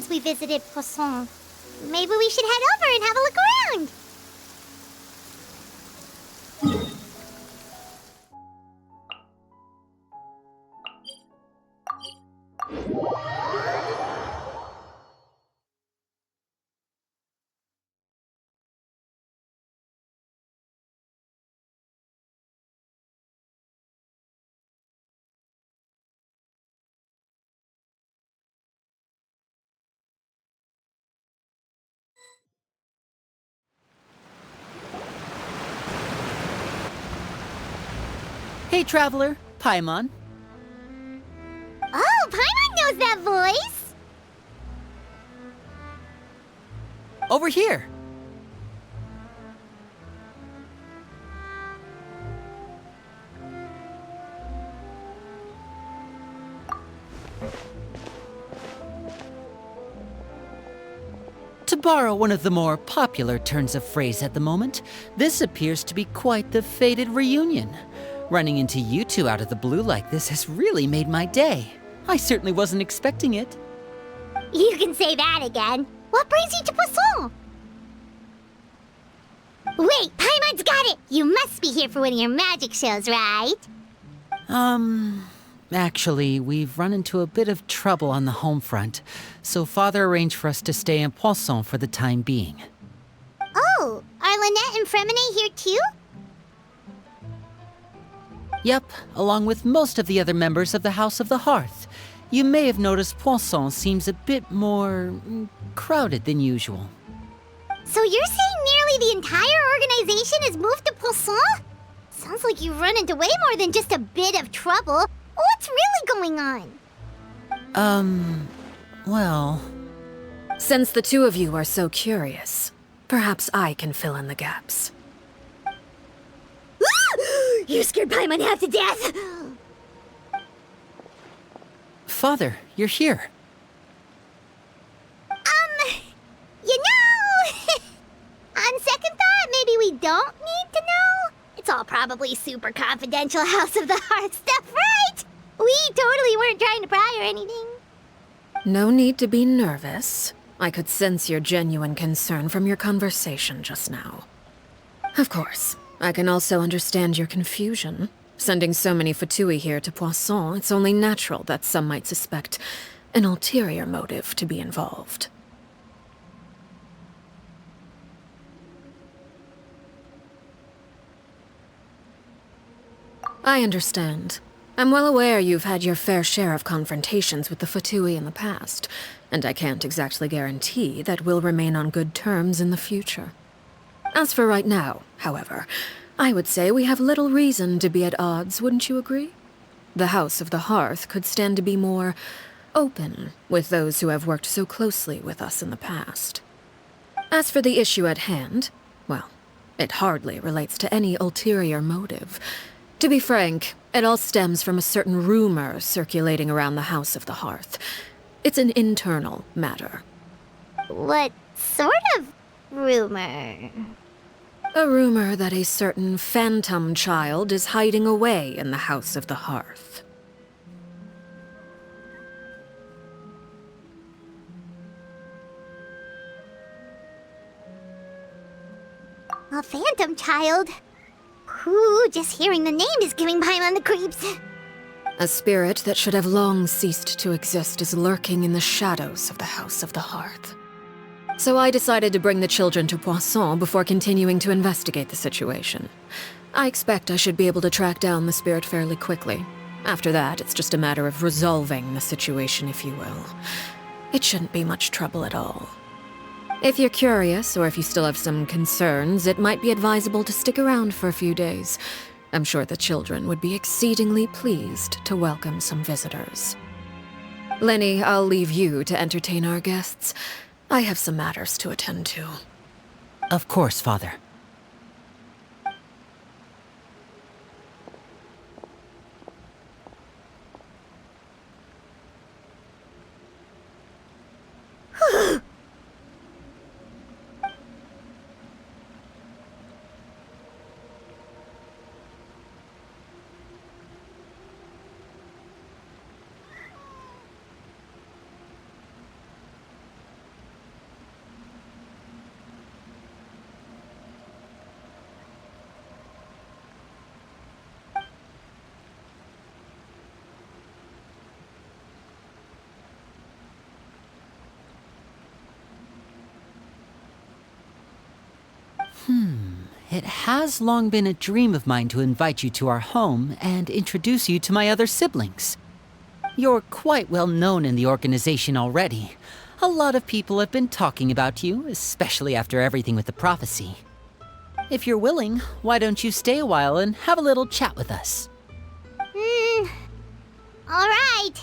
since we visited Poisson. Maybe we should head over and have a look around. Hey, traveler, Paimon. Oh, Paimon knows that voice! Over here. To borrow one of the more popular turns of phrase at the moment, this appears to be quite the fated reunion. Running into you two out of the blue like this has really made my day. I certainly wasn't expecting it. You can say that again. What brings you to Poisson? Wait, Paimon's got it! You must be here for one of your magic shows, right? Actually, we've run into a bit of trouble on the home front, so Father arranged for us to stay in Poisson for the time being. Oh, are Lynette and Fremine here too? Yep, along with most of the other members of the House of the Hearth. You may have noticed Poisson seems a bit more crowded than usual. So you're saying nearly the entire organization has moved to Poisson? Sounds like you've run into way more than just a bit of trouble. What's really going on? Well... Since the two of you are so curious, perhaps I can fill in the gaps. You scared Paimon half to death! Father, you're here. You know... On second thought, maybe we don't need to know. It's all probably super confidential House of the Hearth stuff, right? We totally weren't trying to pry or anything. No need to be nervous. I could sense your genuine concern from your conversation just now. Of course, I can also understand your confusion. Sending so many Fatui here to Poisson, it's only natural that some might suspect an ulterior motive to be involved. I understand. I'm well aware you've had your fair share of confrontations with the Fatui in the past, and I can't exactly guarantee that we'll remain on good terms in the future. As for right now, however, I would say we have little reason to be at odds, wouldn't you agree? The House of the Hearth could stand to be more open with those who have worked so closely with us in the past. As for the issue at hand, well, it hardly relates to any ulterior motive. To be frank, it all stems from a certain rumor circulating around the House of the Hearth. It's an internal matter. What sort of rumor? A rumor that a certain phantom child is hiding away in the House of the Hearth. A phantom child? Ooh, just hearing the name is giving Paimon the creeps. A spirit that should have long ceased to exist is lurking in the shadows of the House of the Hearth. So I decided to bring the children to Poisson before continuing to investigate the situation. I expect I should be able to track down the spirit fairly quickly. After that, it's just a matter of resolving the situation, if you will. It shouldn't be much trouble at all. If you're curious, or if you still have some concerns, it might be advisable to stick around for a few days. I'm sure the children would be exceedingly pleased to welcome some visitors. Lenny, I'll leave you to entertain our guests. I have some matters to attend to. Of course, Father. It has long been a dream of mine to invite you to our home and introduce you to my other siblings. You're quite well known in the organization already. A lot of people have been talking about you, especially after everything with the prophecy. If you're willing, why don't you stay a while and have a little chat with us? Alright.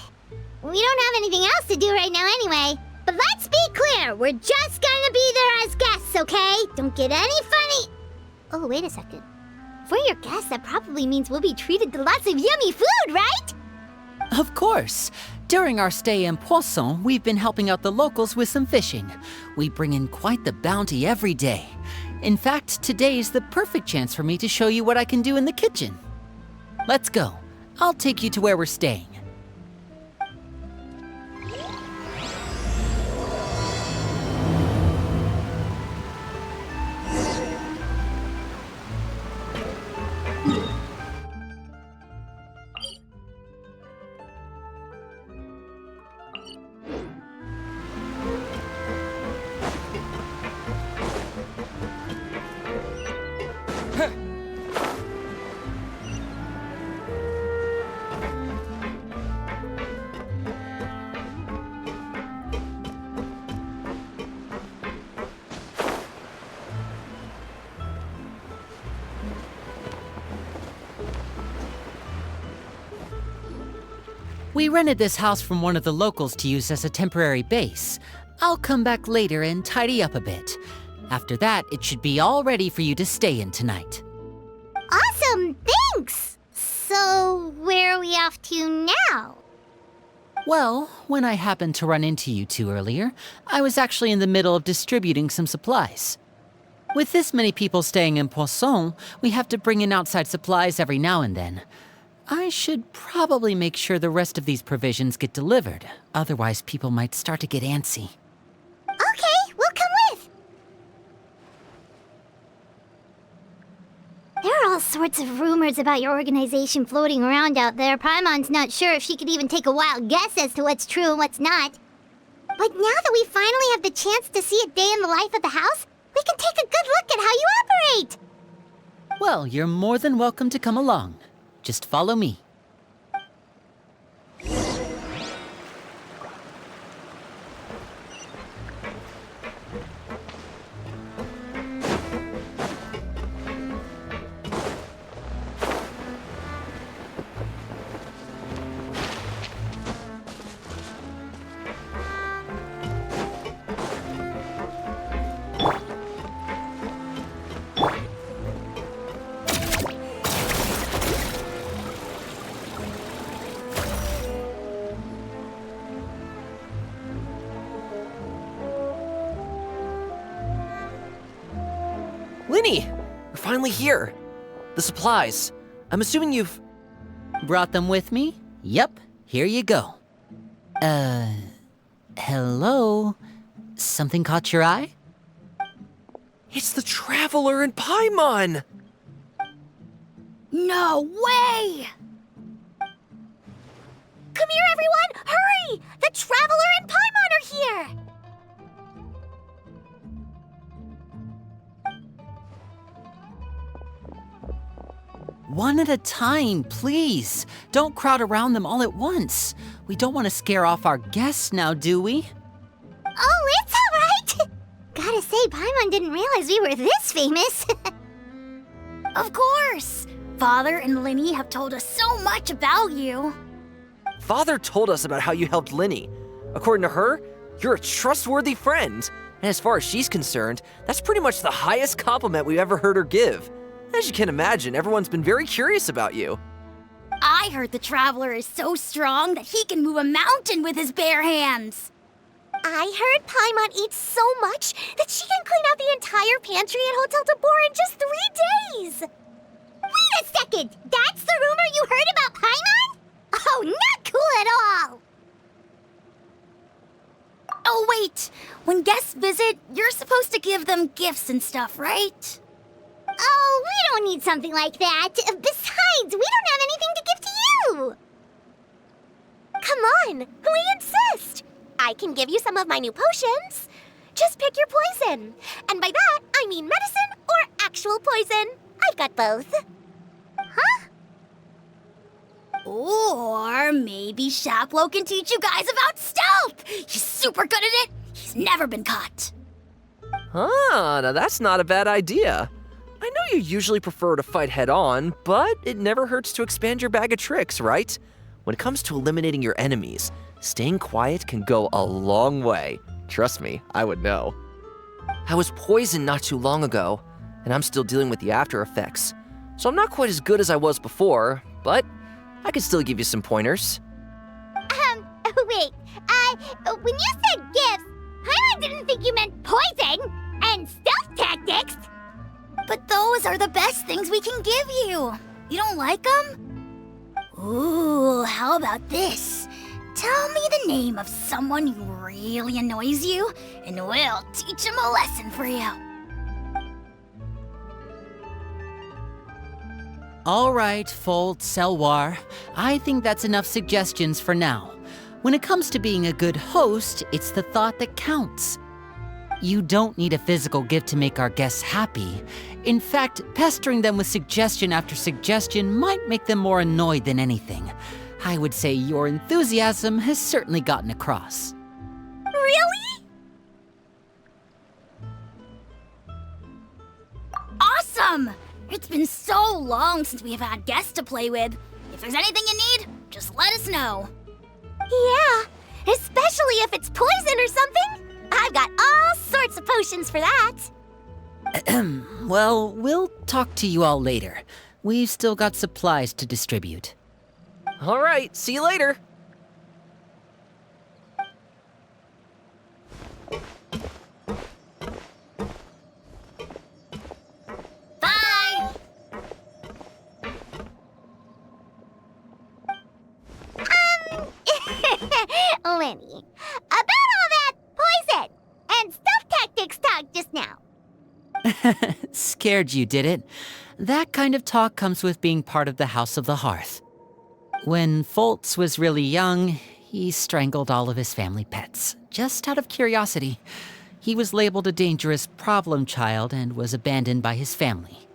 We don't have anything else to do right now anyway. But let's be clear, we're just gonna be there as guests, okay? Don't get any funny... Oh, wait a second. For your guests, that probably means we'll be treated to lots of yummy food, right? Of course. During our stay in Poisson, we've been helping out the locals with some fishing. We bring in quite the bounty every day. In fact, today's the perfect chance for me to show you what I can do in the kitchen. Let's go. I'll take you to where we're staying. We rented this house from one of the locals to use as a temporary base. I'll come back later and tidy up a bit. After that, it should be all ready for you to stay in tonight. Awesome, thanks! So, where are we off to now? Well, when I happened to run into you two earlier, I was actually in the middle of distributing some supplies. With this many people staying in Poisson, we have to bring in outside supplies every now and then. I should probably make sure the rest of these provisions get delivered, otherwise people might start to get antsy. Okay, we'll come with! There are all sorts of rumors about your organization floating around out there. Paimon's not sure if she could even take a wild guess as to what's true and what's not. But now that we finally have the chance to see a day in the life of the house, we can take a good look at how you operate! Well, you're more than welcome to come along. Just follow me. Linny! You're finally here! The supplies. I'm assuming you've... Brought them with me? Yep, here you go. Hello? Something caught your eye? It's the Traveler in Paimon! No way! Come here, everyone! Hurry! The Traveler and Paimon are here! One at a time, please. Don't crowd around them all at once. We don't want to scare off our guests now, do we? Oh, it's all right! Gotta say, Paimon didn't realize we were this famous. Of course! Father and Linny have told us so much about you. Father told us about how you helped Linny. According to her, you're a trustworthy friend. And as far as she's concerned, that's pretty much the highest compliment we've ever heard her give. As you can imagine, everyone's been very curious about you. I heard the Traveler is so strong that he can move a mountain with his bare hands. I heard Paimon eats so much that she can clean out the entire pantry at Hotel Tabor in just 3 days! Wait a second! That's the rumor you heard about Paimon? Oh, not cool at all! Oh, wait! When guests visit, you're supposed to give them gifts and stuff, right? Oh, we don't need something like that. Besides, we don't have anything to give to you! Come on, we insist! I can give you some of my new potions. Just pick your poison. And by that, I mean medicine or actual poison. I've got both. Huh? Or maybe Shaplo can teach you guys about stealth. He's super good at it. He's never been caught. Ah, now that's not a bad idea. I know you usually prefer to fight head-on, but it never hurts to expand your bag of tricks, right? When it comes to eliminating your enemies, staying quiet can go a long way. Trust me, I would know. I was poisoned not too long ago, and I'm still dealing with the after effects. So I'm not quite as good as I was before, but I can still give you some pointers. Wait, when you said gifts, I didn't think you meant poison and stealth tactics. But those are the best things we can give you. You don't like them? Ooh, how about this? Tell me the name of someone who really annoys you, and we'll teach him a lesson for you. All right, Fold, Selwar. I think that's enough suggestions for now. When it comes to being a good host, it's the thought that counts. You don't need a physical gift to make our guests happy. In fact, pestering them with suggestion after suggestion might make them more annoyed than anything. I would say your enthusiasm has certainly gotten across. Really? Awesome! It's been so long since we have had guests to play with. If there's anything you need, just let us know. Yeah, especially if it's poison or something. I've got all sorts of potions for that. Well, we'll talk to you all later. We've still got supplies to distribute. All right, see you later. Bye! Lenny, about all that poison and stealth tactics talk just now. Scared you, did it? That kind of talk comes with being part of the House of the Hearth. When Foltz was really young, he strangled all of his family pets, just out of curiosity. He was labeled a dangerous problem child and was abandoned by his family.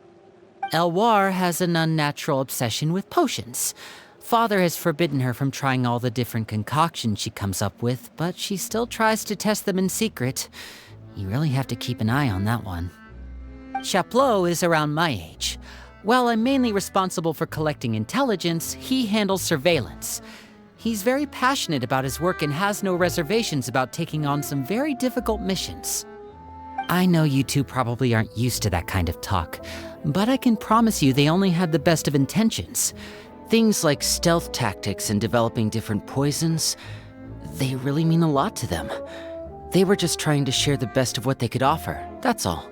Elwar has an unnatural obsession with potions. Father has forbidden her from trying all the different concoctions she comes up with, but she still tries to test them in secret. You really have to keep an eye on that one. Chaplot is around my age. While I'm mainly responsible for collecting intelligence, he handles surveillance. He's very passionate about his work and has no reservations about taking on some very difficult missions. I know you two probably aren't used to that kind of talk, but I can promise you they only had the best of intentions. Things like stealth tactics and developing different poisons, they really mean a lot to them. They were just trying to share the best of what they could offer, that's all.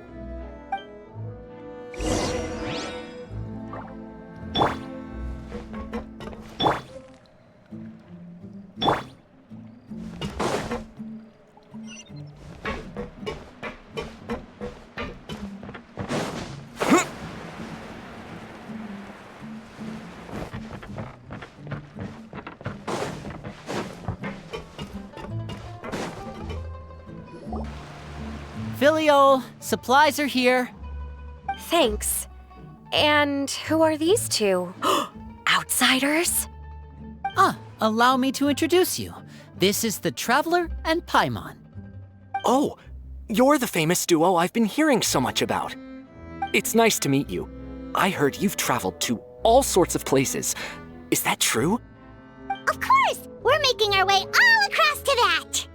Filial, supplies are here. Thanks. And who are these two? Outsiders? Allow me to introduce you. This is the Traveler and Paimon. Oh, you're the famous duo I've been hearing so much about. It's nice to meet you. I heard you've traveled to all sorts of places. Is that true? Of course! We're making our way all across to that!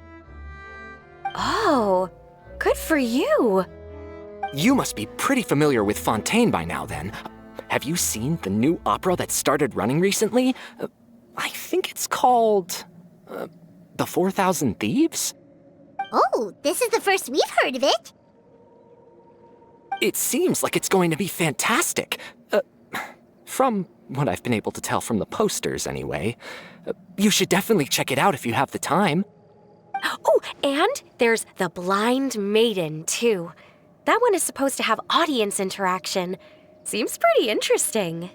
Oh, good for you. You must be pretty familiar with Fontaine by now, then. Have you seen the new opera that started running recently? I think it's called... The 4,000 Thieves? Oh, this is the first we've heard of it. It seems like it's going to be fantastic. From what I've been able to tell from the posters, anyway. You should definitely check it out if you have the time. Oh, and there's The Blind Maiden, too. That one is supposed to have audience interaction. Seems pretty interesting.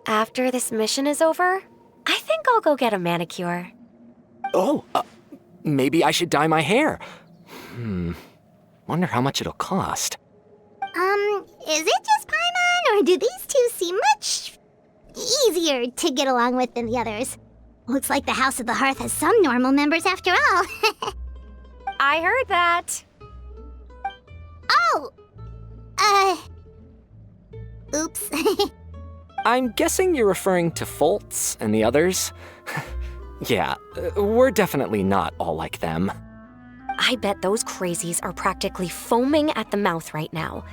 After this mission is over, I think I'll go get a manicure. Oh, maybe I should dye my hair. Wonder how much it'll cost. Is it just Paimon, or do these two seem much easier to get along with than the others? Looks like the House of the Hearth has some normal members after all. I heard that. Oh! Oops. I'm guessing you're referring to Foltz and the others? Yeah, we're definitely not all like them. I bet those crazies are practically foaming at the mouth right now.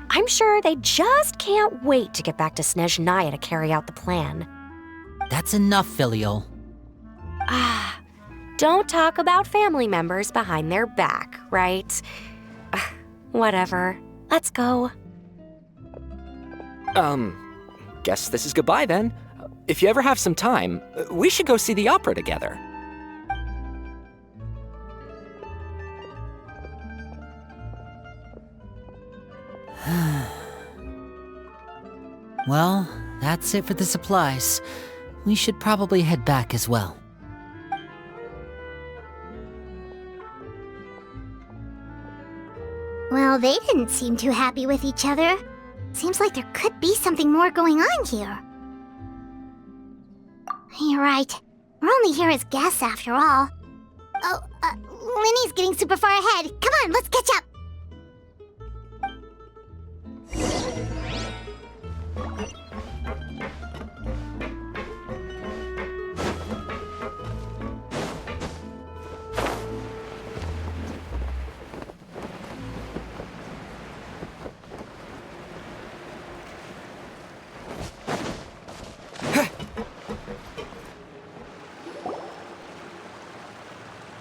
I'm sure they just can't wait to get back to Snezhnaya to carry out the plan. That's enough, Filial. Don't talk about family members behind their back, right? Whatever. Let's go. Guess this is goodbye then. If you ever have some time, we should go see the opera together. Well, that's it for the supplies. We should probably head back as well. Well, they didn't seem too happy with each other. Seems like there could be something more going on here. You're right. We're only here as guests after all. Oh, Linny's getting super far ahead. Come on, let's catch up.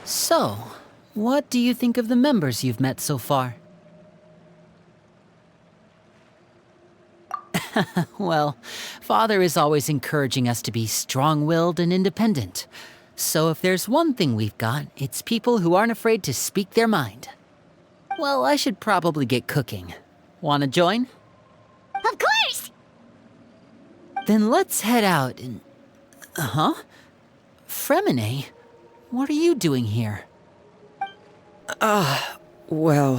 So, what do you think of the members you've met so far? Well, Father is always encouraging us to be strong-willed and independent. So if there's one thing we've got, it's people who aren't afraid to speak their mind. Well, I should probably get cooking. Wanna join? Of course! Then let's head out and... Fremine? What are you doing here? Well,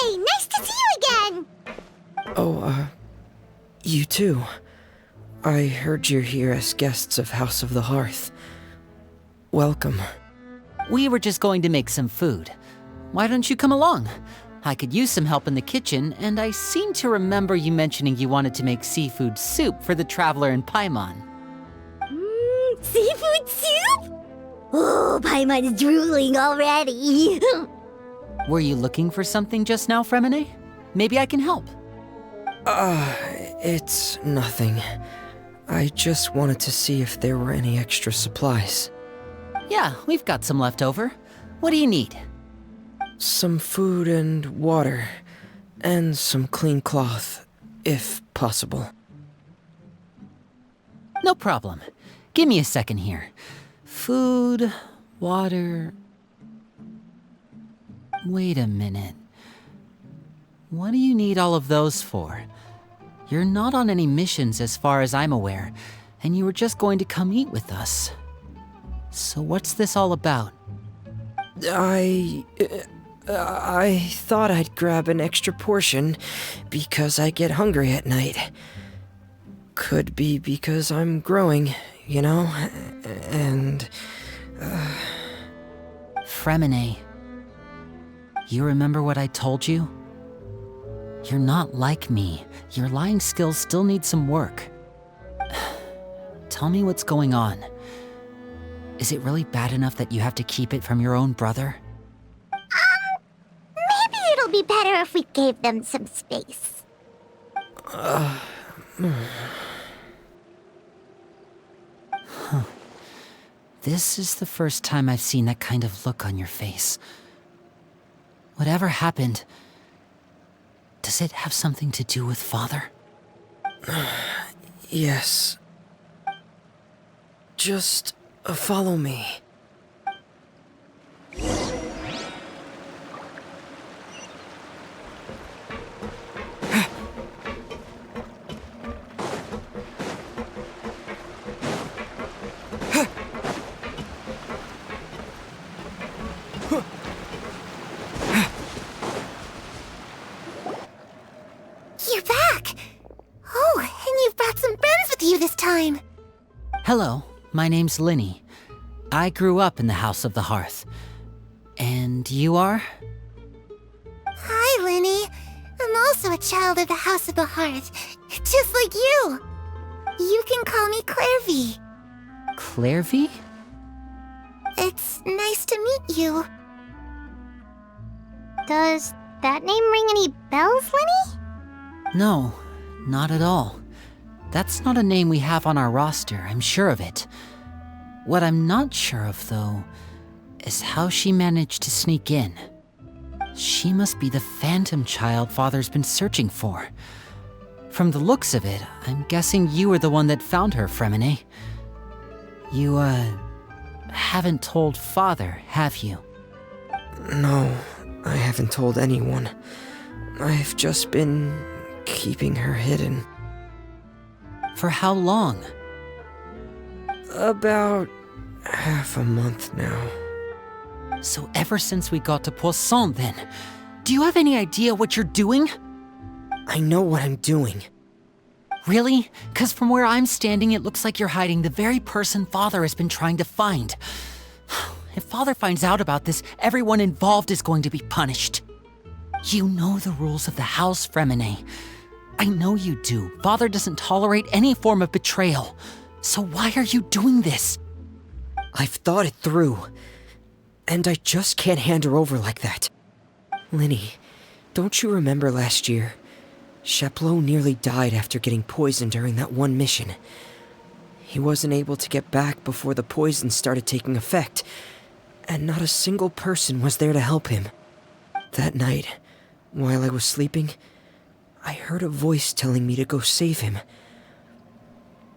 Hey, nice to see you again! you too. I heard you're here as guests of House of the Hearth. Welcome. We were just going to make some food. Why don't you come along? I could use some help in the kitchen, and I seem to remember you mentioning you wanted to make seafood soup for the traveler in Paimon. Seafood soup? Oh, Paimon's drooling already. Were you looking for something just now, Fremine? Maybe I can help. It's nothing. I just wanted to see if there were any extra supplies. Yeah, we've got some left over. What do you need? Some food and water, and some clean cloth, if possible. No problem. Give me a second here. Food, water... Wait a minute. What do you need all of those for? You're not on any missions as far as I'm aware, and you were just going to come eat with us. So what's this all about? I thought I'd grab an extra portion because I get hungry at night. Could be because I'm growing, you know, and... Fremine, you remember what I told you? You're not like me. Your lying skills still need some work. Tell me what's going on. Is it really bad enough that you have to keep it from your own brother? Maybe it'll be better if we gave them some space. This is the first time I've seen that kind of look on your face. Whatever happened, does it have something to do with Father? Yes. Just follow me. you're back! Oh, and you've brought some friends with you this time! Hello, my name's Linny. I grew up in the House of the Hearth. And you are? Hi, Linny. I'm also a child of the House of the Hearth, just like you. You can call me Clairvy. Clairvy? It's nice to meet you. Does that name ring any bells, Linny? No, not at all. That's not a name we have on our roster, I'm sure of it. What I'm not sure of, though, is how she managed to sneak in. She must be the phantom child Father's been searching for. From the looks of it, I'm guessing you were the one that found her, Fremine. You, haven't told Father, have you? No, I haven't told anyone. I've just been keeping her hidden. For how long? About half a month now. So ever since we got to Poisson, then. Do you have any idea what you're doing? I know what I'm doing. Really? 'Cause from where I'm standing, it looks like you're hiding the very person Father has been trying to find. If Father finds out about this, everyone involved is going to be punished. You know the rules of the house, Fremine. I know you do. Father doesn't tolerate any form of betrayal. So why are you doing this? I've thought it through. And I just can't hand her over like that. Linny, don't you remember last year? Chaplot nearly died after getting poisoned during that one mission. He wasn't able to get back before the poison started taking effect, and not a single person was there to help him. That night, while I was sleeping, I heard a voice telling me to go save him.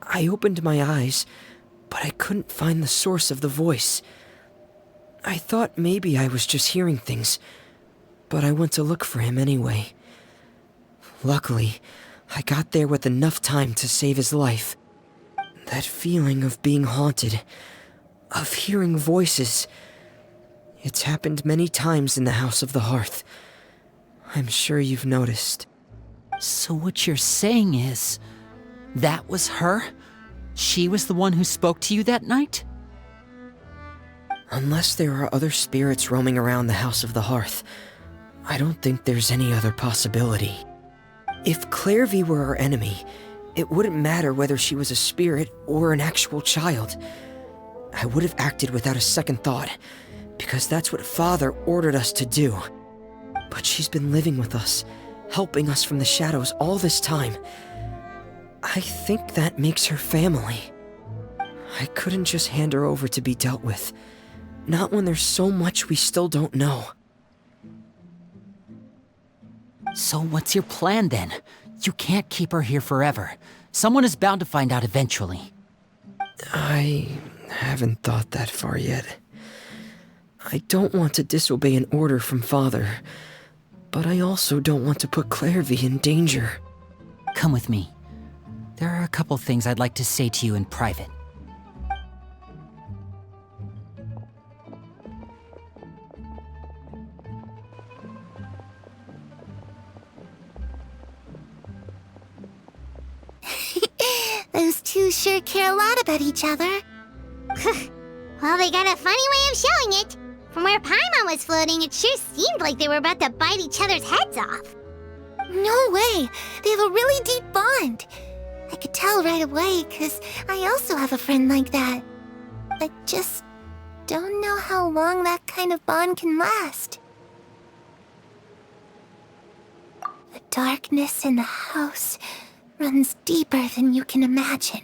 I opened my eyes, but I couldn't find the source of the voice. I thought maybe I was just hearing things, but I went to look for him anyway. Luckily, I got there with enough time to save his life. That feeling of being haunted, of hearing voices, it's happened many times in the House of the Hearth. I'm sure you've noticed. So what you're saying is, that was her? She was the one who spoke to you that night? Unless there are other spirits roaming around the House of the Hearth, I don't think there's any other possibility. If Clairvy were our enemy, it wouldn't matter whether she was a spirit or an actual child. I would have acted without a second thought, because that's what Father ordered us to do. But she's been living with us, helping us from the shadows all this time. I think that makes her family. I couldn't just hand her over to be dealt with. Not when there's so much we still don't know. So what's your plan then? You can't keep her here forever. Someone is bound to find out eventually. I haven't thought that far yet. I don't want to disobey an order from Father, but I also don't want to put Clairvy in danger. Come with me. There are a couple things I'd like to say to you in private. Those two sure care a lot about each other. Well, they got a funny way of showing it. From where Paimon was floating, it sure seemed like they were about to bite each other's heads off. No way! They have a really deep bond. I could tell right away, because I also have a friend like that. I just don't know how long that kind of bond can last. The darkness in the house runs deeper than you can imagine.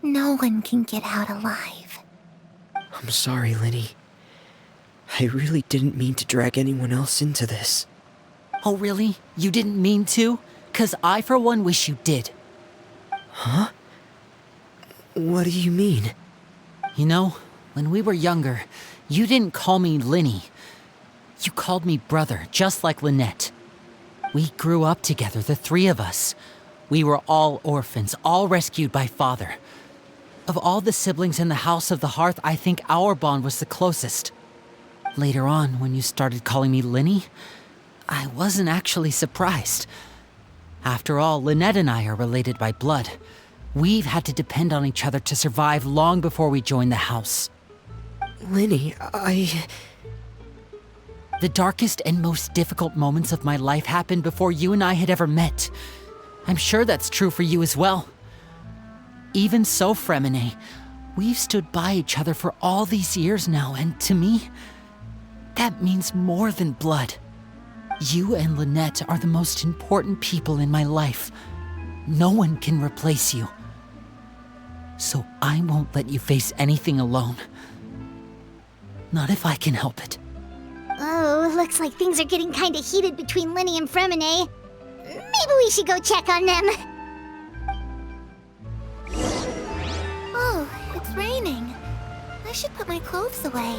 No one can get out alive. I'm sorry, Linny. I really didn't mean to drag anyone else into this. Oh really? You didn't mean to? 'Cause I for one wish you did. Huh? What do you mean? You know, when we were younger, you didn't call me Linny. You called me brother, just like Lynette. We grew up together, the three of us. We were all orphans, all rescued by Father. Of all the siblings in the House of the Hearth, I think our bond was the closest. Later on, when you started calling me Linny, I wasn't actually surprised. After all, Lynette and I are related by blood. We've had to depend on each other to survive long before we joined the house. Linny, The darkest and most difficult moments of my life happened before you and I had ever met. I'm sure that's true for you as well. Even so, Fremine, we've stood by each other for all these years now, and to me, that means more than blood. You and Lynette are the most important people in my life. No one can replace you. So I won't let you face anything alone. Not if I can help it. Oh, looks like things are getting kinda heated between Linny and Fremine. Maybe we should go check on them. Oh, it's raining. I should put my clothes away.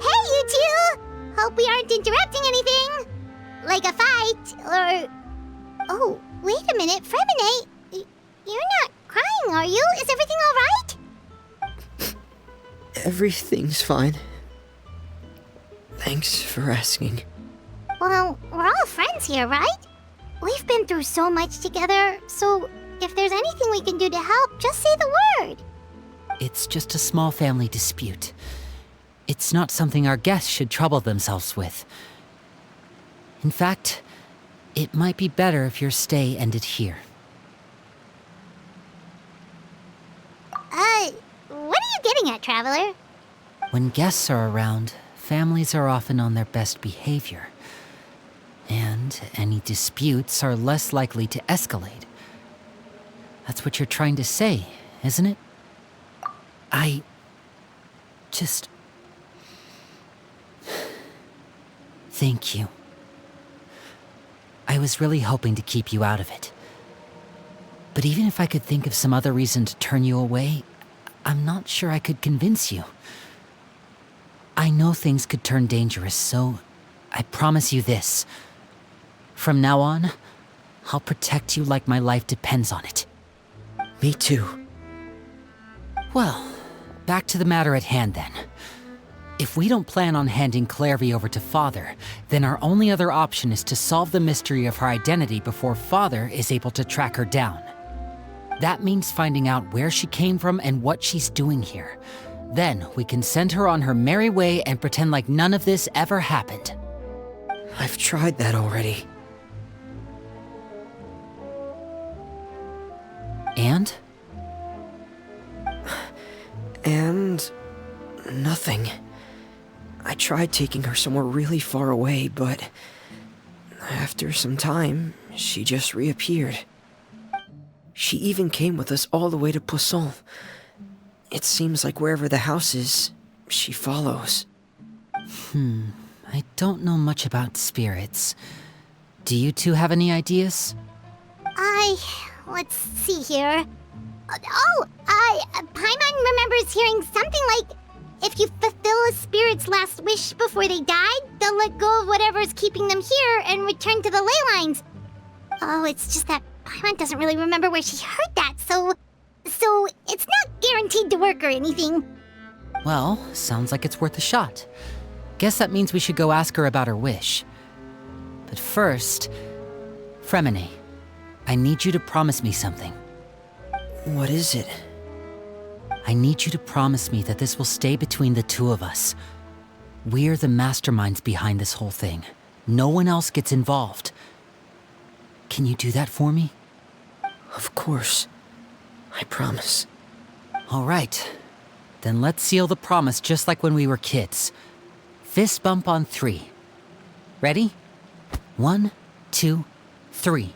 Hey, you two! Hope we aren't interrupting anything. Like a fight, or... Oh, wait a minute, Fremine. You're not crying, are you? Is everything alright? everything's fine. Thanks for asking. Well, we're all friends here, right? We've been through so much together, so if there's anything we can do to help, just say the word. It's just a small family dispute. It's not something our guests should trouble themselves with. In fact, it might be better if your stay ended here. What are you getting at, Traveler? When guests are around, families are often on their best behavior. And any disputes are less likely to escalate. That's what you're trying to say, isn't it? I just... Thank you. I was really hoping to keep you out of it. But even if I could think of some other reason to turn you away, I'm not sure I could convince you. I know things could turn dangerous, so I promise you this. From now on, I'll protect you like my life depends on it. Me too. Well, back to the matter at hand then. If we don't plan on handing Clairvy over to Father, then our only other option is to solve the mystery of her identity before Father is able to track her down. That means finding out where she came from and what she's doing here. Then we can send her on her merry way and pretend like none of this ever happened. I've tried that already. And? And... nothing. I tried taking her somewhere really far away, but... after some time, she just reappeared. She even came with us all the way to Poisson. It seems like wherever the house is, she follows. I don't know much about spirits. Do you two have any ideas? Let's see here. Paimon remembers hearing something like, if you fulfill a spirit's last wish before they died, they'll let go of whatever's keeping them here and return to the ley lines. Oh, it's just that Paimon doesn't really remember where she heard that, so it's not guaranteed to work or anything. Well, sounds like it's worth a shot. Guess that means we should go ask her about her wish. But first, Fremine, I need you to promise me something. What is it? I need you to promise me that this will stay between the two of us. We're the masterminds behind this whole thing. No one else gets involved. Can you do that for me? Of course. I promise. All right. Then let's seal the promise just like when we were kids. Fist bump on 3. Ready? 1, 2, 3.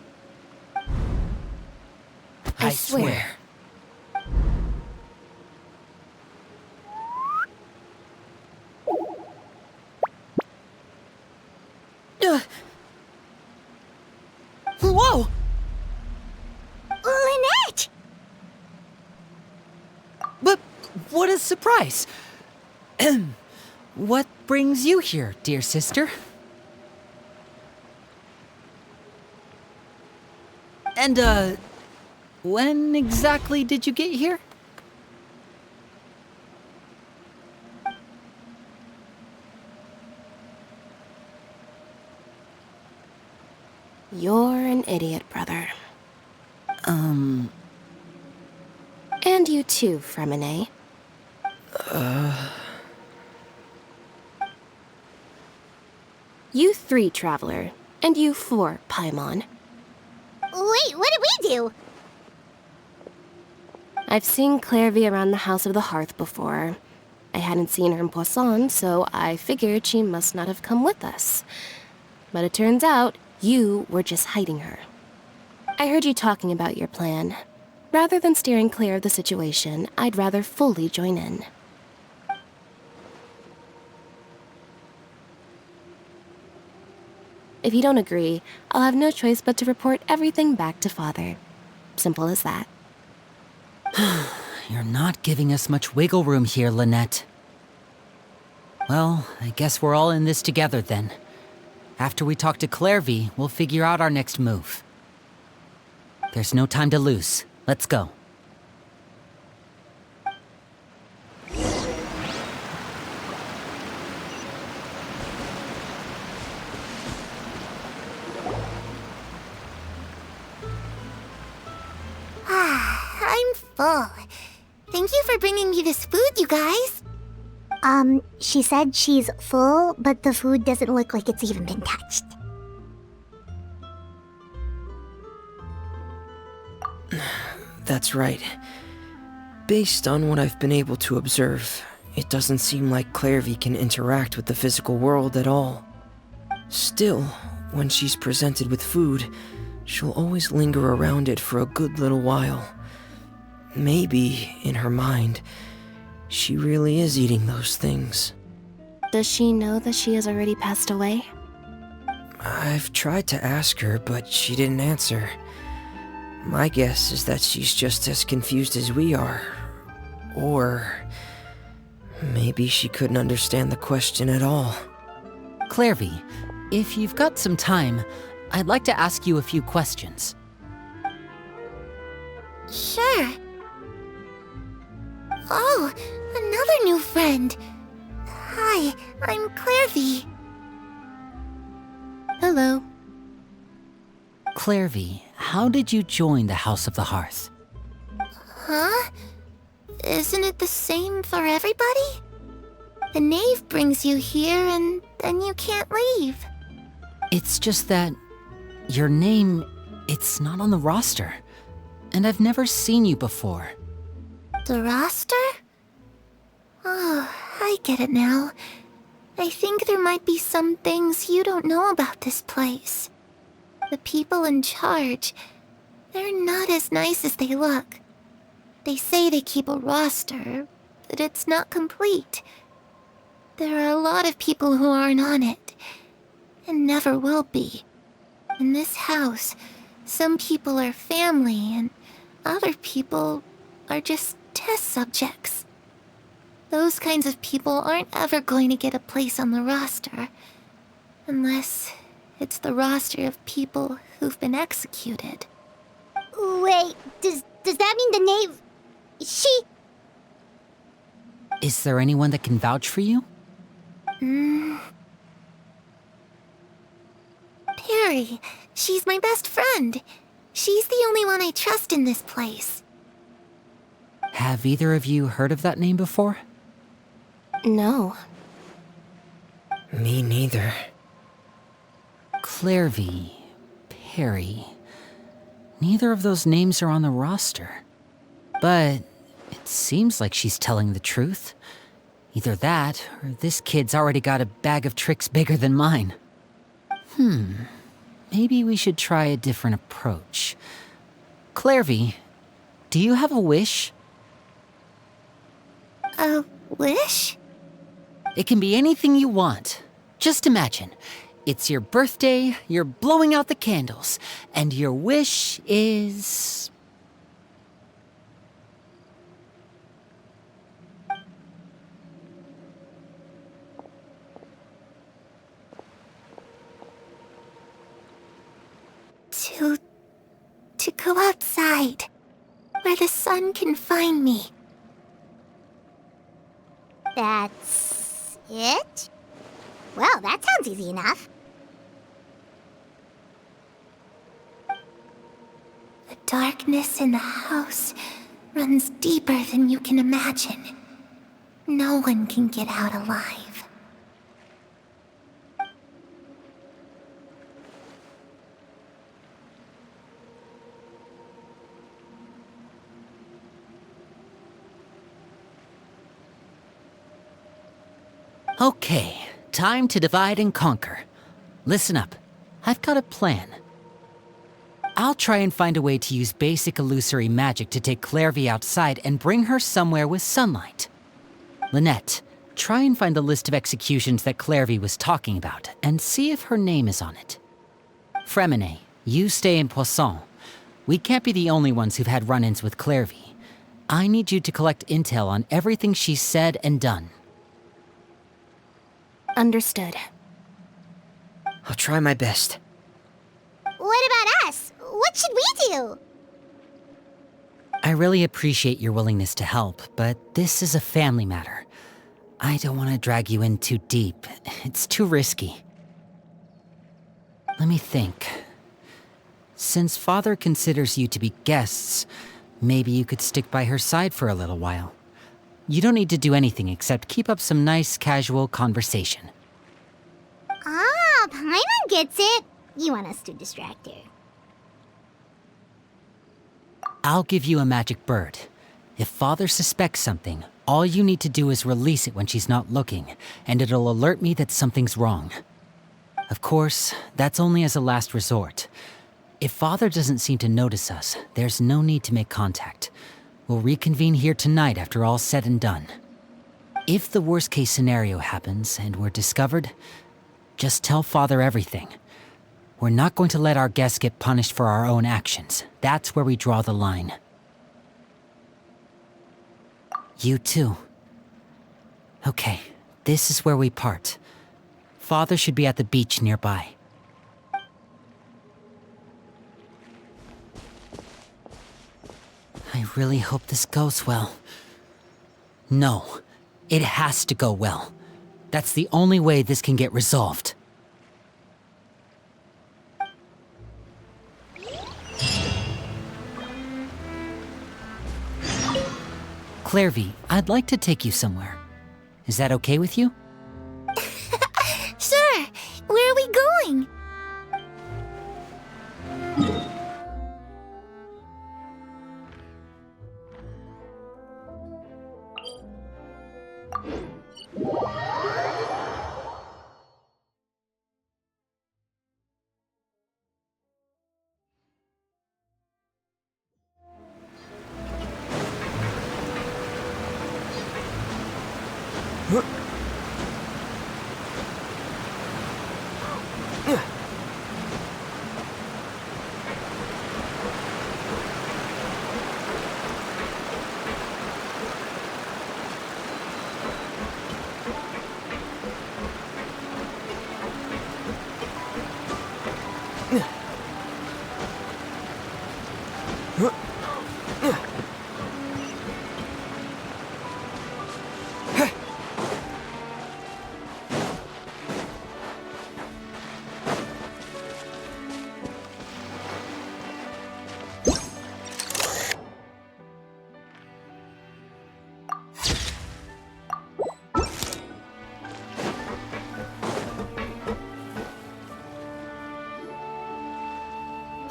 I swear. Whoa! Lynette! But what a surprise! What brings you here, dear sister? And, When exactly did you get here? You're an idiot, brother. And you too, Fremine. You 3, Traveler. And you 4, Paimon. Wait, what did we do? I've seen Clairvy around the House of the Hearth before. I hadn't seen her in Poisson, so I figured she must not have come with us. But it turns out, you were just hiding her. I heard you talking about your plan. Rather than steering clear of the situation, I'd rather fully join in. If you don't agree, I'll have no choice but to report everything back to Father. Simple as that. You're not giving us much wiggle room here, Lynette. Well, I guess we're all in this together then. After we talk to Clairvy, we'll figure out our next move. There's no time to lose. Let's go. I'm full. Thank you for bringing me this food, you guys. She said she's full, but the food doesn't look like it's even been touched. That's right. Based on what I've been able to observe, it doesn't seem like Clairvy can interact with the physical world at all. Still, when she's presented with food, she'll always linger around it for a good little while. Maybe, in her mind, she really is eating those things. Does she know that she has already passed away? I've tried to ask her, but she didn't answer. My guess is that she's just as confused as we are. Or maybe she couldn't understand the question at all. Clairvy, if you've got some time, I'd like to ask you a few questions. Sure. Oh, another new friend. Hi, I'm Clairvy. Hello. Clairvy, how did you join the House of the Hearth? Huh? Isn't it the same for everybody? The knave brings you here and then you can't leave. It's just that your name, it's not on the roster. And I've never seen you before. The roster? Oh, I get it now. I think there might be some things you don't know about this place. The people in charge, they're not as nice as they look. They say they keep a roster, but it's not complete. There are a lot of people who aren't on it, and never will be. In this house, some people are family, and other people are just test subjects. Those kinds of people aren't ever going to get a place on the roster, unless it's the roster of people who've been executed. Wait, does that mean the knave... She... Is there anyone that can vouch for you? Perry. She's my best friend. She's the only one I trust in this place. Have either of you heard of that name before? No. Me neither. Clairvy, Perry. Neither of those names are on the roster. But it seems like she's telling the truth. Either that, or this kid's already got a bag of tricks bigger than mine. Maybe we should try a different approach. Clairvy, do you have a wish? A wish? It can be anything you want. Just imagine. It's your birthday, you're blowing out the candles, and your wish is... To go outside. where the sun can find me. That's it? Well, that sounds easy enough. The darkness in the house runs deeper than you can imagine. No one can get out alive. Okay, time to divide and conquer. Listen up, I've got a plan. I'll try and find a way to use basic illusory magic to take Clairvy outside and bring her somewhere with sunlight. Lynette, try and find the list of executions that Clairvy was talking about and see if her name is on it. Fremine, you stay in Poisson. We can't be the only ones who've had run-ins with Clairvy. I need you to collect intel on everything she's said and done. Understood. I'll try my best. What about us? What should we do? I really appreciate your willingness to help, but this is a family matter. I don't want to drag you in too deep. It's too risky. Let me think. Since Father considers you to be guests, maybe you could stick by her side for a little while. You don't need to do anything except keep up some nice, casual conversation. Ah, Paimon gets it. You want us to distract her. I'll give you a magic bird. If Father suspects something, all you need to do is release it when she's not looking, and it'll alert me that something's wrong. Of course, that's only as a last resort. If Father doesn't seem to notice us, there's no need to make contact. We'll reconvene here tonight after all's said and done. If the worst-case scenario happens and we're discovered, just tell Father everything. We're not going to let our guests get punished for our own actions. That's where we draw the line. You too. Okay, this is where we part. Father should be at the beach nearby. I really hope this goes well. No, it has to go well. That's the only way this can get resolved. Clairvy, I'd like to take you somewhere. Is that okay with you? Sure. Where are we going?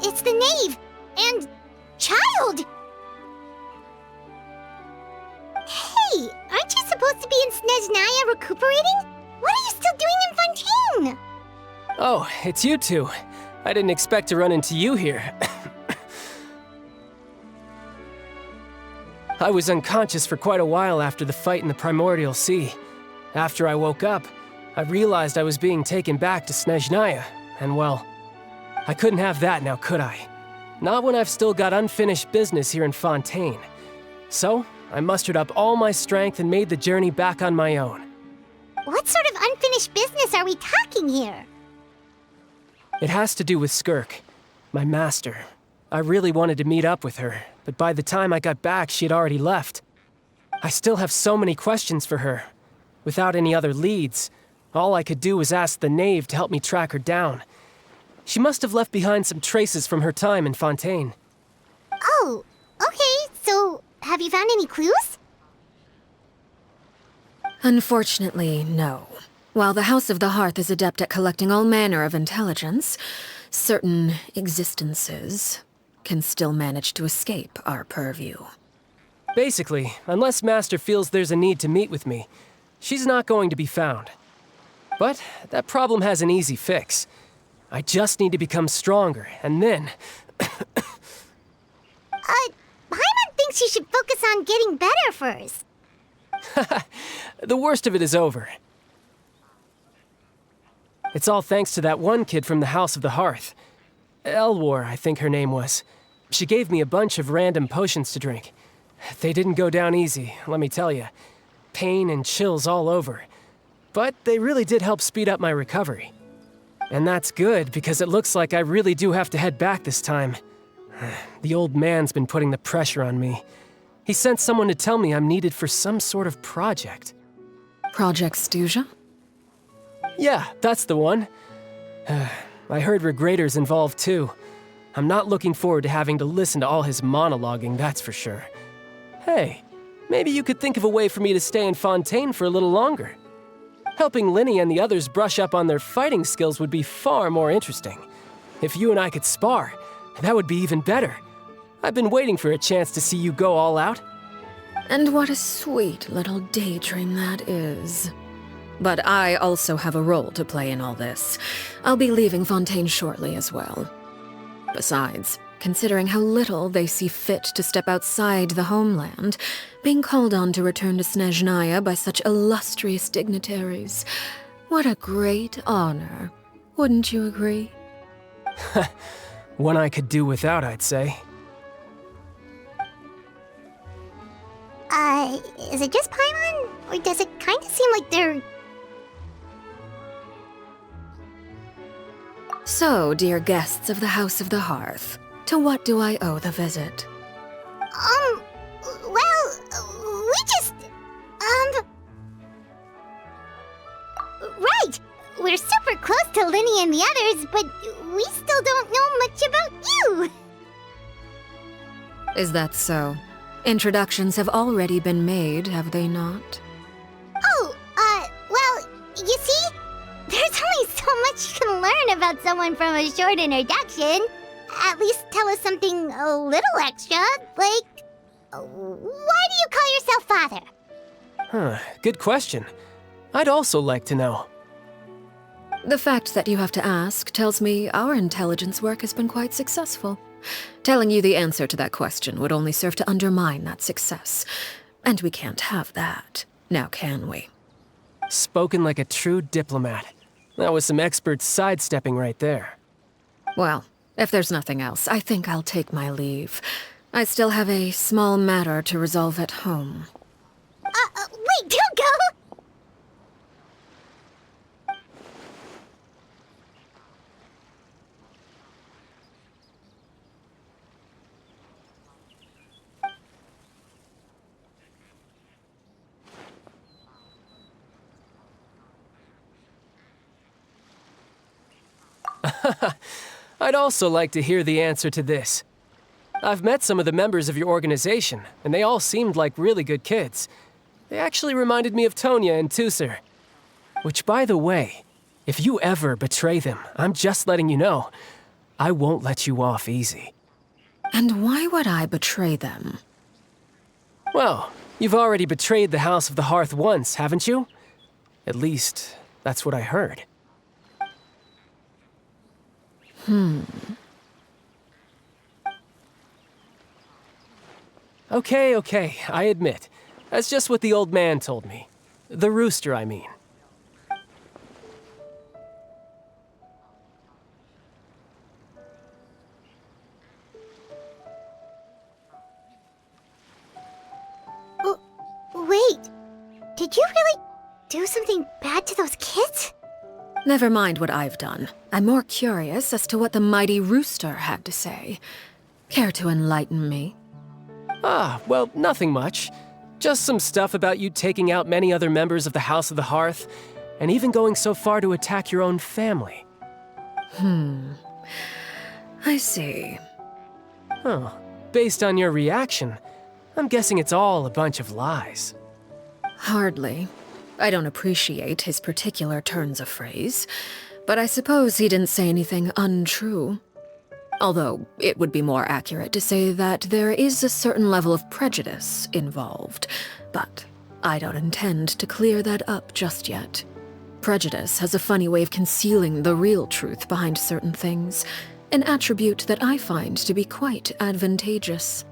It's the knave and child. Hey, aren't you supposed to be in Snezhnaya recuperating? What are you still doing in Fontaine? Oh, it's you two. I didn't expect to run into you here. I was unconscious for quite a while after the fight in the Primordial Sea. After I woke up, I realized I was being taken back to Snezhnaya, and well, I couldn't have that now, could I? Not when I've still got unfinished business here in Fontaine. So, I mustered up all my strength and made the journey back on my own. What sort of unfinished business are we talking here? It has to do with Skirk, my master. I really wanted to meet up with her, but by the time I got back, she had already left. I still have so many questions for her. Without any other leads, all I could do was ask the knave to help me track her down. She must have left behind some traces from her time in Fontaine. Oh, okay, so have you found any clues? Unfortunately, no. While the House of the Hearth is adept at collecting all manner of intelligence, certain existences can still manage to escape our purview. Basically, unless Master feels there's a need to meet with me, she's not going to be found. But that problem has an easy fix. I just need to become stronger, and then... Paimon thinks you should focus on getting better first. The worst of it is over. It's all thanks to that one kid from the House of the Hearth. Elwar, I think her name was. She gave me a bunch of random potions to drink. They didn't go down easy, let me tell you. Pain and chills all over. But they really did help speed up my recovery. And that's good, because it looks like I really do have to head back this time. The old man's been putting the pressure on me. He sent someone to tell me I'm needed for some sort of project. Project Stuja? Yeah, that's the one. I heard Regrader's involved too. I'm not looking forward to having to listen to all his monologuing, that's for sure. Hey, maybe you could think of a way for me to stay in Fontaine for a little longer. Helping Linny and the others brush up on their fighting skills would be far more interesting. If you and I could spar, that would be even better. I've been waiting for a chance to see you go all out. And what a sweet little daydream that is. But I also have a role to play in all this. I'll be leaving Fontaine shortly as well. Besides, considering how little they see fit to step outside the homeland, being called on to return to Snezhnaya by such illustrious dignitaries, what a great honor. Wouldn't you agree? One I could do without, I'd say. Is it just Paimon? Or does it kind of seem like they're... So, dear guests of the House of the Hearth, to what do I owe the visit? we just... Right! We're super close to Linny and the others, but we still don't know much about you! Is that so? Introductions have already been made, have they not? Oh, well, you see? There's only so much you can learn about someone from a short introduction. At least tell us something a little extra, like... Why do you call yourself father? Huh, good question. I'd also like to know. The fact that you have to ask tells me our intelligence work has been quite successful. Telling you the answer to that question would only serve to undermine that success. And we can't have that, now can we? Spoken like a true diplomat. That was some expert sidestepping right there. Well, if there's nothing else, I think I'll take my leave. I still have a small matter to resolve at home. Wait, don't go! I'd also like to hear the answer to this. I've met some of the members of your organization, and they all seemed like really good kids. They actually reminded me of Tonya and Tusser. Which, by the way, if you ever betray them, I'm just letting you know, I won't let you off easy. And why would I betray them? Well, you've already betrayed the House of the Hearth once, haven't you? At least, that's what I heard. Okay, I admit. That's just what the old man told me. The rooster, I mean. Wait, did you really do something bad to those kids? Never mind what I've done. I'm more curious as to what the mighty rooster had to say. Care to enlighten me? Ah, well, nothing much. Just some stuff about you taking out many other members of the House of the Hearth, and even going so far to attack your own family. I see. Oh, based on your reaction, I'm guessing it's all a bunch of lies. Hardly. I don't appreciate his particular turns of phrase, but I suppose he didn't say anything untrue. Although, it would be more accurate to say that there is a certain level of prejudice involved, but I don't intend to clear that up just yet. Prejudice has a funny way of concealing the real truth behind certain things, an attribute that I find to be quite advantageous.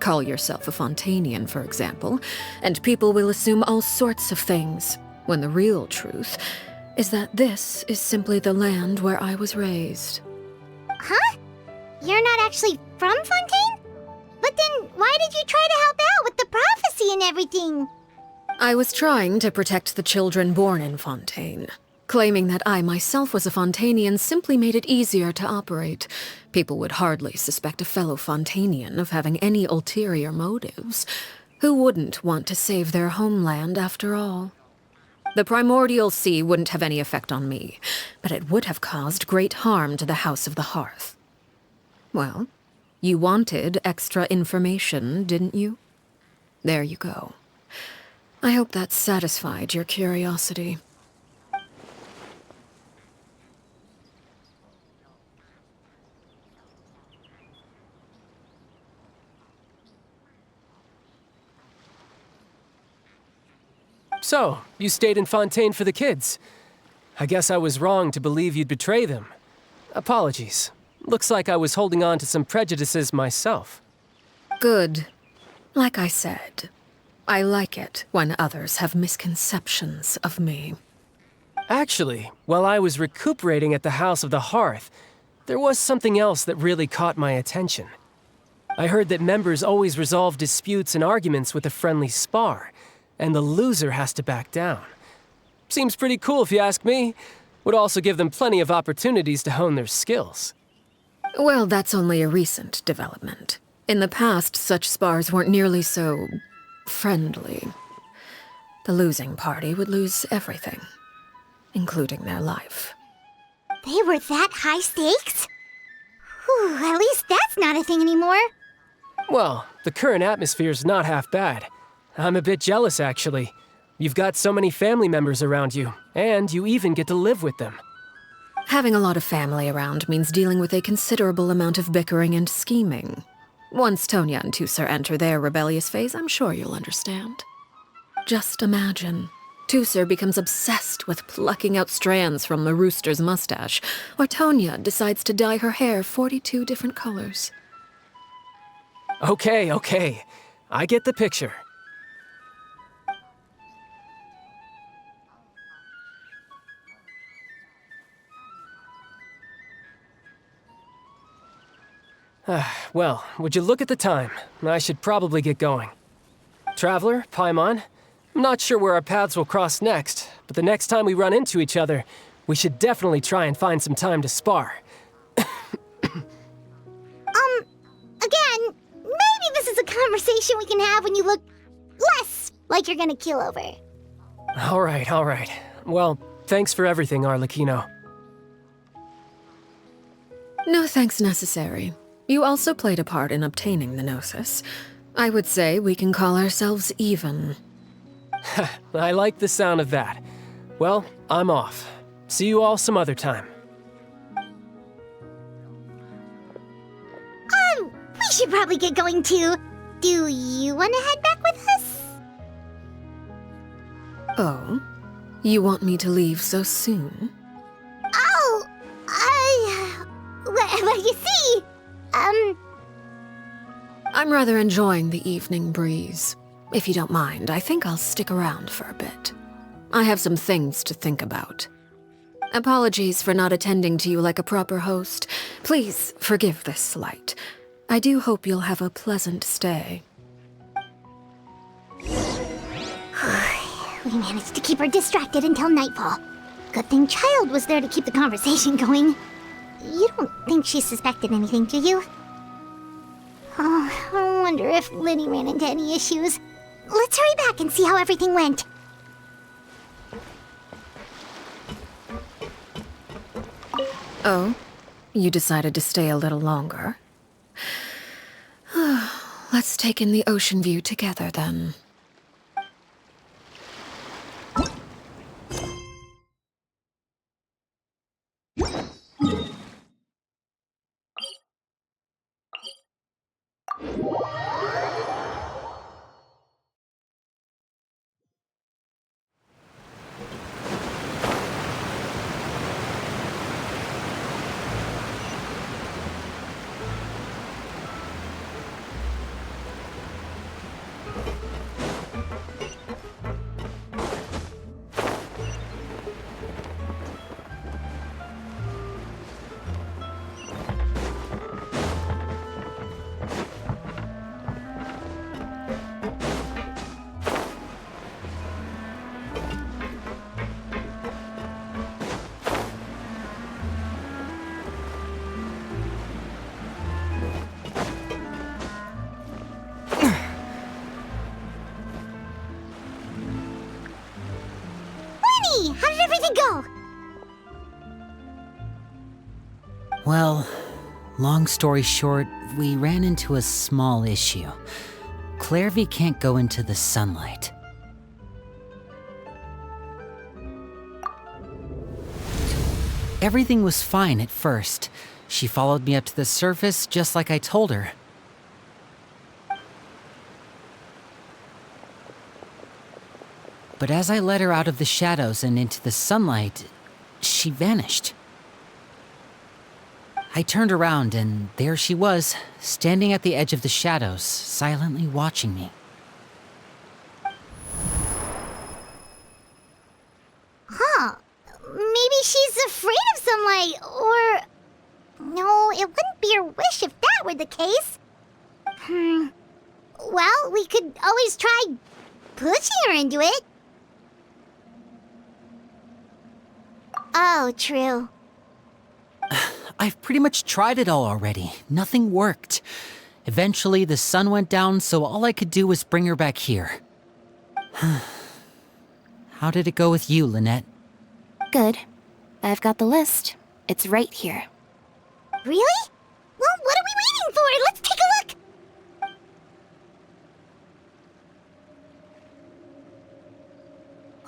Call yourself a Fontanian, for example, and people will assume all sorts of things, when the real truth is that this is simply the land where I was raised. Huh? You're not actually from Fontaine? But then why did you try to help out with the prophecy and everything? I was trying to protect the children born in Fontaine. Claiming that I myself was a Fontanian simply made it easier to operate. People would hardly suspect a fellow Fontanian of having any ulterior motives. Who wouldn't want to save their homeland after all? The primordial sea wouldn't have any effect on me, but it would have caused great harm to the House of the Hearth. Well, you wanted extra information, didn't you? There you go. I hope that satisfied your curiosity. So, you stayed in Fontaine for the kids. I guess I was wrong to believe you'd betray them. Apologies. Looks like I was holding on to some prejudices myself. Good. Like I said, I like it when others have misconceptions of me. Actually, while I was recuperating at the House of the Hearth, there was something else that really caught my attention. I heard that members always resolve disputes and arguments with a friendly spar, and the loser has to back down. Seems pretty cool if you ask me. Would also give them plenty of opportunities to hone their skills. Well, that's only a recent development. In the past, such spars weren't nearly so friendly. The losing party would lose everything, including their life. They were that high stakes? Whew, at least that's not a thing anymore. Well, the current atmosphere's not half bad. I'm a bit jealous, actually. You've got so many family members around you, and you even get to live with them. Having a lot of family around means dealing with a considerable amount of bickering and scheming. Once Tonya and Tusser enter their rebellious phase, I'm sure you'll understand. Just imagine. Tusser becomes obsessed with plucking out strands from the rooster's mustache, or Tonya decides to dye her hair 42 different colors. Okay. I get the picture. Well, would you look at the time? I should probably get going. Traveler, Paimon, I'm not sure where our paths will cross next, but the next time we run into each other, we should definitely try and find some time to spar. Again, maybe this is a conversation we can have when you look less like you're gonna keel over. All right. Well, thanks for everything, Arlecchino. No thanks necessary. You also played a part in obtaining the Gnosis. I would say we can call ourselves even. I like the sound of that. Well, I'm off. See you all some other time. We should probably get going too. Do you want to head back with us? Oh? You want me to leave so soon? Oh, well, you see, I'm rather enjoying the evening breeze. If you don't mind, I think I'll stick around for a bit. I have some things to think about. Apologies for not attending to you like a proper host. Please forgive this slight. I do hope you'll have a pleasant stay. We managed to keep her distracted until nightfall. Good thing Child was there to keep the conversation going. You don't think she suspected anything, do you? if Linny ran into any issues. Let's hurry back and see how everything went. Oh? You decided to stay a little longer? Let's take in the ocean view together, then. How did everything go? Well, long story short, we ran into a small issue. Clairvy can't go into the sunlight. Everything was fine at first. She followed me up to the surface just like I told her. But as I led her out of the shadows and into the sunlight, she vanished. I turned around and there she was, standing at the edge of the shadows, silently watching me. Huh. Maybe she's afraid of sunlight, or... No, it wouldn't be her wish if that were the case. Well, we could always try pushing her into it. Oh, true. I've pretty much tried it all already. Nothing worked. Eventually, the sun went down, so all I could do was bring her back here. How did it go with you, Lynette? Good. I've got the list. It's right here. Really? Well, what are we waiting for? Let's take a look!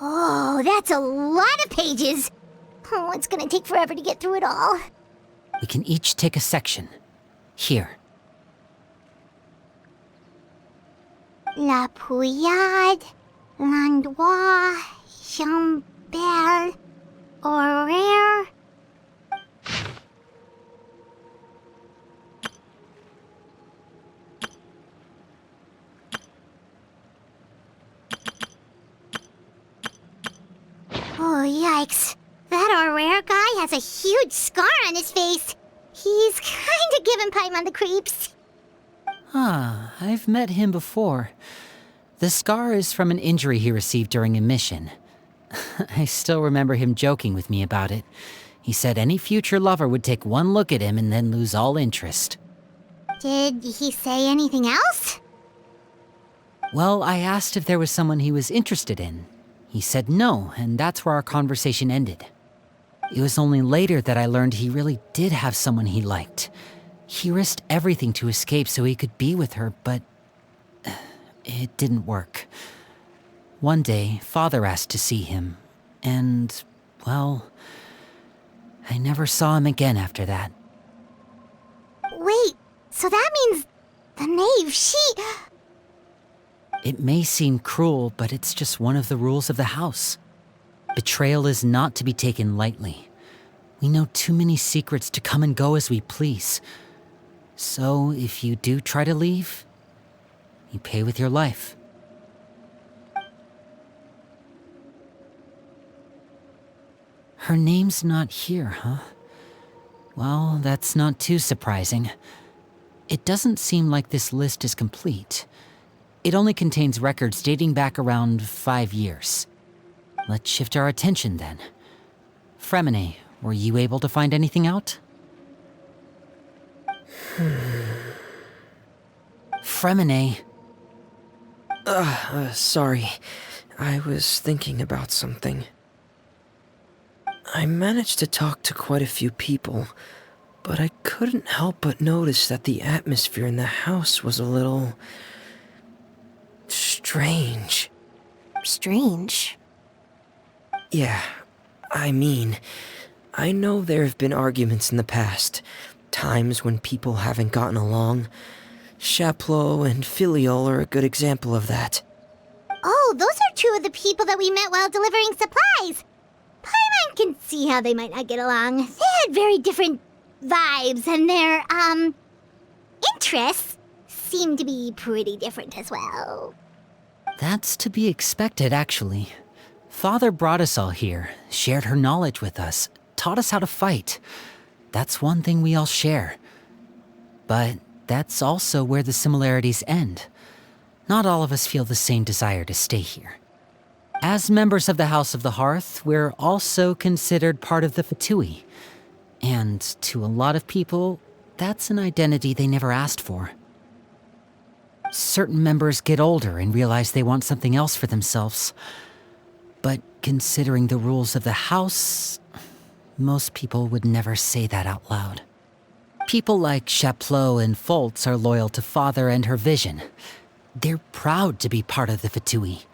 Oh, that's a lot of pages. Oh, it's gonna take forever to get through it all. We can each take a section. Here. La Pouillade, L'Endroit, Chambel, Horaire. Oh, yikes. That Horaire guy has a huge scar on his face. He's kinda giving Paimon the creeps. I've met him before. The scar is from an injury he received during a mission. I still remember him joking with me about it. He said any future lover would take one look at him and then lose all interest. Did he say anything else? Well, I asked if there was someone he was interested in. He said no, and that's where our conversation ended. It was only later that I learned he really did have someone he liked. He risked everything to escape so he could be with her, but it didn't work. One day, Father asked to see him, and, well, I never saw him again after that. Wait, so that means the knave, she... It may seem cruel, but it's just one of the rules of the house. Betrayal is not to be taken lightly. We know too many secrets to come and go as we please. So, if you do try to leave, you pay with your life. Her name's not here, huh? Well, that's not too surprising. It doesn't seem like this list is complete. It only contains records dating back around 5 years. Let's shift our attention then. Fremine, were you able to find anything out? Fremine. Sorry. I was thinking about something. I managed to talk to quite a few people, but I couldn't help but notice that the atmosphere in the house was a little... strange. Strange. Yeah, I mean, I know there have been arguments in the past, times when people haven't gotten along. Chaplot and Filiol are a good example of that. Oh, those are two of the people that we met while delivering supplies. Paimon can see how they might not get along. They had very different vibes, and their, interests seem to be pretty different as well. That's to be expected, actually. Father brought us all here, shared her knowledge with us, taught us how to fight. That's one thing we all share. But that's also where the similarities end. Not all of us feel the same desire to stay here. As members of the House of the Hearth, we're also considered part of the Fatui. And to a lot of people, that's an identity they never asked for. Certain members get older and realize they want something else for themselves. But considering the rules of the house, most people would never say that out loud. People like Chaplot and Foltz are loyal to Father and her vision. They're proud to be part of the Fatui.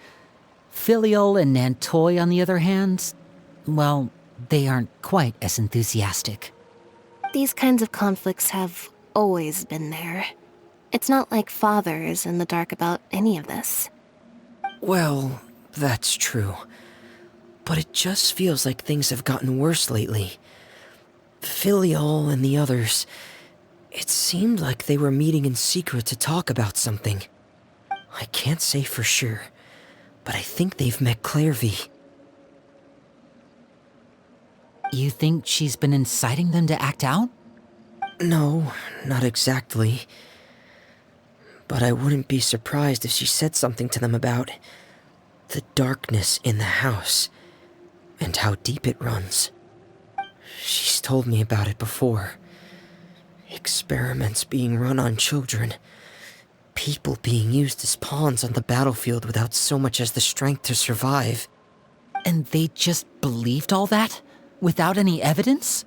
Filiol and Nantoy, on the other hand, well, they aren't quite as enthusiastic. These kinds of conflicts have always been there. It's not like Father is in the dark about any of this. Well, that's true. But it just feels like things have gotten worse lately. Filiol and the others, it seemed like they were meeting in secret to talk about something. I can't say for sure, but I think they've met Clairvy. You think she's been inciting them to act out? No, not exactly. But I wouldn't be surprised if she said something to them about the darkness in the house and how deep it runs. She's told me about it before. Experiments being run on children. People being used as pawns on the battlefield without so much as the strength to survive. And they just believed all that? Without any evidence?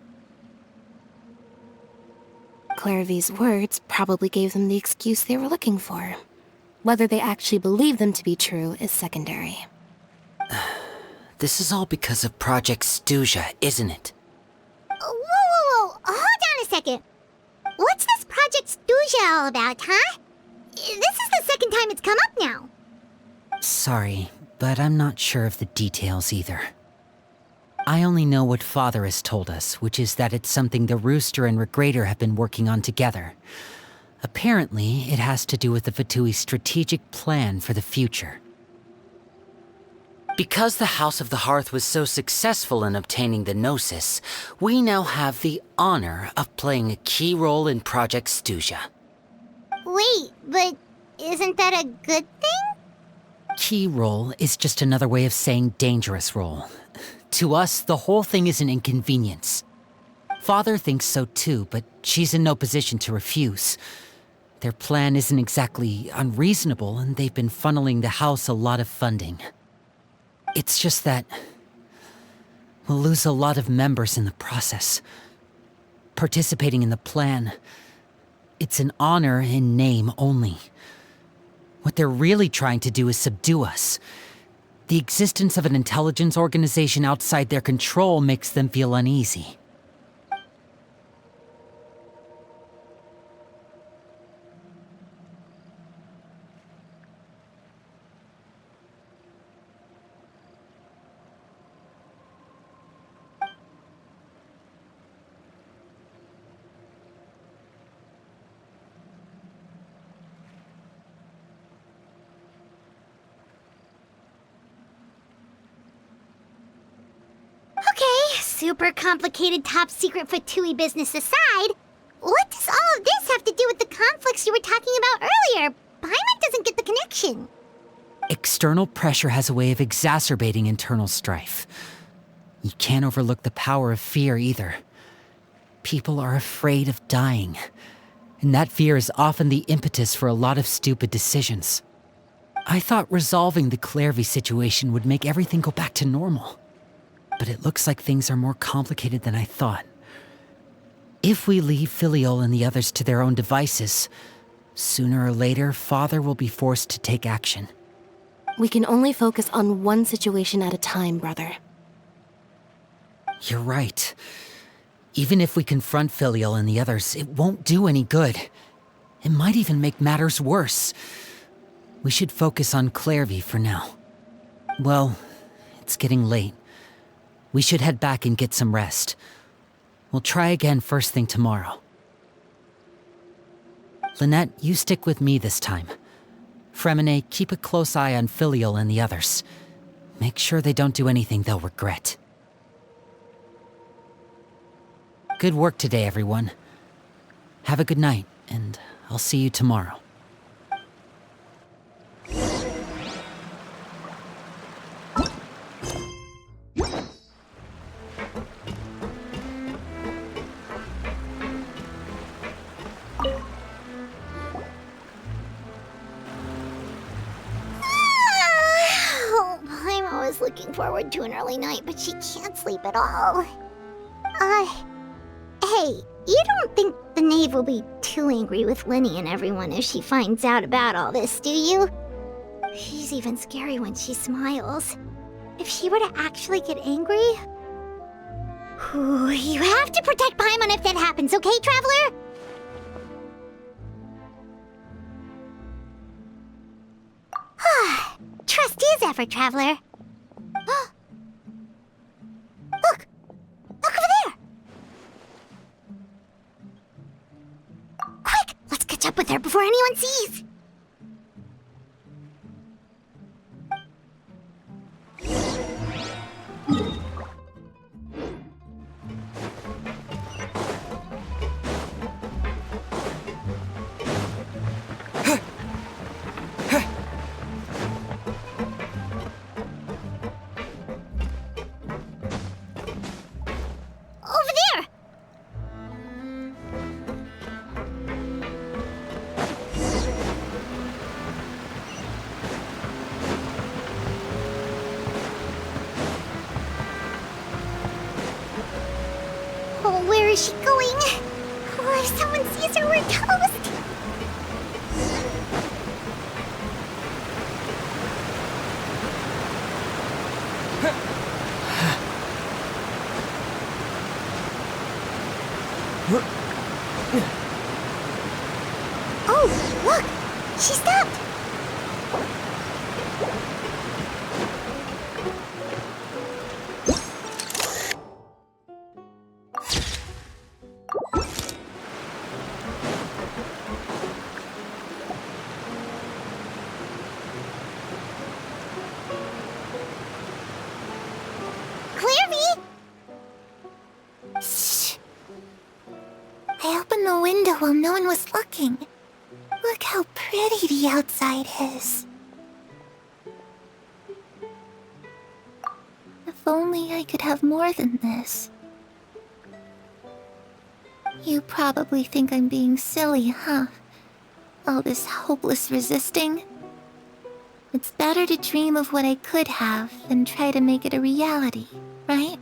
Clairvy's words probably gave them the excuse they were looking for. Whether they actually believe them to be true is secondary. This is all because of Project Stuja, isn't it? Whoa. Hold on a second. What's this Project Stuja all about, huh? This is the second time it's come up now. Sorry, but I'm not sure of the details either. I only know what Father has told us, which is that it's something the Rooster and Regrator have been working on together. Apparently, it has to do with the Fatui's strategic plan for the future. Because the House of the Hearth was so successful in obtaining the Gnosis, we now have the honor of playing a key role in Project Stuja. Wait, but isn't that a good thing? Key role is just another way of saying dangerous role. To us, the whole thing is an inconvenience. Father thinks so too, but she's in no position to refuse. Their plan isn't exactly unreasonable, and they've been funneling the house a lot of funding. It's just that we'll lose a lot of members in the process. Participating in the plan, it's an honor in name only. What they're really trying to do is subdue us. The existence of an intelligence organization outside their control makes them feel uneasy. Super complicated top secret Fatui business aside, what does all of this have to do with the conflicts you were talking about earlier? Paimon doesn't get the connection. External pressure has a way of exacerbating internal strife. You can't overlook the power of fear either. People are afraid of dying. And that fear is often the impetus for a lot of stupid decisions. I thought resolving the Clairvy situation would make everything go back to normal. But it looks like things are more complicated than I thought. If we leave Filiol and the others to their own devices, sooner or later, Father will be forced to take action. We can only focus on one situation at a time, brother. You're right. Even if we confront Filiol and the others, it won't do any good. It might even make matters worse. We should focus on Clairvy for now. Well, it's getting late. We should head back and get some rest. We'll try again first thing tomorrow. Lynette, you stick with me this time. Fremine, keep a close eye on Filiol and the others. Make sure they don't do anything they'll regret. Good work today, everyone. Have a good night, and I'll see you tomorrow. I'm always looking forward to an early night, but she can't sleep at all. Hey, you don't think the knave will be too angry with Linny and everyone if she finds out about all this, do you? She's even scary when she smiles. If she were to actually get angry... you have to protect Paimon if that happens, okay, Traveler? Trust is ever, Traveler. Look! Look over there! Quick! Let's catch up with her before anyone sees! Where is she going? Oh, if someone sees her, we're toast! Oh, look! She stopped! I opened the window while no one was looking. Look how pretty the outside is. If only I could have more than this. You probably think I'm being silly, huh? All this hopeless resisting. It's better to dream of what I could have than try to make it a reality, right?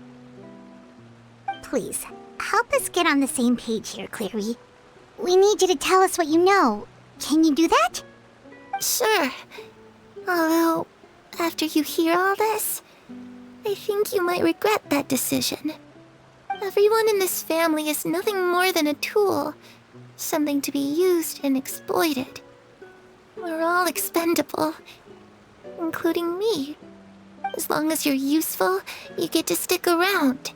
Please, help us get on the same page here, Clary. We need you to tell us what you know. Can you do that? Sure. Although, after you hear all this, I think you might regret that decision. Everyone in this family is nothing more than a tool. Something to be used and exploited. We're all expendable. Including me. As long as you're useful, you get to stick around.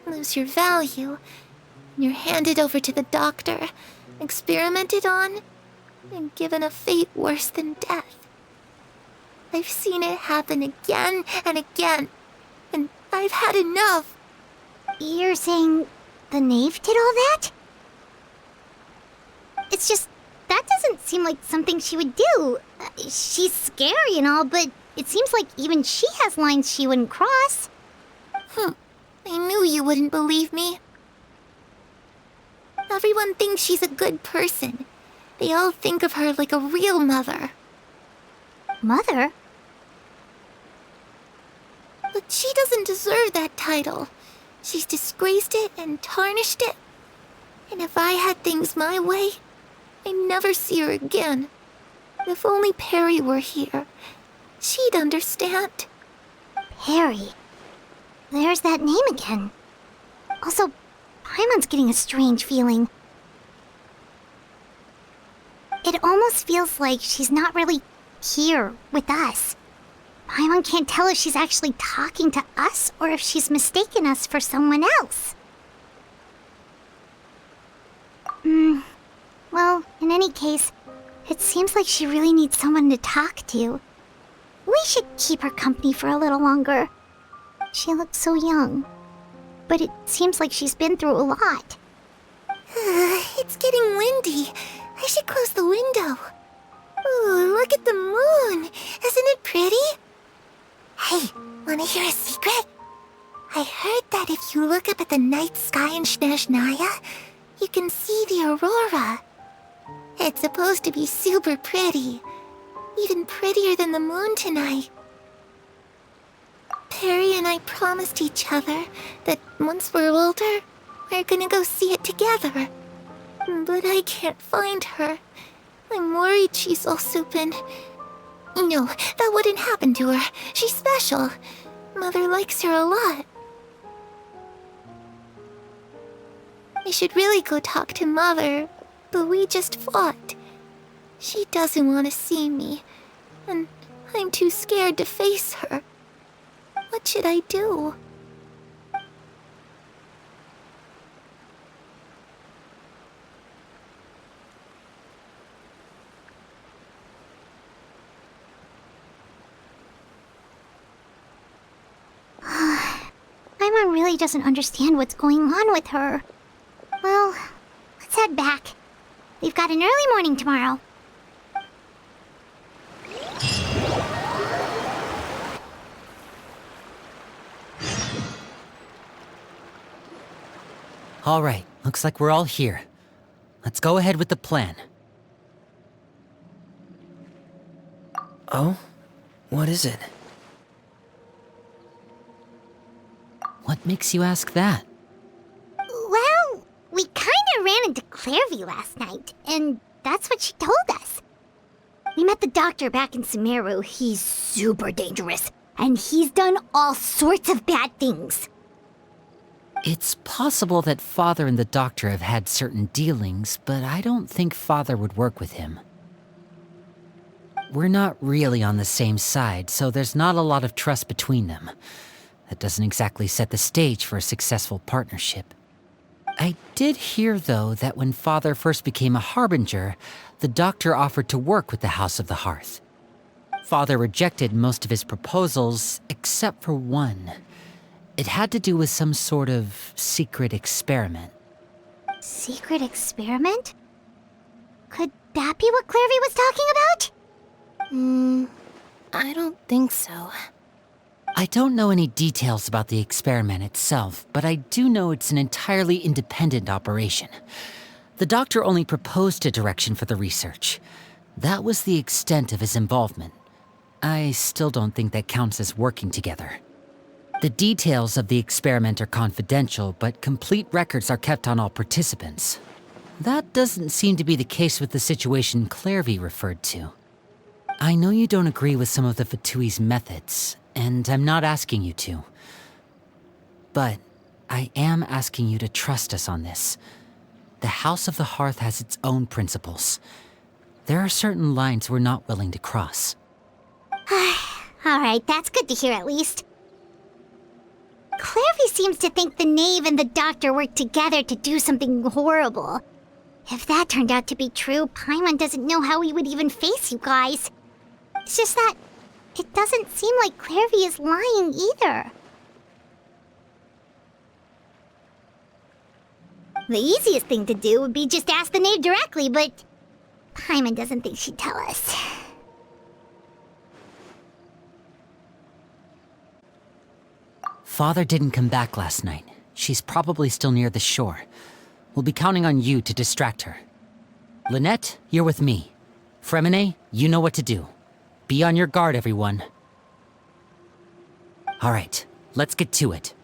Lose your value, and you're handed over to the doctor, experimented on, and given a fate worse than death. I've seen it happen again and again, and I've had enough. You're saying the knave did all that? It's just, that doesn't seem like something she would do. She's scary and all, but it seems like even she has lines she wouldn't cross. I knew you wouldn't believe me. Everyone thinks she's a good person. They all think of her like a real mother. Mother? But she doesn't deserve that title. She's disgraced it and tarnished it. And if I had things my way, I'd never see her again. If only Perry were here, she'd understand. Perry? There's that name again. Also, Paimon's getting a strange feeling. It almost feels like she's not really here with us. Paimon can't tell if she's actually talking to us or if she's mistaken us for someone else. Well, in any case, it seems like she really needs someone to talk to. We should keep her company for a little longer. She looks so young. But it seems like she's been through a lot. It's getting windy. I should close the window. Ooh, look at the moon. Isn't it pretty? Hey, wanna hear a secret? I heard that if you look up at the night sky in Snezhnaya, you can see the aurora. It's supposed to be super pretty. Even prettier than the moon tonight. Perry and I promised each other that once we're older, we're gonna go see it together. But I can't find her. I'm worried she's also been... No, that wouldn't happen to her. She's special. Mother likes her a lot. I should really go talk to Mother, but we just fought. She doesn't want to see me, and I'm too scared to face her. What should I do? Paimon really doesn't understand what's going on with her. Well, let's head back. We've got an early morning tomorrow. All right, looks like we're all here. Let's go ahead with the plan. Oh? What is it? What makes you ask that? Well, we kinda ran into Clairvy last night, and that's what she told us. We met the doctor back in Sumeru. He's super dangerous, and he's done all sorts of bad things. It's possible that Father and the Doctor have had certain dealings, but I don't think Father would work with him. We're not really on the same side, so there's not a lot of trust between them. That doesn't exactly set the stage for a successful partnership. I did hear, though, that when Father first became a Harbinger, the Doctor offered to work with the House of the Hearth. Father rejected most of his proposals, except for one. It had to do with some sort of secret experiment. Secret experiment? Could that be what Clairvy was talking about? I don't think so. I don't know any details about the experiment itself, but I do know it's an entirely independent operation. The Doctor only proposed a direction for the research. That was the extent of his involvement. I still don't think that counts as working together. The details of the experiment are confidential, but complete records are kept on all participants. That doesn't seem to be the case with the situation Clairvy referred to. I know you don't agree with some of the Fatui's methods, and I'm not asking you to. But I am asking you to trust us on this. The House of the Hearth has its own principles. There are certain lines we're not willing to cross. Alright, that's good to hear at least. Clairvy seems to think the Knave and the Doctor worked together to do something horrible. If that turned out to be true, Paimon doesn't know how he would even face you guys. It's just that it doesn't seem like Clairvy is lying either. The easiest thing to do would be just ask the Knave directly, but Paimon doesn't think she'd tell us. Father didn't come back last night. She's probably still near the shore. We'll be counting on you to distract her. Lynette, you're with me. Fremine, you know what to do. Be on your guard, everyone. All right, let's get to it.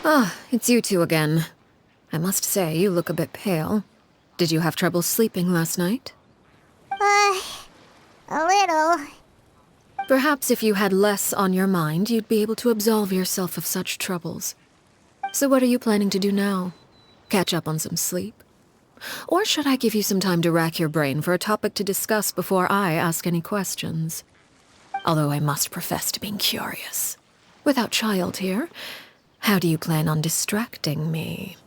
Ah, it's you two again. I must say, you look a bit pale. Did you have trouble sleeping last night? A little. Perhaps if you had less on your mind, you'd be able to absolve yourself of such troubles. So what are you planning to do now? Catch up on some sleep? Or should I give you some time to rack your brain for a topic to discuss before I ask any questions? Although I must profess to being curious. Without child here, how do you plan on distracting me?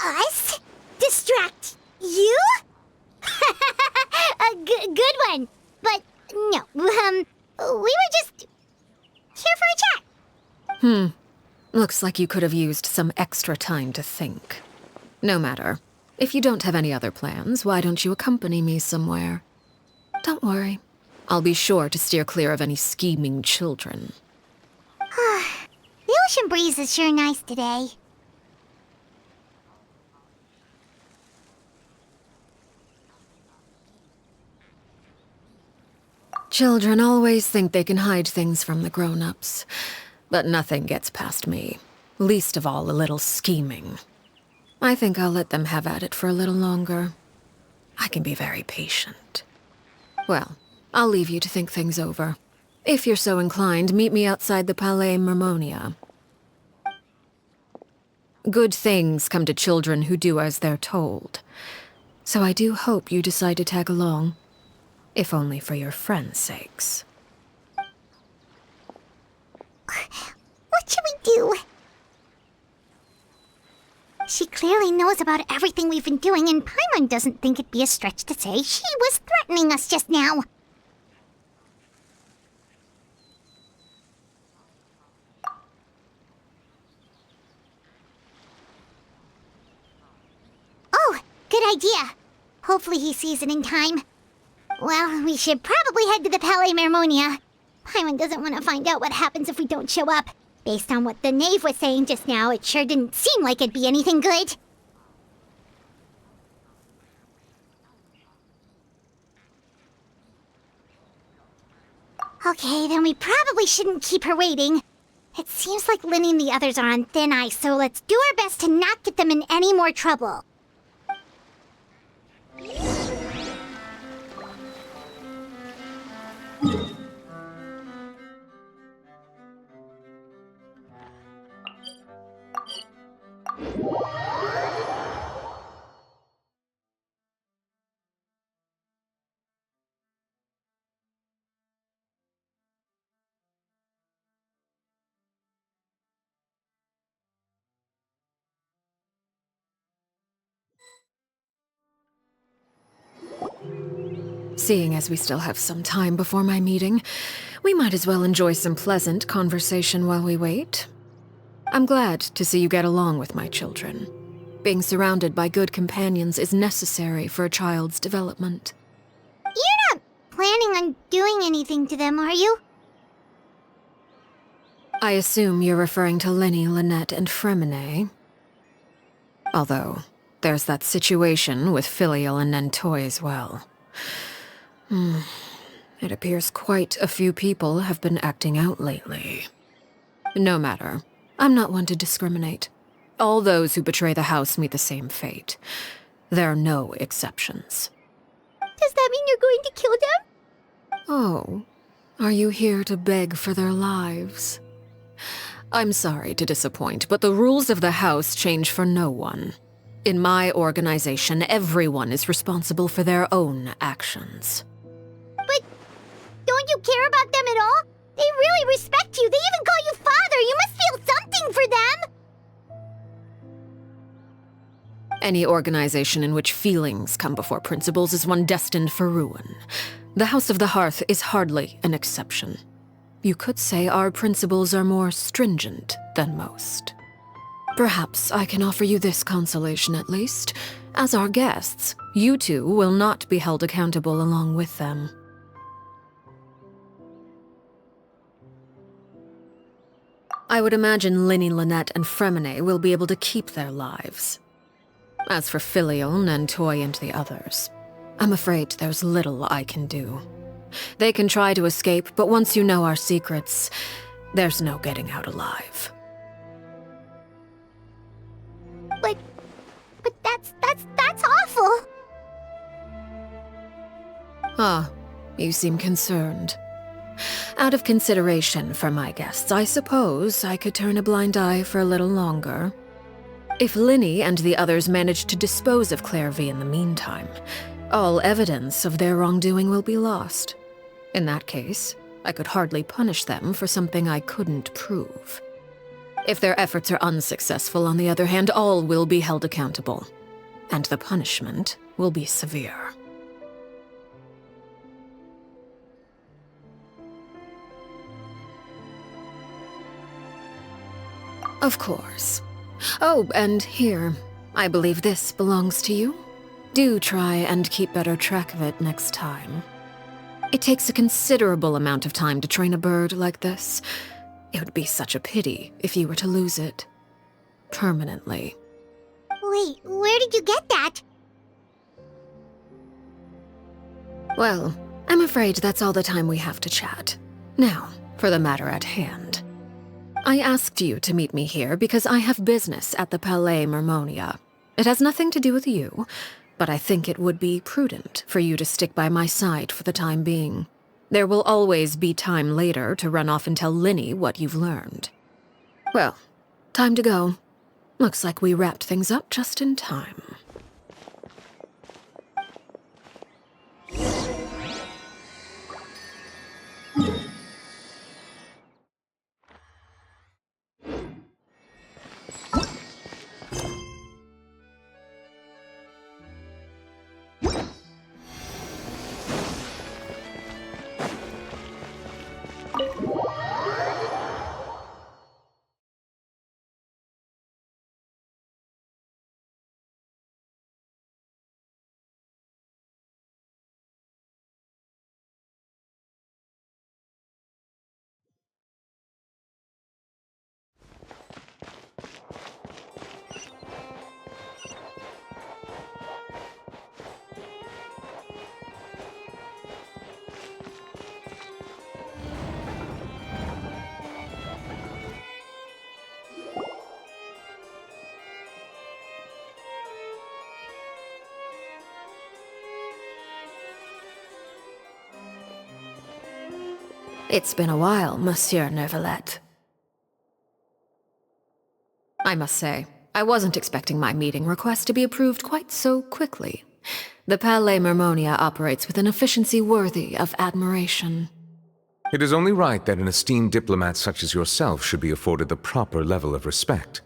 Us? Distract you? A good one. But no, we were just here for a chat. Looks like you could have used some extra time to think. No matter. If you don't have any other plans, why don't you accompany me somewhere? Don't worry. I'll be sure to steer clear of any scheming children. The ocean breeze is sure nice today. Children always think they can hide things from the grown-ups. But nothing gets past me. Least of all a little scheming. I think I'll let them have at it for a little longer. I can be very patient. Well, I'll leave you to think things over. If you're so inclined, meet me outside the Palais Mermonia. Good things come to children who do as they're told. So I do hope you decide to tag along. If only for your friends' sakes. What should we do? She clearly knows about everything we've been doing, and Paimon doesn't think it'd be a stretch to say she was threatening us just now. Oh, good idea. Hopefully he sees it in time. Well, we should probably head to the Palais Mermonia. Paimon doesn't want to find out what happens if we don't show up. Based on what the knave was saying just now, it sure didn't seem like it'd be anything good. Okay, then we probably shouldn't keep her waiting. It seems like Lynnie and the others are on thin ice, so let's do our best to not get them in any more trouble. Seeing as we still have some time before my meeting, we might as well enjoy some pleasant conversation while we wait. I'm glad to see you get along with my children. Being surrounded by good companions is necessary for a child's development. You're not planning on doing anything to them, are you? I assume you're referring to Lynnie, Lynette, and Fremine. Although, there's that situation with Filial and Nentoy as well. It appears quite a few people have been acting out lately. No matter. I'm not one to discriminate. All those who betray the house meet the same fate. There are no exceptions. Does that mean you're going to kill them? Oh, are you here to beg for their lives? I'm sorry to disappoint, but the rules of the house change for no one. In my organization, everyone is responsible for their own actions. But don't you care about them at all? They really respect you. They even call you father. You must feel something for them. Any organization in which feelings come before principles is one destined for ruin. The House of the Hearth is hardly an exception. You could say our principles are more stringent than most. Perhaps I can offer you this consolation at least. As our guests, you two will not be held accountable along with them. I would imagine Linny, Lynette, and Fremine will be able to keep their lives. As for Filion and Toy and the others, I'm afraid there's little I can do. They can try to escape, but once you know our secrets, there's no getting out alive. But that's awful. Ah, you seem concerned. Out of consideration for my guests, I suppose I could turn a blind eye for a little longer. If Linny and the others manage to dispose of Clairvy in the meantime, all evidence of their wrongdoing will be lost. In that case, I could hardly punish them for something I couldn't prove. If their efforts are unsuccessful, on the other hand, all will be held accountable, and the punishment will be severe. Of course. Oh, and here, I believe this belongs to you. Do try and keep better track of it next time. It takes a considerable amount of time to train a bird like this. It would be such a pity if you were to lose it. Permanently. Wait, where did you get that? Well, I'm afraid that's all the time we have to chat. Now, for the matter at hand. I asked you to meet me here because I have business at the Palais Mermonia. It has nothing to do with you, but I think it would be prudent for you to stick by my side for the time being. There will always be time later to run off and tell Linny what you've learned. Well, time to go. Looks like we wrapped things up just in time. It's been a while, Monsieur Neuvillette. I must say, I wasn't expecting my meeting request to be approved quite so quickly. The Palais Mermonia operates with an efficiency worthy of admiration. It is only right that an esteemed diplomat such as yourself should be afforded the proper level of respect.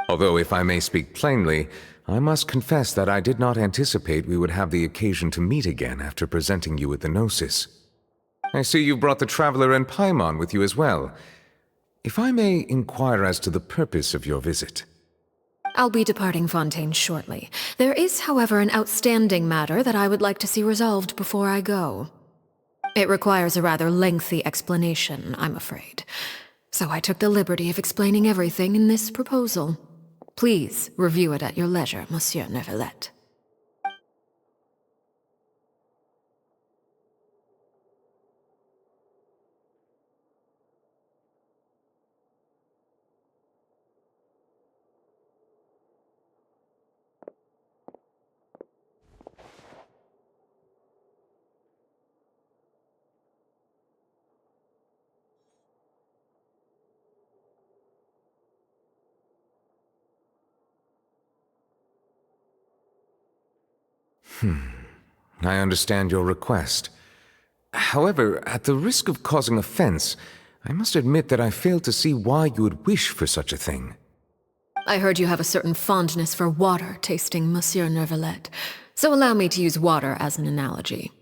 Although, if I may speak plainly, I must confess that I did not anticipate we would have the occasion to meet again after presenting you with the Gnosis. I see you brought the Traveler and Paimon with you as well. If I may inquire as to the purpose of your visit. I'll be departing Fontaine shortly. There is, however, an outstanding matter that I would like to see resolved before I go. It requires a rather lengthy explanation, I'm afraid. So I took the liberty of explaining everything in this proposal. Please review it at your leisure, Monsieur Neuvillette. I understand your request. However, at the risk of causing offense, I must admit that I fail to see why you would wish for such a thing. I heard you have a certain fondness for water tasting, Monsieur Neuvillette, so allow me to use water as an analogy.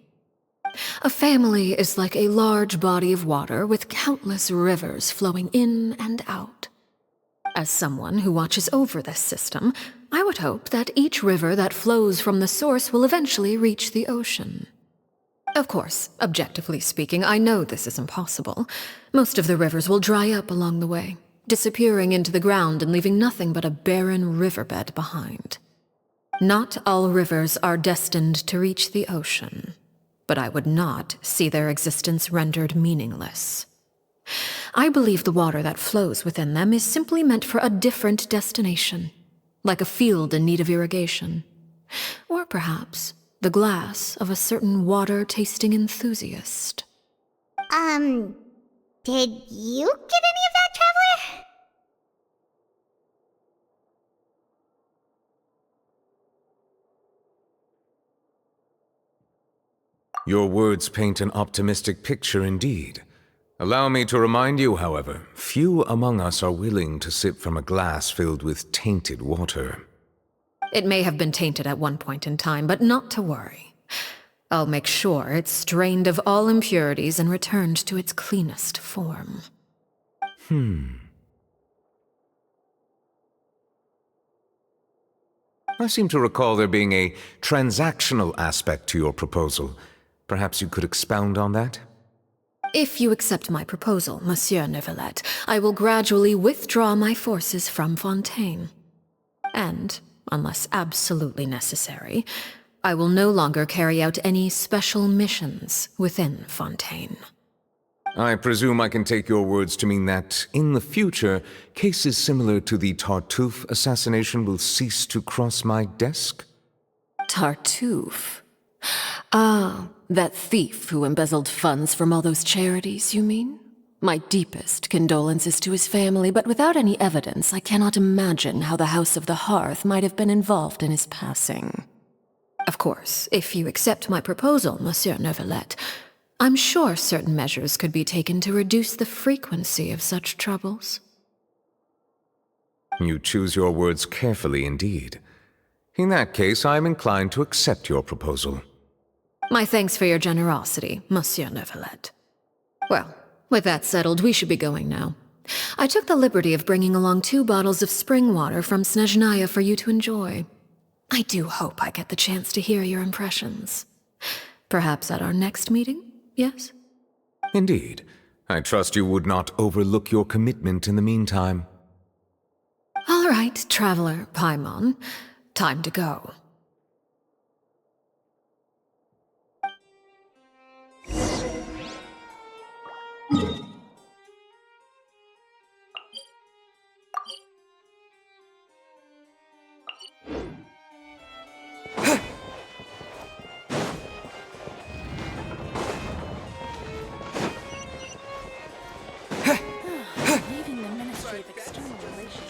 A family is like a large body of water with countless rivers flowing in and out. As someone who watches over this system, I would hope that each river that flows from the source will eventually reach the ocean. Of course, objectively speaking, I know this is impossible. Most of the rivers will dry up along the way, disappearing into the ground and leaving nothing but a barren riverbed behind. Not all rivers are destined to reach the ocean, but I would not see their existence rendered meaningless. I believe the water that flows within them is simply meant for a different destination, like a field in need of irrigation. Or perhaps the glass of a certain water-tasting enthusiast. Did you get any of that, Traveler? Your words paint an optimistic picture indeed. Allow me to remind you, however, few among us are willing to sip from a glass filled with tainted water. It may have been tainted at one point in time, but not to worry. I'll make sure it's strained of all impurities and returned to its cleanest form. I seem to recall there being a transactional aspect to your proposal. Perhaps you could expound on that? If you accept my proposal, Monsieur Neuvillette, I will gradually withdraw my forces from Fontaine. And, unless absolutely necessary, I will no longer carry out any special missions within Fontaine. I presume I can take your words to mean that, in the future, cases similar to the Tartuffe assassination will cease to cross my desk? Tartuffe? Ah, that thief who embezzled funds from all those charities, you mean? My deepest condolences to his family, but without any evidence, I cannot imagine how the House of the Hearth might have been involved in his passing. Of course, if you accept my proposal, Monsieur Neuvillette, I'm sure certain measures could be taken to reduce the frequency of such troubles. You choose your words carefully indeed. In that case, I am inclined to accept your proposal. My thanks for your generosity, Monsieur Neuvillette. Well, with that settled, we should be going now. I took the liberty of bringing along 2 bottles of spring water from Snezhnaya for you to enjoy. I do hope I get the chance to hear your impressions. Perhaps at our next meeting, yes? Indeed. I trust you would not overlook your commitment in the meantime. All right, Traveler Paimon. Time to go. Leaving the Ministry of External Relations.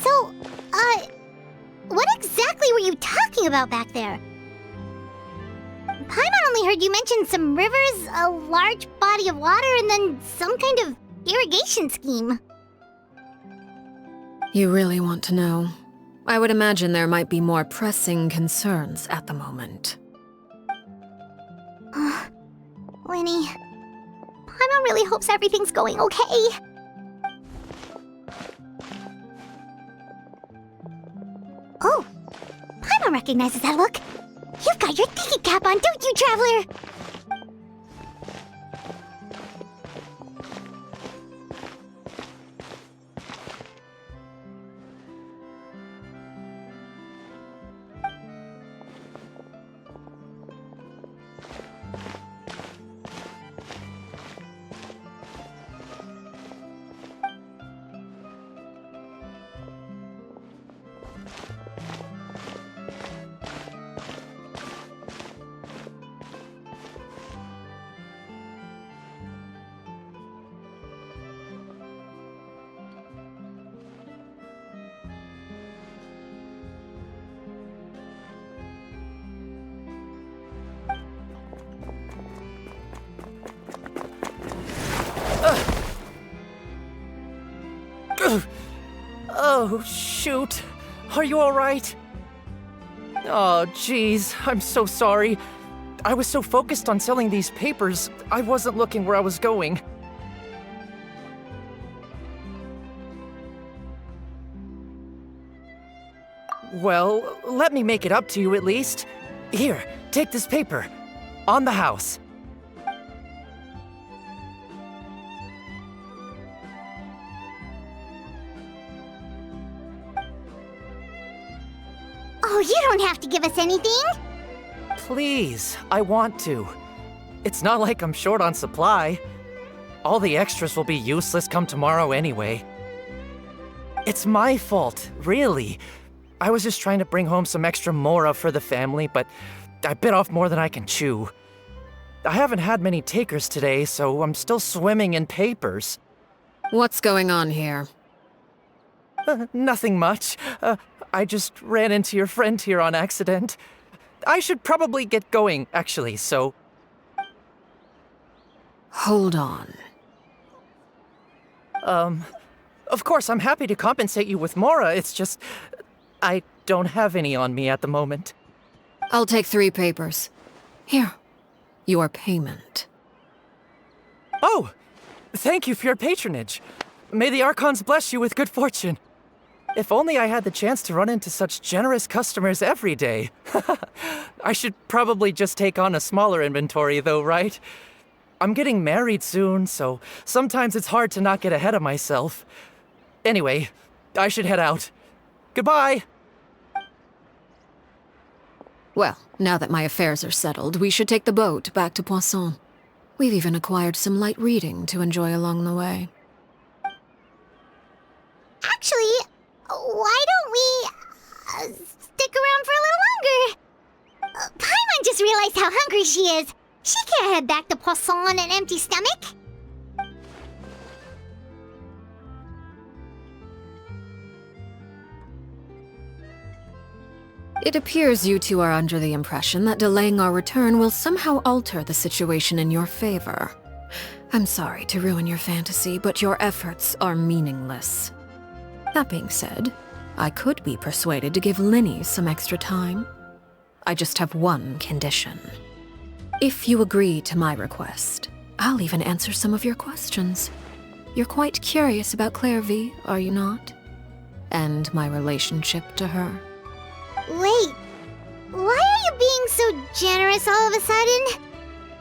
So, what exactly were you talking about back there? Paimon only heard you mention some rivers, a large body of water, and then some kind of irrigation scheme. You really want to know? I would imagine there might be more pressing concerns at the moment. Winnie, Paimon really hopes everything's going okay. Oh, Paimon recognizes that look. You've got your ticket cap on, don't you, Traveler? Oh, shoot. Are you alright? Oh, jeez. I'm so sorry. I was so focused on selling these papers, I wasn't looking where I was going. Well, let me make it up to you at least. Here, take this paper. On the house. Oh, you don't have to give us anything. Please, I want to. It's not like I'm short on supply. All the extras will be useless come tomorrow anyway. It's my fault, really. I was just trying to bring home some extra mora for the family, but I bit off more than I can chew. I haven't had many takers today, so I'm still swimming in papers. What's going on here? Nothing much. I just ran into your friend here on accident. I should probably get going, actually, so... Hold on. Of course, I'm happy to compensate you with mora, it's just... I don't have any on me at the moment. I'll take 3 papers. Here. Your payment. Oh! Thank you for your patronage. May the Archons bless you with good fortune. If only I had the chance to run into such generous customers every day. I should probably just take on a smaller inventory though, right? I'm getting married soon, so sometimes it's hard to not get ahead of myself. Anyway, I should head out. Goodbye! Well, now that my affairs are settled, we should take the boat back to Poisson. We've even acquired some light reading to enjoy along the way. Actually, why don't we stick around for a little longer? Paimon just realized how hungry she is. She can't head back to Poisson on an empty stomach. It appears you two are under the impression that delaying our return will somehow alter the situation in your favor. I'm sorry to ruin your fantasy, but your efforts are meaningless. That being said, I could be persuaded to give Linny some extra time. I just have one condition. If you agree to my request, I'll even answer some of your questions. You're quite curious about Clairvy, are you not? And my relationship to her. Wait, why are you being so generous all of a sudden?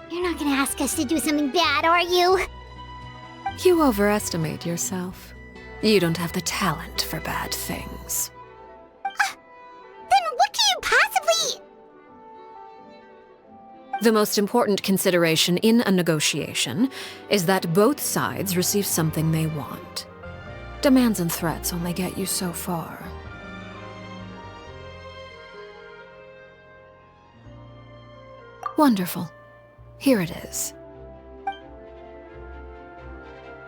You're not gonna ask us to do something bad, are you? You overestimate yourself. You don't have the talent for bad things. Then what can you possibly... The most important consideration in a negotiation is that both sides receive something they want. Demands and threats only get you so far. Wonderful. Here it is.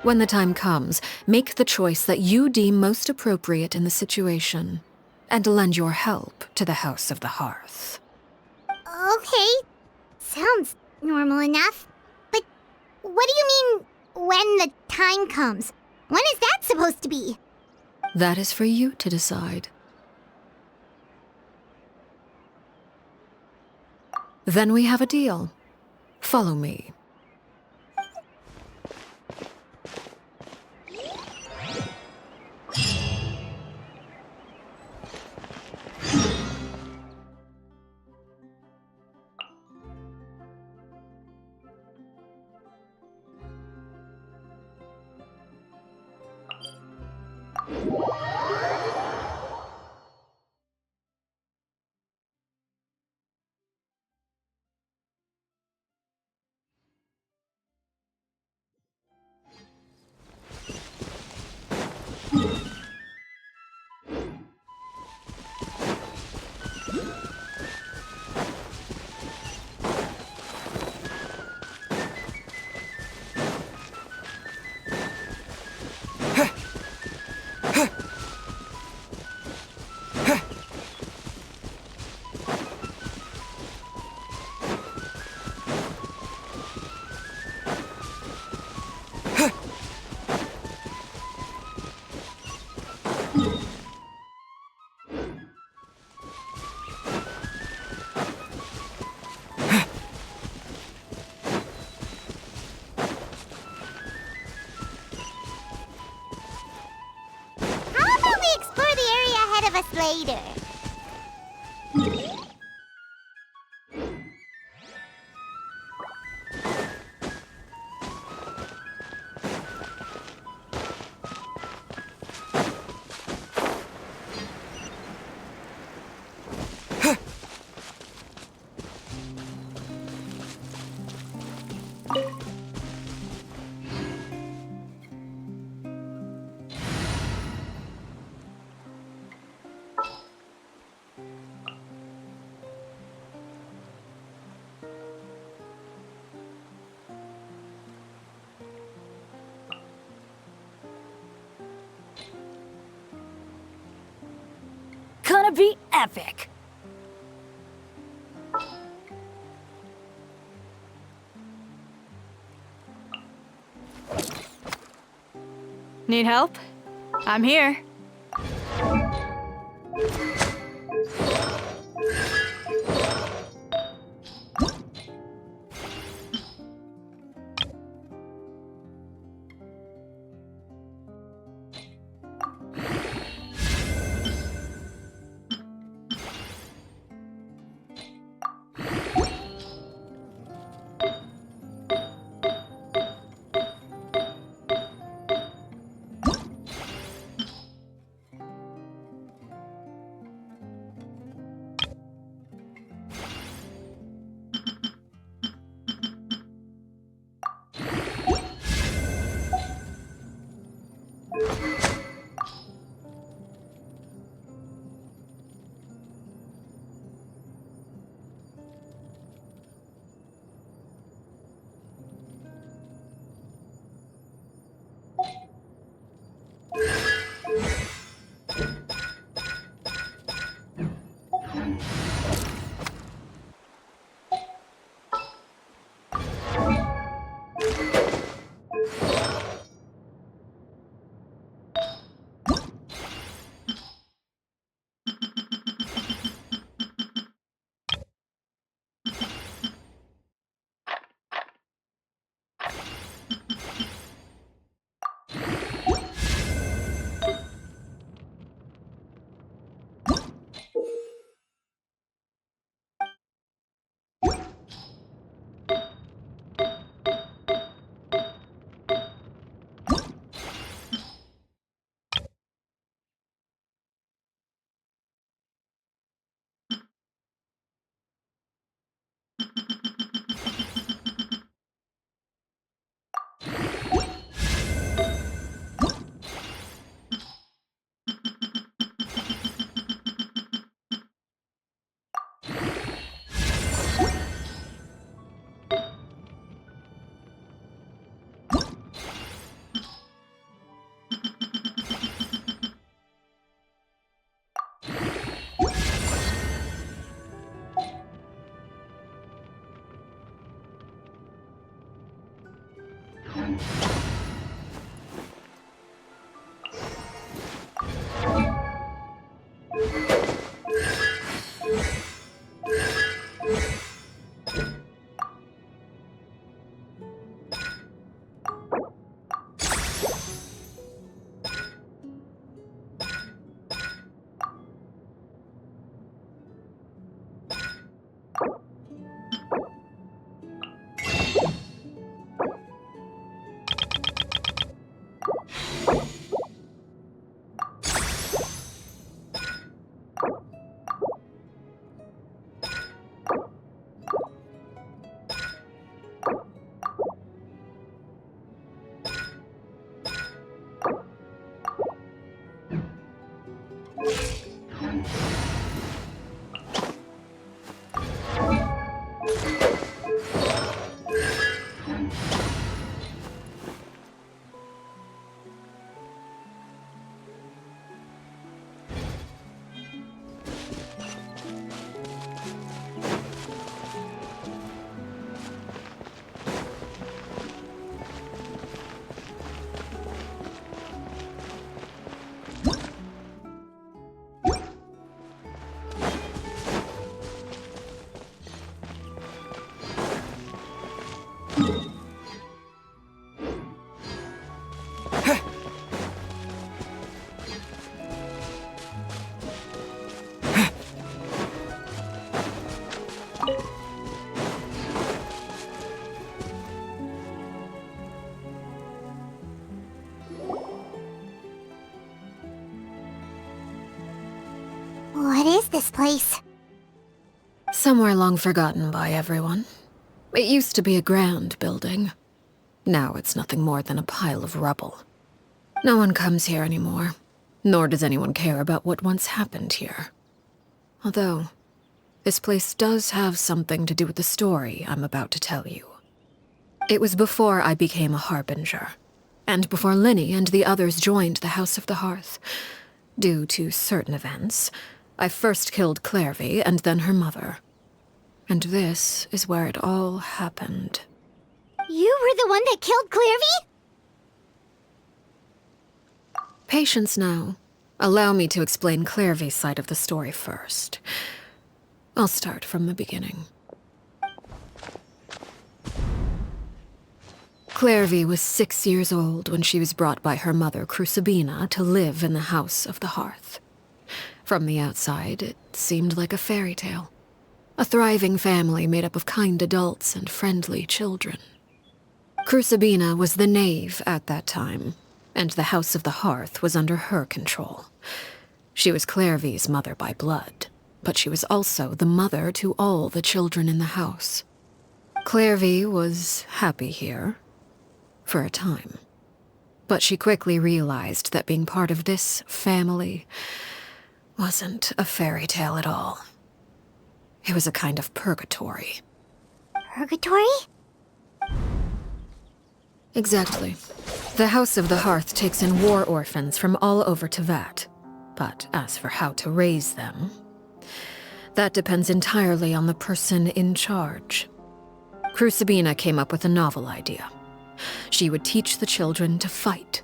When the time comes, make the choice that you deem most appropriate in the situation, and lend your help to the House of the Hearth. Okay, sounds normal enough. But what do you mean, when the time comes? When is that supposed to be? That is for you to decide. Then we have a deal. Follow me. later. Gonna be epic. Need help? I'm here. is this place? Somewhere long forgotten by everyone. It used to be a grand building. Now it's nothing more than a pile of rubble. No one comes here anymore, nor does anyone care about what once happened here. Although, this place does have something to do with the story I'm about to tell you. It was before I became a harbinger, and before Linny and the others joined the House of the Hearth. Due to certain events, I first killed Clairvy and then her mother. And this is where it all happened. You were the one that killed Clairvy? Patience now. Allow me to explain Clairvy's side of the story first. I'll start from the beginning. Clairvy was 6 years old when she was brought by her mother, Crucibina, to live in the House of the Hearth. From the outside, it seemed like a fairy tale. A thriving family made up of kind adults and friendly children. Crucibina was the knave at that time, and the House of the Hearth was under her control. She was Clairvy's mother by blood, but she was also the mother to all the children in the house. Clairvy was happy here, for a time. But she quickly realized that being part of this family wasn't a fairy tale at all. It was a kind of purgatory. Purgatory? Exactly. The House of the Hearth takes in war orphans from all over Teyvat. But as for how to raise them, that depends entirely on the person in charge. Crucibina came up with a novel idea. She would teach the children to fight,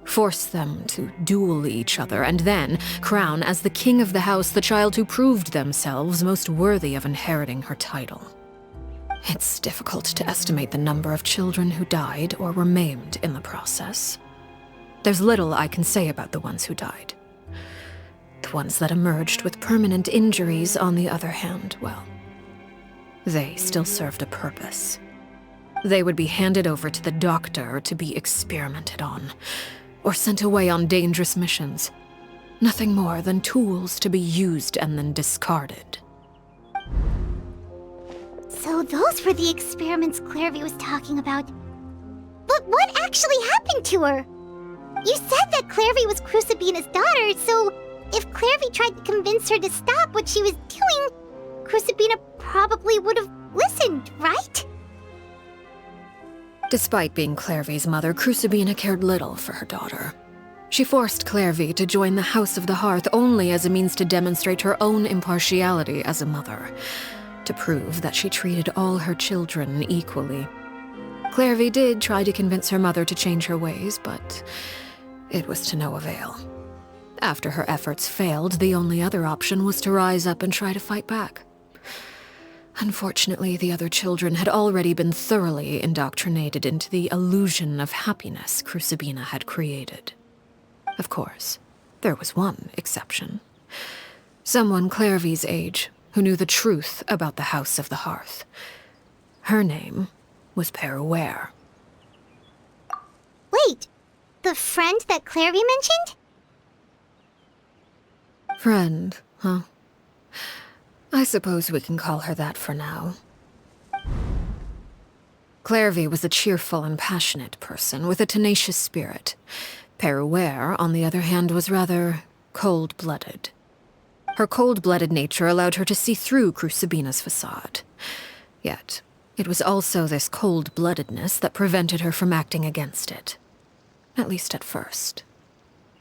force them to duel each other, and then crown as the king of the house the child who proved themselves most worthy of inheriting her title. It's difficult to estimate the number of children who died or were maimed in the process. There's little I can say about the ones who died. The ones that emerged with permanent injuries, on the other hand, well, they still served a purpose. They would be handed over to the doctor to be experimented on, or sent away on dangerous missions. Nothing more than tools to be used and then discarded. So those were the experiments Clairvy was talking about. But what actually happened to her? You said that Clairvy was Crucibina's daughter, so if Clairvy tried to convince her to stop what she was doing, Crucibina probably would have listened, right? Despite being Clairvy's mother, Crucibina cared little for her daughter. She forced Clairvy to join the House of the Hearth only as a means to demonstrate her own impartiality as a mother, to prove that she treated all her children equally. Clairvy did try to convince her mother to change her ways, but it was to no avail. After her efforts failed, the only other option was to rise up and try to fight back. Unfortunately, the other children had already been thoroughly indoctrinated into the illusion of happiness Crucibina had created. Of course, there was one exception. Someone Clairvy's age who knew the truth about the House of the Hearth. Her name was Peruere. Wait, the friend that Clairvy mentioned? Friend, huh? I suppose we can call her that for now. Clairvy was a cheerful and passionate person with a tenacious spirit. Peruere, on the other hand, was rather cold-blooded. Her cold-blooded nature allowed her to see through Crucibina's facade. Yet, it was also this cold-bloodedness that prevented her from acting against it. At least at first.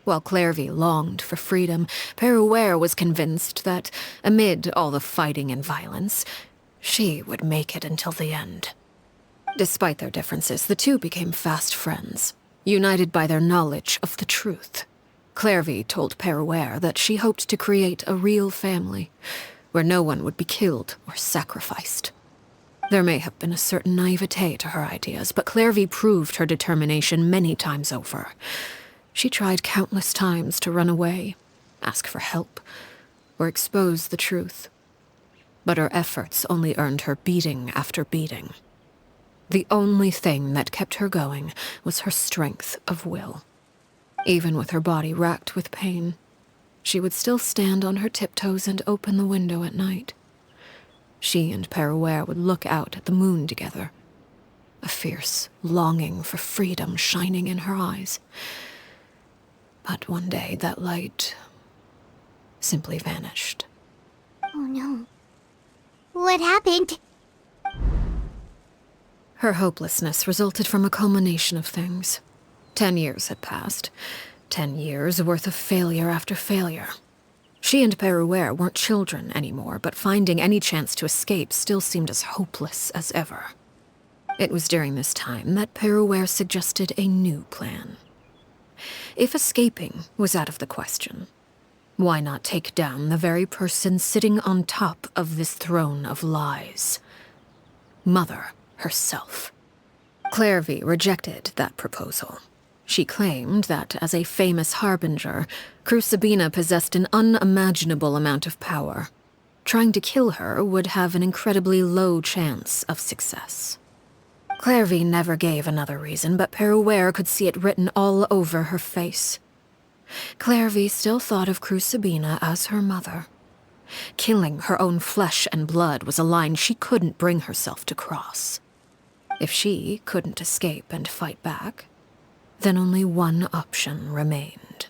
While Clairvy longed for freedom, Peruere was convinced that, amid all the fighting and violence, she would make it until the end. Despite their differences, the two became fast friends, united by their knowledge of the truth. Clairvy told Peruere that she hoped to create a real family, where no one would be killed or sacrificed. There may have been a certain naivete to her ideas, but Clairvy proved her determination many times over. She tried countless times to run away, ask for help, or expose the truth. But her efforts only earned her beating after beating. The only thing that kept her going was her strength of will. Even with her body racked with pain, she would still stand on her tiptoes and open the window at night. She and Perouer would look out at the moon together, a fierce longing for freedom shining in her eyes. But one day that light simply vanished. Oh no. What happened? Her hopelessness resulted from a culmination of things. 10 years had passed. 10 years worth of failure after failure. She and Perouer weren't children anymore, but finding any chance to escape still seemed as hopeless as ever. It was during this time that Perouer suggested a new plan. If escaping was out of the question, why not take down the very person sitting on top of this throne of lies? Mother herself. Clairvy rejected that proposal. She claimed that, as a famous harbinger, Crucibina possessed an unimaginable amount of power. Trying to kill her would have an incredibly low chance of success. Clairvy never gave another reason, but Perouer could see it written all over her face. Clairvy still thought of Crucibina as her mother. Killing her own flesh and blood was a line she couldn't bring herself to cross. If she couldn't escape and fight back, then only one option remained.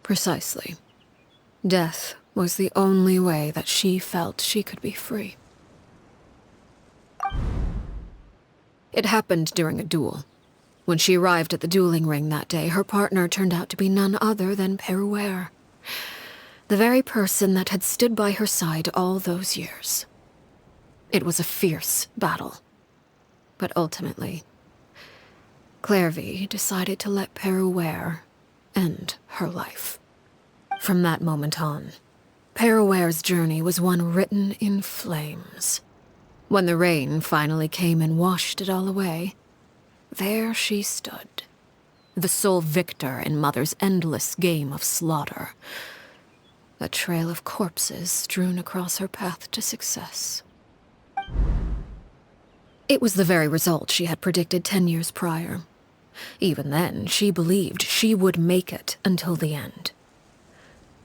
Precisely. Death was the only way that she felt she could be free. It happened during a duel. When she arrived at the dueling ring that day, her partner turned out to be none other than Perouer, the very person that had stood by her side all those years. It was a fierce battle. But ultimately, Clairvy decided to let Perouer end her life. From that moment on, Perouer's journey was one written in flames. When the rain finally came and washed it all away, there she stood, the sole victor in Mother's endless game of slaughter. A trail of corpses strewn across her path to success. It was the very result she had predicted 10 years prior. Even then, she believed she would make it until the end.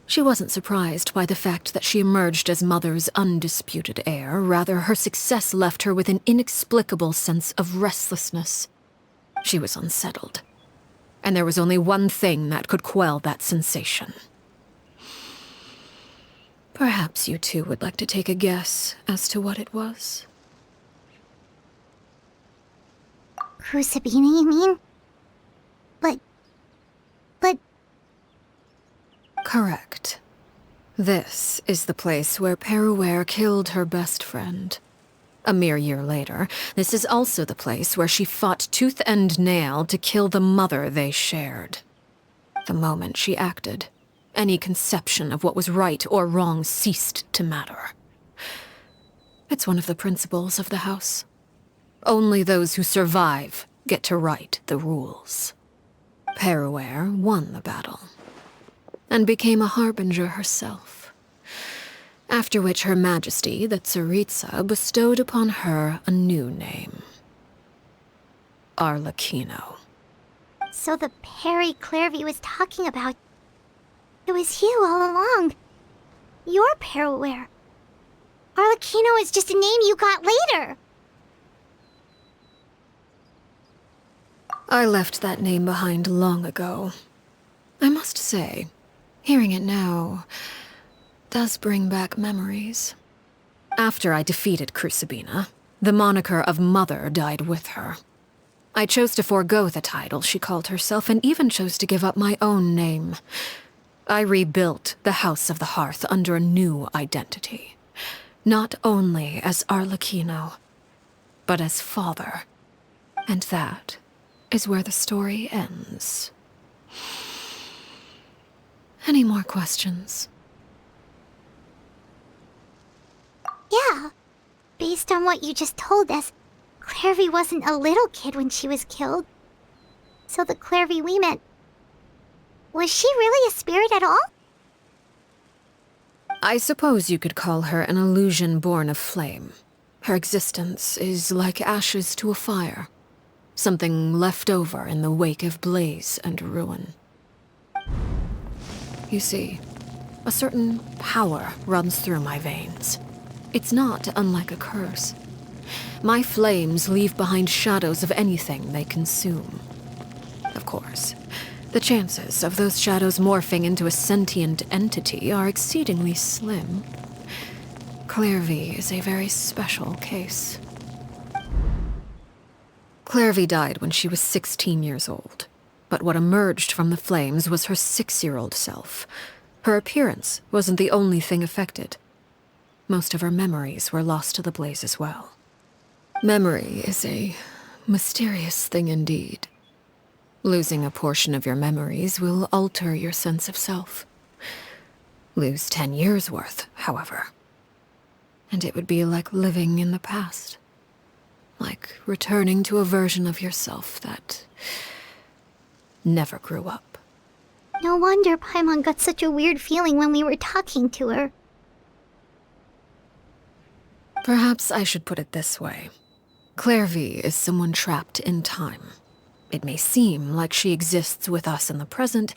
She wasn't surprised by the fact that she emerged as Mother's undisputed heir. Rather, her success left her with an inexplicable sense of restlessness. She was unsettled, and there was only one thing that could quell that sensation. Perhaps you two would like to take a guess as to what it was? Crucibina, you mean? But... Correct. This is the place where Perouer killed her best friend. A mere year later, this is also the place where she fought tooth and nail to kill the mother they shared. The moment she acted, any conception of what was right or wrong ceased to matter. It's one of the principles of the house. Only those who survive get to write the rules. Perouer won the battle, and became a harbinger herself. After which Her Majesty, the Tsaritsa, bestowed upon her a new name. Arlecchino. So the Perry Clairvy was talking about... It was you all along. You're Perouer. Arlecchino is just a name you got later. I left that name behind long ago. I must say, hearing it now does bring back memories. After I defeated Crucibina, the moniker of Mother died with her. I chose to forego the title she called herself, and even chose to give up my own name. I rebuilt the House of the Hearth under a new identity. Not only as Arlecchino, but as father. And that is where the story ends. Any more questions? Yeah. Based on what you just told us, Clairvy wasn't a little kid when she was killed. So the Clairvy we met... Was she really a spirit at all? I suppose you could call her an illusion born of flame. Her existence is like ashes to a fire. Something left over in the wake of blaze and ruin. You see, a certain power runs through my veins. It's not unlike a curse. My flames leave behind shadows of anything they consume. Of course, the chances of those shadows morphing into a sentient entity are exceedingly slim. Clairvy is a very special case. Clairvy died when she was 16 years old, but what emerged from the flames was her 6-year-old self. Her appearance wasn't the only thing affected. Most of her memories were lost to the blaze as well. Memory is a mysterious thing indeed. Losing a portion of your memories will alter your sense of self. Lose 10 years' worth, however, and it would be like living in the past. Like returning to a version of yourself that never grew up. No wonder Paimon got such a weird feeling when we were talking to her. Perhaps I should put it this way. Clairvy is someone trapped in time. It may seem like she exists with us in the present,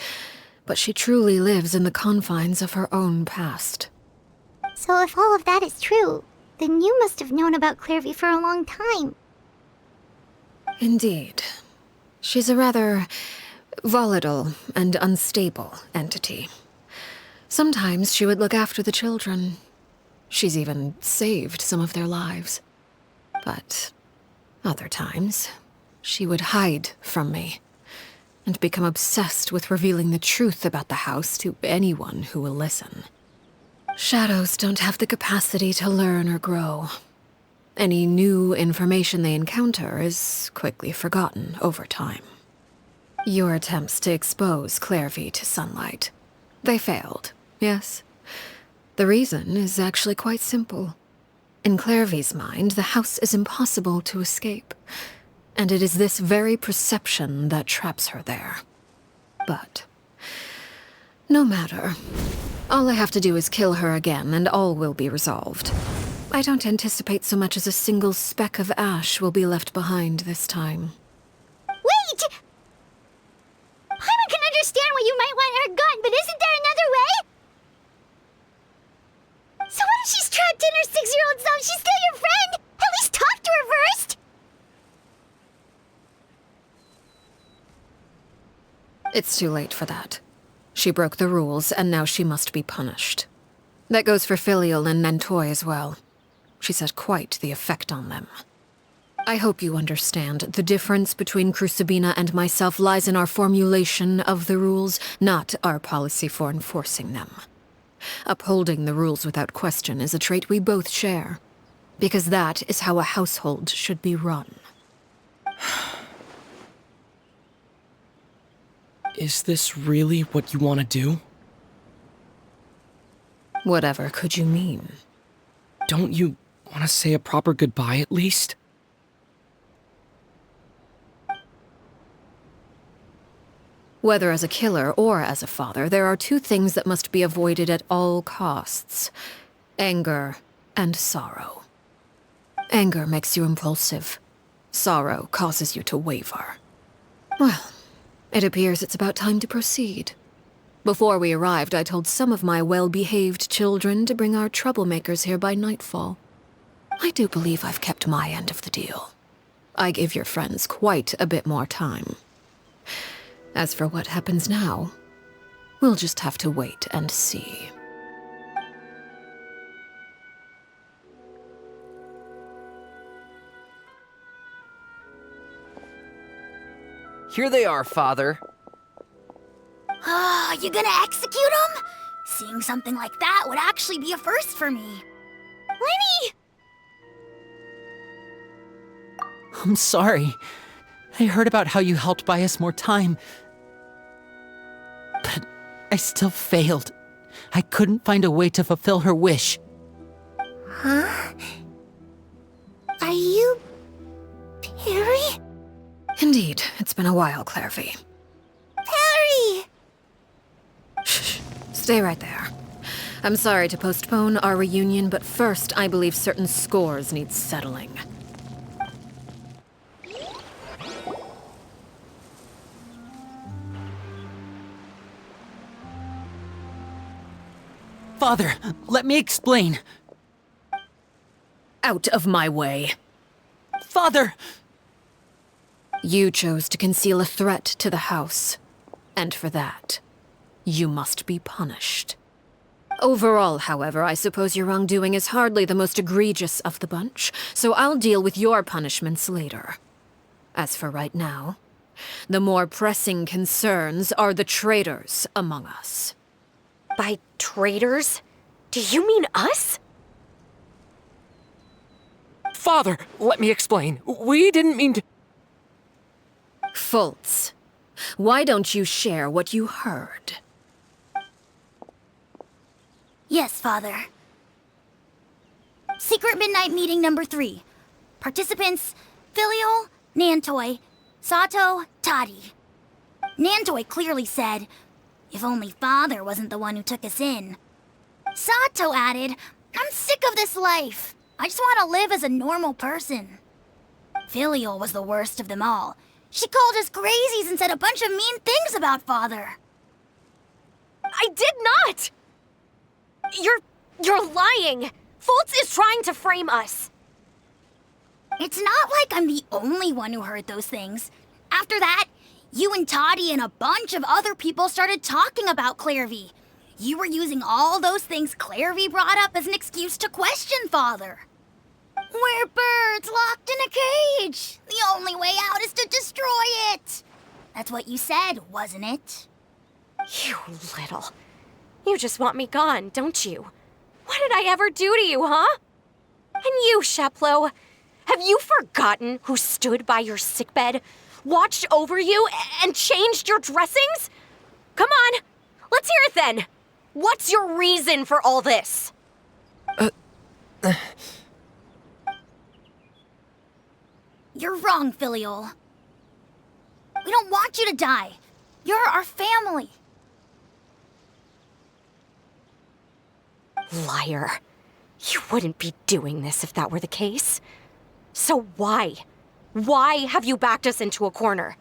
but she truly lives in the confines of her own past. So if all of that is true, then you must have known about Clairvy for a long time. Indeed. She's a rather volatile and unstable entity. Sometimes she would look after the children. She's even saved some of their lives. But other times, she would hide from me and become obsessed with revealing the truth about the house to anyone who will listen. Shadows don't have the capacity to learn or grow. Any new information they encounter is quickly forgotten over time. Your attempts to expose Clairvy to sunlight, they failed, yes? The reason is actually quite simple. In Clairvy's mind, the house is impossible to escape, and it is this very perception that traps her there. But no matter. All I have to do is kill her again, and all will be resolved. I don't anticipate so much as a single speck of ash will be left behind this time. Wait! Paimon can understand why you might want her gone, but isn't there another way? So what if she's trapped in her 6-year-old self? She's still your friend! At least talk to her first! It's too late for that. She broke the rules, and now she must be punished. That goes for Filial and Nantoy as well. She's had quite the effect on them. I hope you understand the difference between Crucibina and myself lies in our formulation of the rules, not our policy for enforcing them. Upholding the rules without question is a trait we both share, because that is how a household should be run. Is this really what you want to do? Whatever could you mean? Don't you want to say a proper goodbye at least? Whether as a killer or as a father, there are two things that must be avoided at all costs: anger and sorrow. Anger makes you impulsive. Sorrow causes you to waver. Well, it appears it's about time to proceed. Before we arrived, I told some of my well-behaved children to bring our troublemakers here by nightfall. I do believe I've kept my end of the deal. I give your friends quite a bit more time. As for what happens now, we'll just have to wait and see. Here they are, Father. You gonna execute him? Seeing something like that would actually be a first for me. Lenny! I'm sorry. I heard about how you helped buy us more time. But I still failed. I couldn't find a way to fulfill her wish. Huh? Are you... Perry? Indeed, it's been a while, Clairvy. Perry! Shh, stay right there. I'm sorry to postpone our reunion, but first I believe certain scores need settling. Father, let me explain. Out of my way. Father! You chose to conceal a threat to the house. And for that, you must be punished. Overall, however, I suppose your wrongdoing is hardly the most egregious of the bunch, so I'll deal with your punishments later. As for right now, the more pressing concerns are the traitors among us. By traitors? Do you mean us? Father, let me explain. We didn't mean to... Fultz, why don't you share what you heard? Yes, Father. Secret Midnight Meeting number 3. Participants, Filial, Nantoi, Sato, Tadi. Nantoi clearly said, if only Father wasn't the one who took us in. Sato added, I'm sick of this life. I just want to live as a normal person. Filial was the worst of them all. She called us crazies and said a bunch of mean things about Father. I did not! You're lying! Fultz is trying to frame us. It's not like I'm the only one who heard those things. After that, you and Toddy and a bunch of other people started talking about Clairvy. You were using all those things Clairvy brought up as an excuse to question Father. We're birds locked in a cage. The only way out is to destroy it. That's what you said, wasn't it? You little... You just want me gone, don't you? What did I ever do to you, huh? And you, Sheplo, have you forgotten who stood by your sickbed, watched over you, and changed your dressings? Come on, let's hear it then. What's your reason for all this? You're wrong, Filial. We don't want you to die. You're our family. Liar. You wouldn't be doing this if that were the case. So why? Why have you backed us into a corner?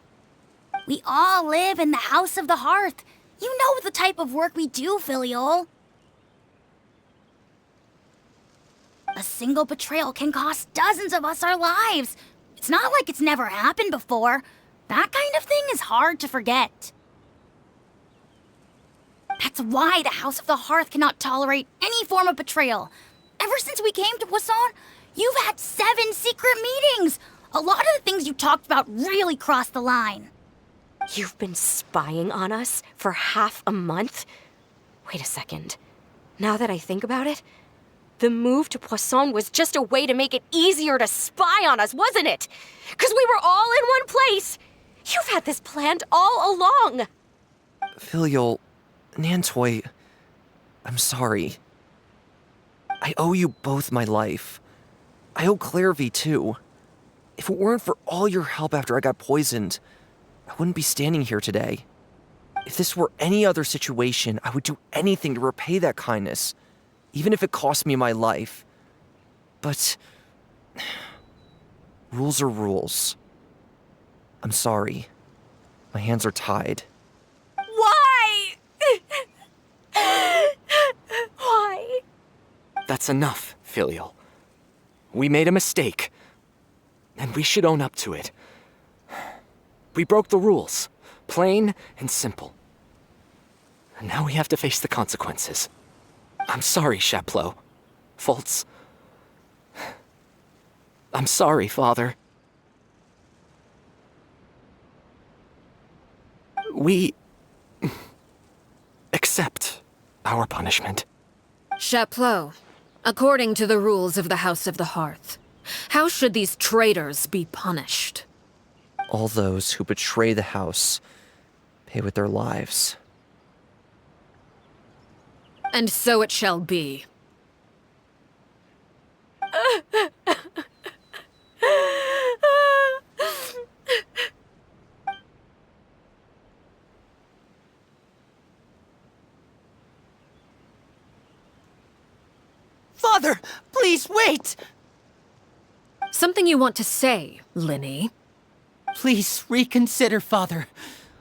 We all live in the House of the Hearth. You know the type of work we do, Filial. A single betrayal can cost dozens of us our lives. It's not like it's never happened before. That kind of thing is hard to forget. That's why the House of the Hearth cannot tolerate any form of betrayal. Ever since we came to Poisson, you've had 7 secret meetings. A lot of the things you talked about really crossed the line. You've been spying on us for half a month? Wait a second. Now that I think about it, the move to Poisson was just a way to make it easier to spy on us, wasn't it? Because we were all in one place. You've had this planned all along. Filial, Nantoi, I'm sorry. I owe you both my life. I owe Clairvy too. If it weren't for all your help after I got poisoned, I wouldn't be standing here today. If this were any other situation, I would do anything to repay that kindness, even if it cost me my life. But rules are rules. I'm sorry. My hands are tied. Why? Why? That's enough, Filial. We made a mistake, and we should own up to it. We broke the rules, plain and simple. And now we have to face the consequences. I'm sorry, Sheplo. Fultz. I'm sorry, Father. We accept our punishment. Chapleau, according to the rules of the House of the Hearth, how should these traitors be punished? All those who betray the house pay with their lives. And so it shall be. Father, please wait! Something you want to say, Linny? Please reconsider, Father.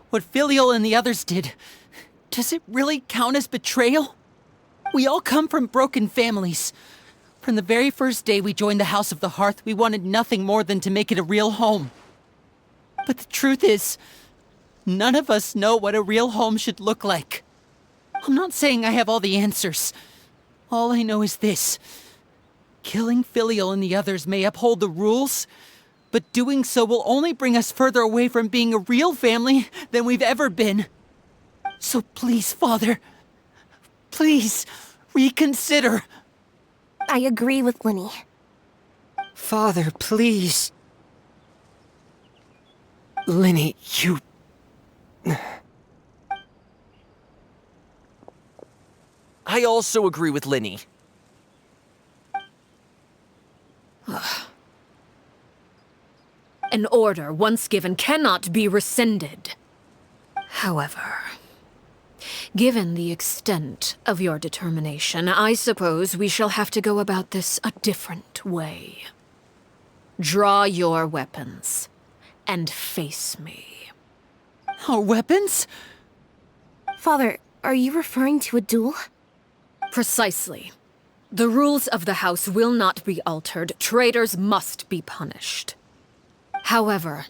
What Filial and the others did, does it really count as betrayal? We all come from broken families. From the very first day we joined the House of the Hearth, we wanted nothing more than to make it a real home. But the truth is, none of us know what a real home should look like. I'm not saying I have all the answers. All I know is this. Killing Filial and the others may uphold the rules, but doing so will only bring us further away from being a real family than we've ever been. So please, Father, please, reconsider. I agree with Linny. Father, please. Linny, you... I also agree with Linny. An order once given cannot be rescinded. However, given the extent of your determination, I suppose we shall have to go about this a different way. Draw your weapons and face me. Our weapons? Father, are you referring to a duel? Precisely. The rules of the house will not be altered. Traitors must be punished. However,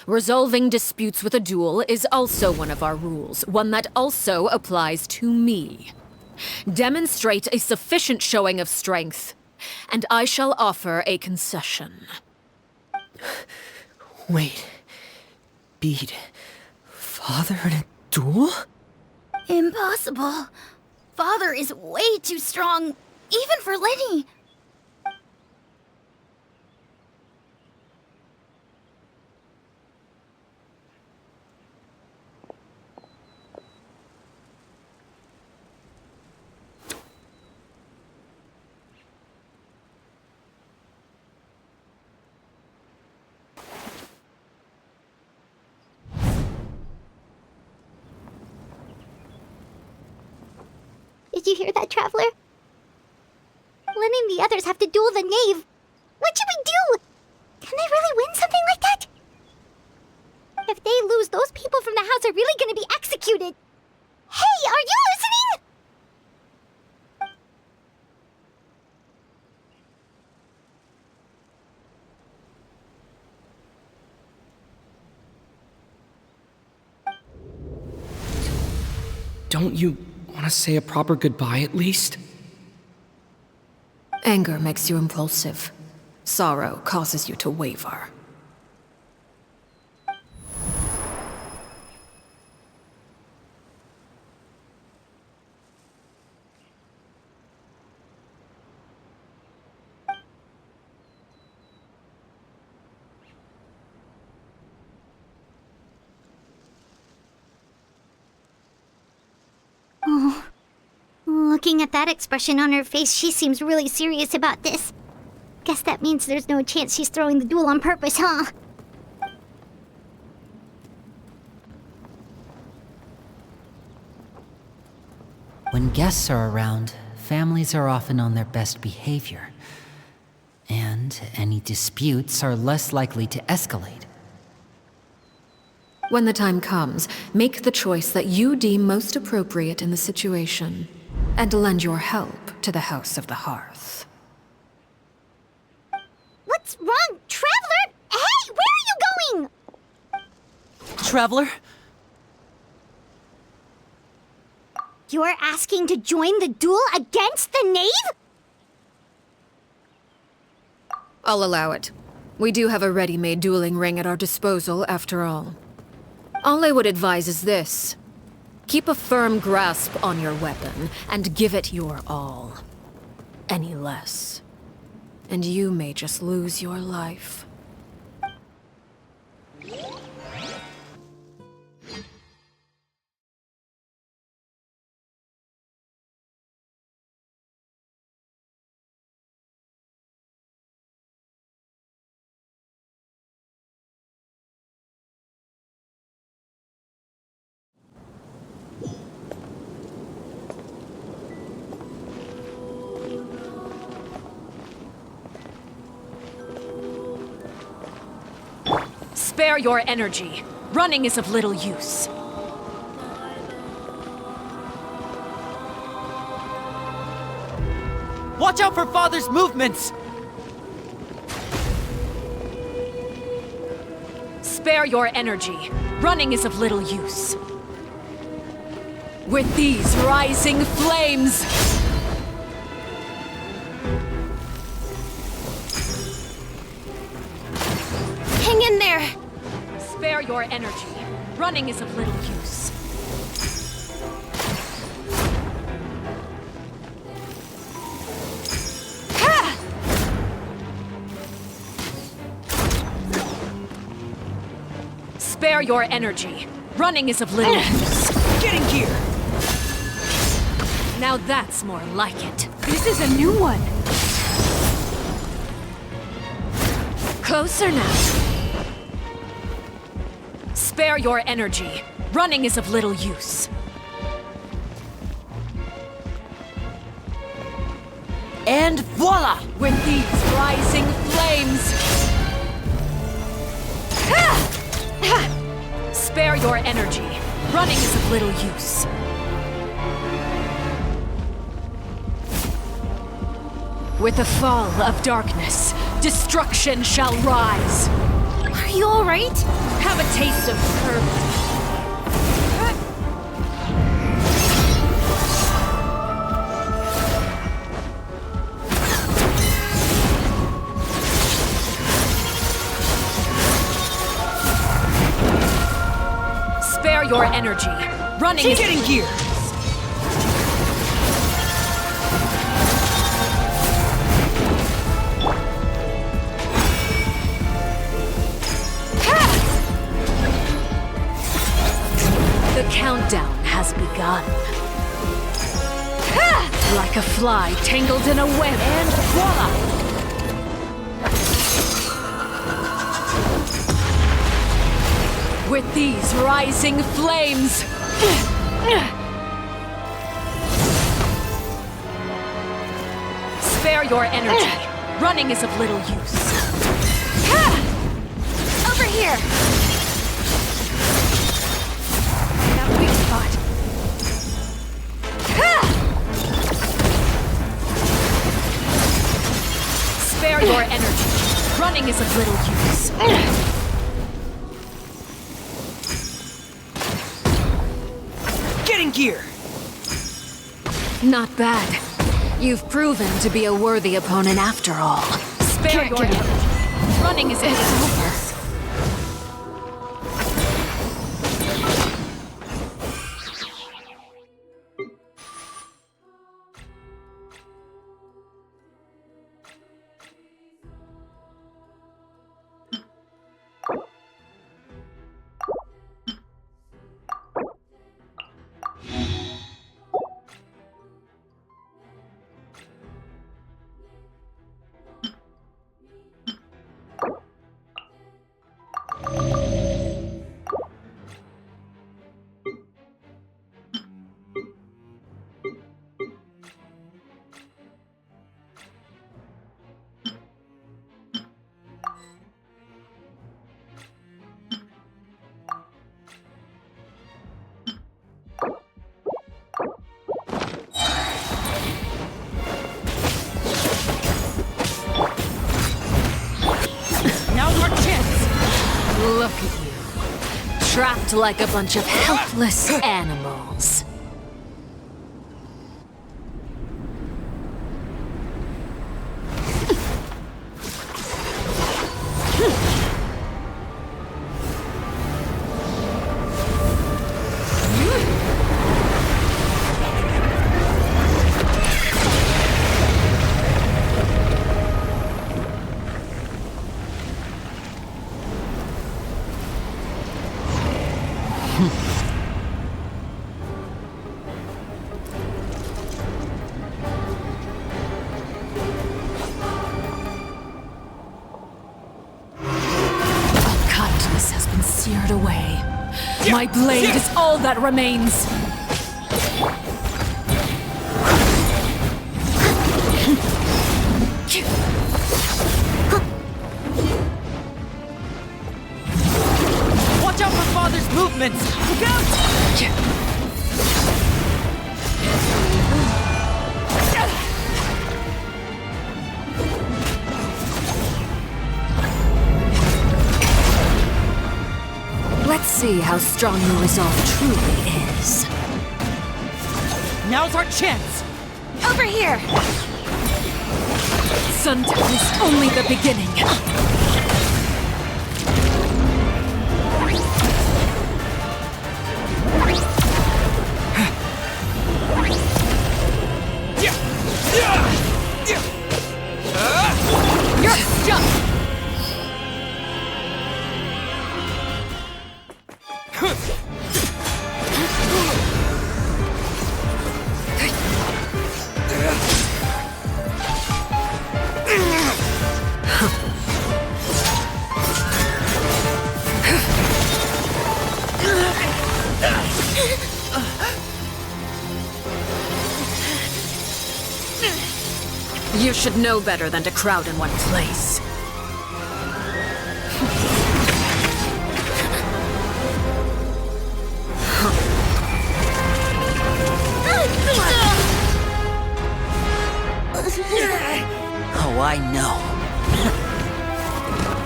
resolving disputes with a duel is also one of our rules, one that also applies to me. Demonstrate a sufficient showing of strength, and I shall offer a concession. Wait. Beat Father in a duel? Impossible. Father is way too strong, even for Lenny. Did you hear that, Traveler? Lenny and the others have to duel the knave. What should we do? Can they really win something like that? If they lose, those people from the house are really gonna be executed. Hey, are you listening? Don't you want to say a proper goodbye at least? Anger makes you impulsive. Sorrow causes you to waver. Oh. Looking at that expression on her face, she seems really serious about this. Guess that means there's no chance she's throwing the duel on purpose, huh? When guests are around, families are often on their best behavior. And any disputes are less likely to escalate. When the time comes, make the choice that you deem most appropriate in the situation, and lend your help to the House of the Hearth. What's wrong, Traveler? Hey, where are you going? Traveler? You're asking to join the duel against the knave? I'll allow it. We do have a ready-made dueling ring at our disposal, after all. All I would advise is this. Keep a firm grasp on your weapon, and give it your all. Any less, and you may just lose your life. Spare your energy. Running is of little use. out for Father's movements! Spare your energy. Running is of little use. With these rising flames! Hang in there! Spare your energy. Running is of little use. Spare your energy. Running is of little use. Get in gear! Now that's more like it. This is a new one. Closer now. Spare your energy. Running is of little use. And voila! With these rising flames! Spare your energy. Running is of little use. With the fall of darkness, destruction shall rise. Are you alright? Have a taste of permanence. Spare your energy. Running is Get in gear! The countdown has begun. Like a fly tangled in a web, and voila! With these rising flames! Spare your energy. Running is of little use. Over here! That weak spot. Spare your energy. Running is of little use. Get in gear! Not bad. You've proven to be a worthy opponent after all. Spare your energy. Running is over. Look at you. Trapped like a bunch of helpless animals. Seared away. My blade is all that remains. Watch out for Father's movements! Look out! see how strong your resolve truly is. Now's our chance! Over here! Sundown is only the beginning. You're stuck! You should know better than to crowd in one place. Oh, I know.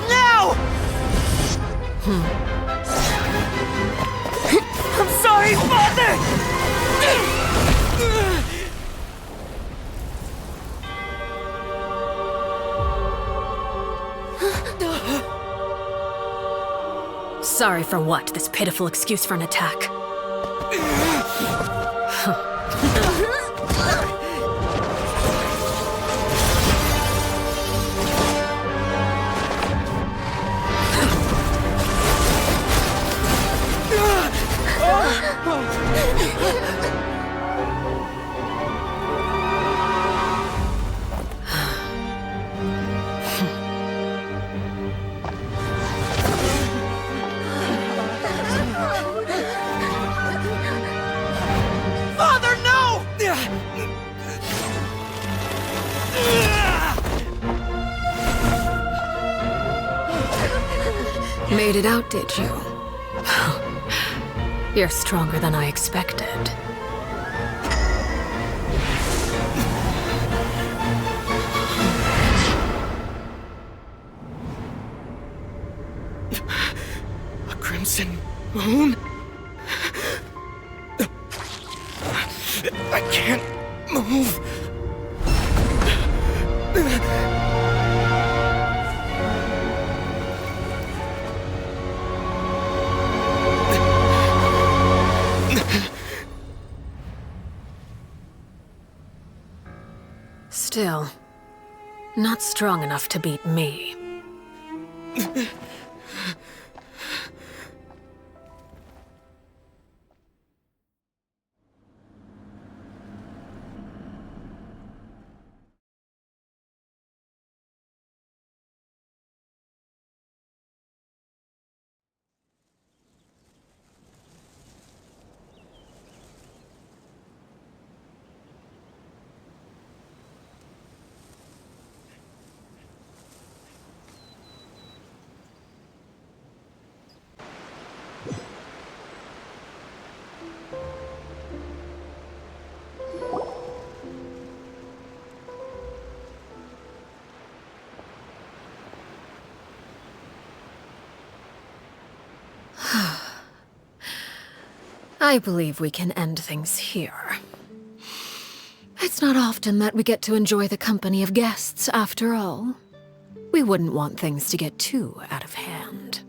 No! I'm sorry, Father! Sorry for what? This pitiful excuse for an attack. Father, no! Made it out, did you? You're stronger than I expected. A crimson moon? I can't move. Still, not strong enough to beat me. I believe we can end things here. It's not often that we get to enjoy the company of guests, after all. We wouldn't want things to get too out of hand.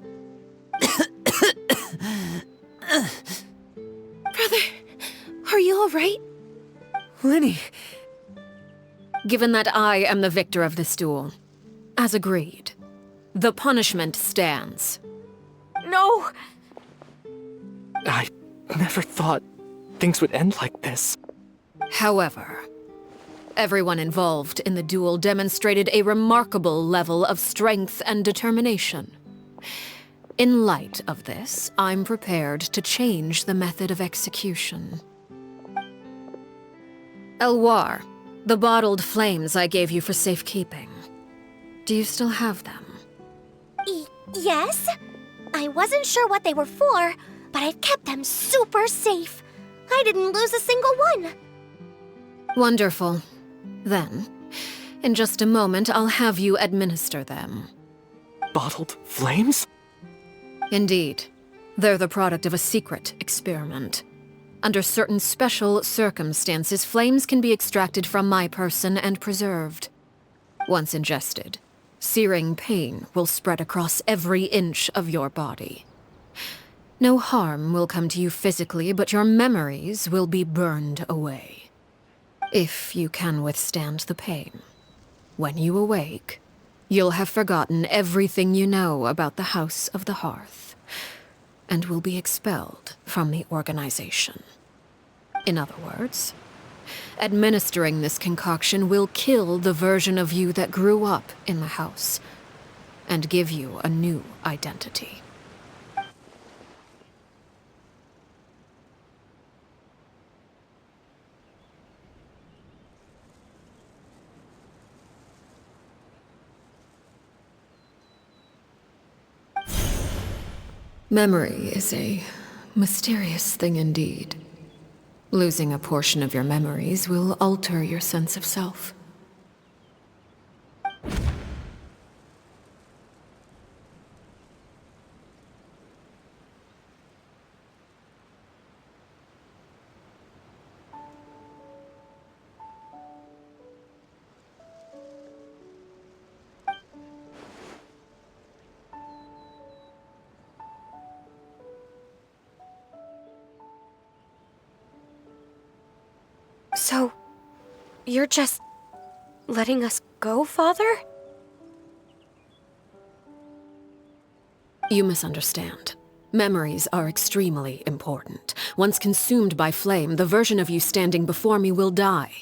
Brother, are you all right? Lenny. Given that I am the victor of this duel, as agreed, the punishment stands. No! I never thought things would end like this. However, everyone involved in the duel demonstrated a remarkable level of strength and determination. In light of this, I'm prepared to change the method of execution. Elwar, the bottled flames I gave you for safekeeping. Do you still have them? Yes? I wasn't sure what they were for, but I've kept them super safe. I didn't lose a single one. Wonderful. Then, in just a moment, I'll have you administer them. Bottled flames? Indeed. They're the product of a secret experiment. Under certain special circumstances, flames can be extracted from my person and preserved. Once ingested, searing pain will spread across every inch of your body. No harm will come to you physically, but your memories will be burned away. If you can withstand the pain, when you awake, you'll have forgotten everything you know about the House of the Hearth, and will be expelled from the organization. In other words, administering this concoction will kill the version of you that grew up in the house, and give you a new identity. Memory is a mysterious thing indeed. Losing a portion of your memories will alter your sense of self. So, you're just letting us go, Father? You misunderstand. Memories are extremely important. Once consumed by flame, the version of you standing before me will die,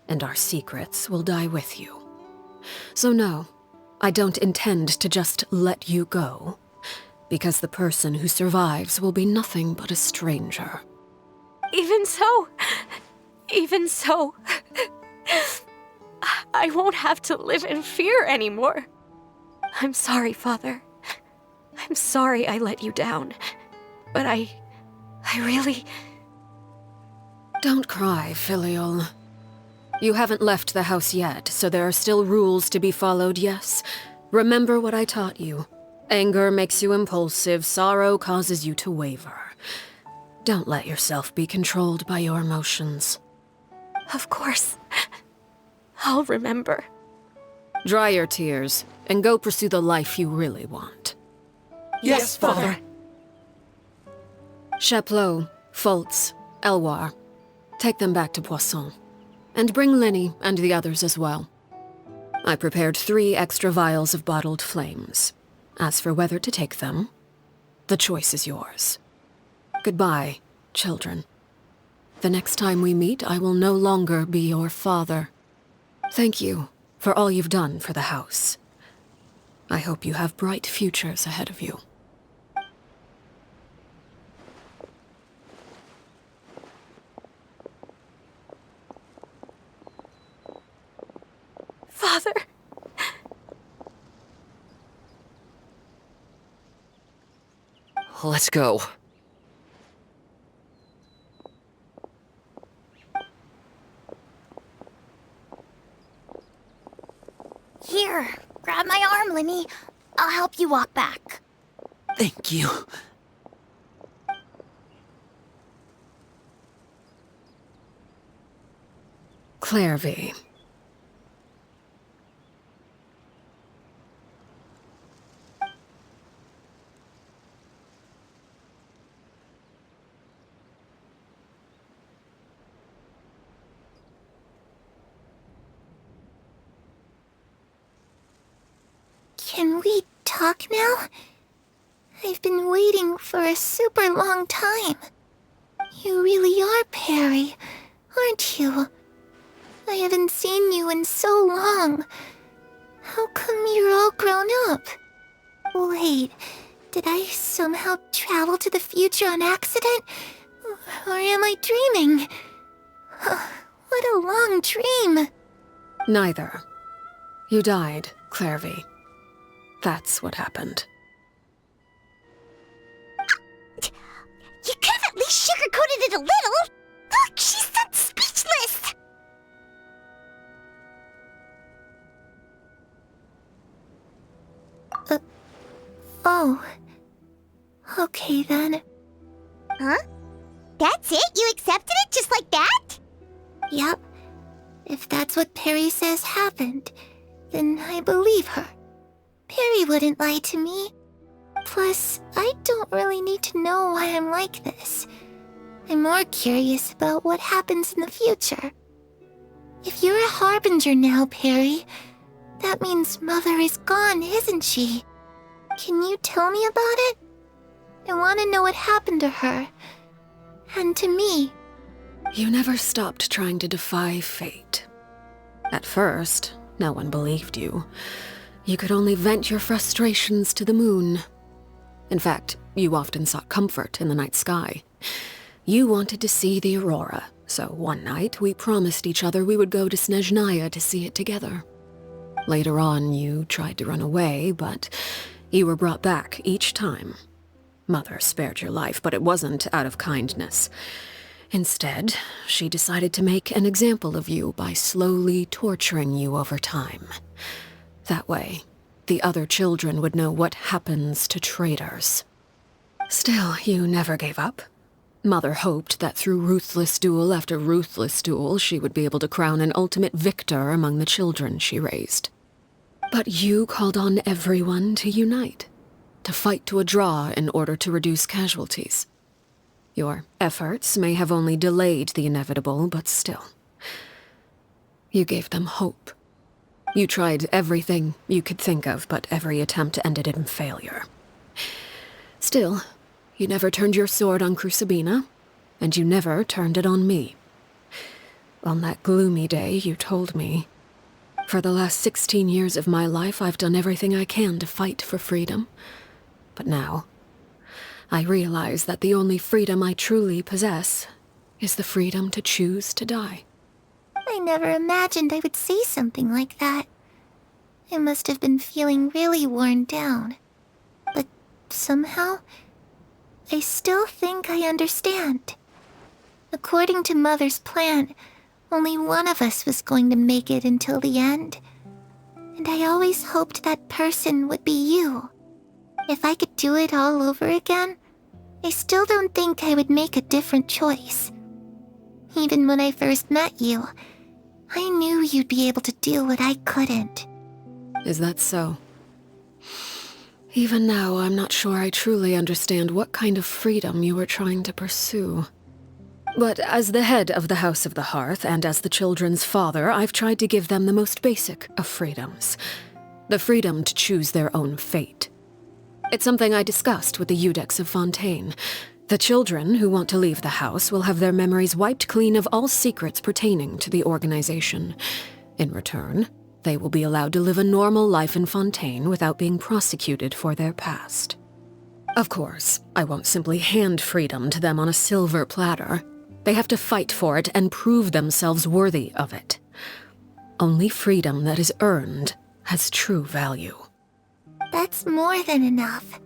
and our secrets will die with you. So no, I don't intend to just let you go, because the person who survives will be nothing but a stranger. Even so, I won't have to live in fear anymore. I'm sorry, Father. I'm sorry I let you down. But I really... Don't cry, Filial. You haven't left the house yet, so there are still rules to be followed, yes? Remember what I taught you. Anger makes you impulsive, sorrow causes you to waver. Don't let yourself be controlled by your emotions. Of course. I'll remember. Dry your tears, and go pursue the life you really want. Yes, Father. Chaplot, Foltz, Elwar. Take them back to Poisson. And bring Linny and the others as well. I prepared 3 extra vials of bottled flames. As for whether to take them, the choice is yours. Goodbye, children. The next time we meet, I will no longer be your father. Thank you for all you've done for the house. I hope you have bright futures ahead of you. Father! Let's go. Here, grab my arm, Linny. I'll help you walk back. Thank you. Clairvy. Can we talk now? I've been waiting for a super long time. You really are Perry, aren't you? I haven't seen you in so long. How come you're all grown up? Wait, did I somehow travel to the future on accident? Or am I dreaming? What a long dream. Neither. You died, Clairvy. That's what happened. You could have at least sugarcoated it a little. Look, she's so speechless. Oh. Okay then. Huh? That's it? You accepted it just like that? Yep. If that's what Perry says happened, then I believe her. Perry wouldn't lie to me. Plus, I don't really need to know why I'm like this. I'm more curious about what happens in the future. If you're a harbinger now, Perry, that means Mother is gone, isn't she? Can you tell me about it? I want to know what happened to her. And to me. You never stopped trying to defy fate. At first, no one believed you. You could only vent your frustrations to the moon. In fact, you often sought comfort in the night sky. You wanted to see the aurora, so one night we promised each other we would go to Snezhnaya to see it together. Later on, you tried to run away, but you were brought back each time. Mother spared your life, but it wasn't out of kindness. Instead, she decided to make an example of you by slowly torturing you over time. That way, the other children would know what happens to traitors. Still, you never gave up. Mother hoped that through ruthless duel after ruthless duel, she would be able to crown an ultimate victor among the children she raised. But you called on everyone to unite, to fight to a draw in order to reduce casualties. Your efforts may have only delayed the inevitable, but still. You gave them hope. You tried everything you could think of, but every attempt ended in failure. Still, you never turned your sword on Crucibina, and you never turned it on me. On that gloomy day, you told me, "For the last 16 years of my life, I've done everything I can to fight for freedom. But now, I realize that the only freedom I truly possess is the freedom to choose to die." I never imagined I would say something like that. I must have been feeling really worn down. But somehow, I still think I understand. According to Mother's plan, only one of us was going to make it until the end. And I always hoped that person would be you. If I could do it all over again, I still don't think I would make a different choice. Even when I first met you, I knew you'd be able to do what I couldn't. Is that so? Even now, I'm not sure I truly understand what kind of freedom you were trying to pursue. But as the head of the House of the Hearth, and as the children's father, I've tried to give them the most basic of freedoms. The freedom to choose their own fate. It's something I discussed with the Iudex of Fontaine. The children who want to leave the house will have their memories wiped clean of all secrets pertaining to the organization. In return, they will be allowed to live a normal life in Fontaine without being prosecuted for their past. Of course, I won't simply hand freedom to them on a silver platter. They have to fight for it and prove themselves worthy of it. Only freedom that is earned has true value. That's more than enough.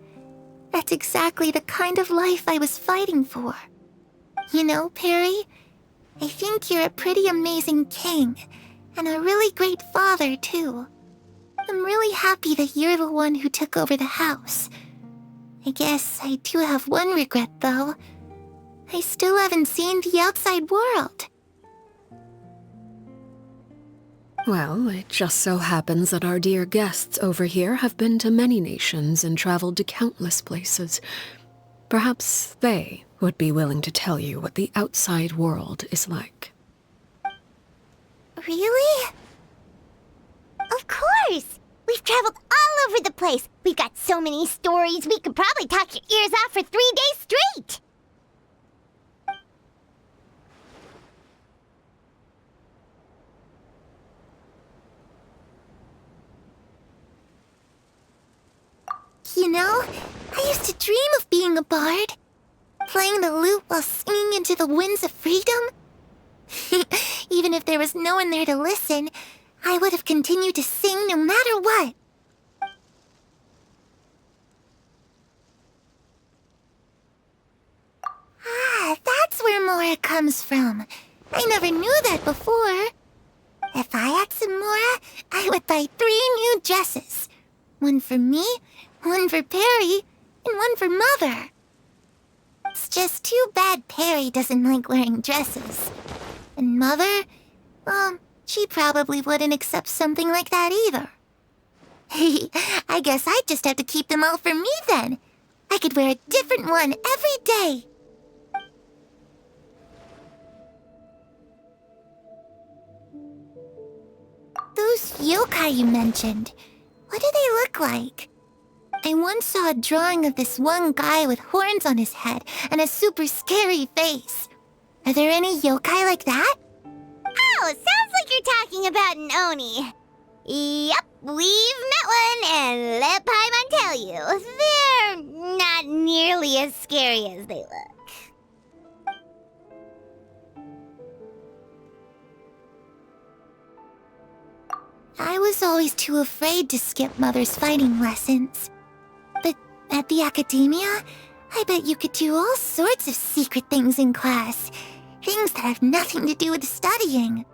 That's exactly the kind of life I was fighting for. You know, Perry, I think you're a pretty amazing king, and a really great father, too. I'm really happy that you're the one who took over the house. I guess I do have one regret, though. I still haven't seen the outside world. Well, it just so happens that our dear guests over here have been to many nations and traveled to countless places. Perhaps they would be willing to tell you what the outside world is like. Really? Of course! We've traveled all over the place. We've got so many stories, we could probably talk your ears off for 3 days straight! You know, I used to dream of being a bard. Playing the lute while singing into the winds of freedom. Even if there was no one there to listen, I would have continued to sing no matter what. Ah, that's where Mora comes from. I never knew that before. If I had some Mora, I would buy 3 new dresses. One for me, one for Perry, and one for Mother. It's just too bad Perry doesn't like wearing dresses. And Mother, well, she probably wouldn't accept something like that either. I guess I'd just have to keep them all for me then. I could wear a different one every day. Those yokai you mentioned, what do they look like? I once saw a drawing of this one guy with horns on his head and a super scary face. Are there any yokai like that? Oh, sounds like you're talking about an Oni. Yep, we've met one, and let Paimon tell you, they're not nearly as scary as they look. I was always too afraid to skip Mother's fighting lessons. But at the academia, I bet you could do all sorts of secret things in class. Things that have nothing to do with studying.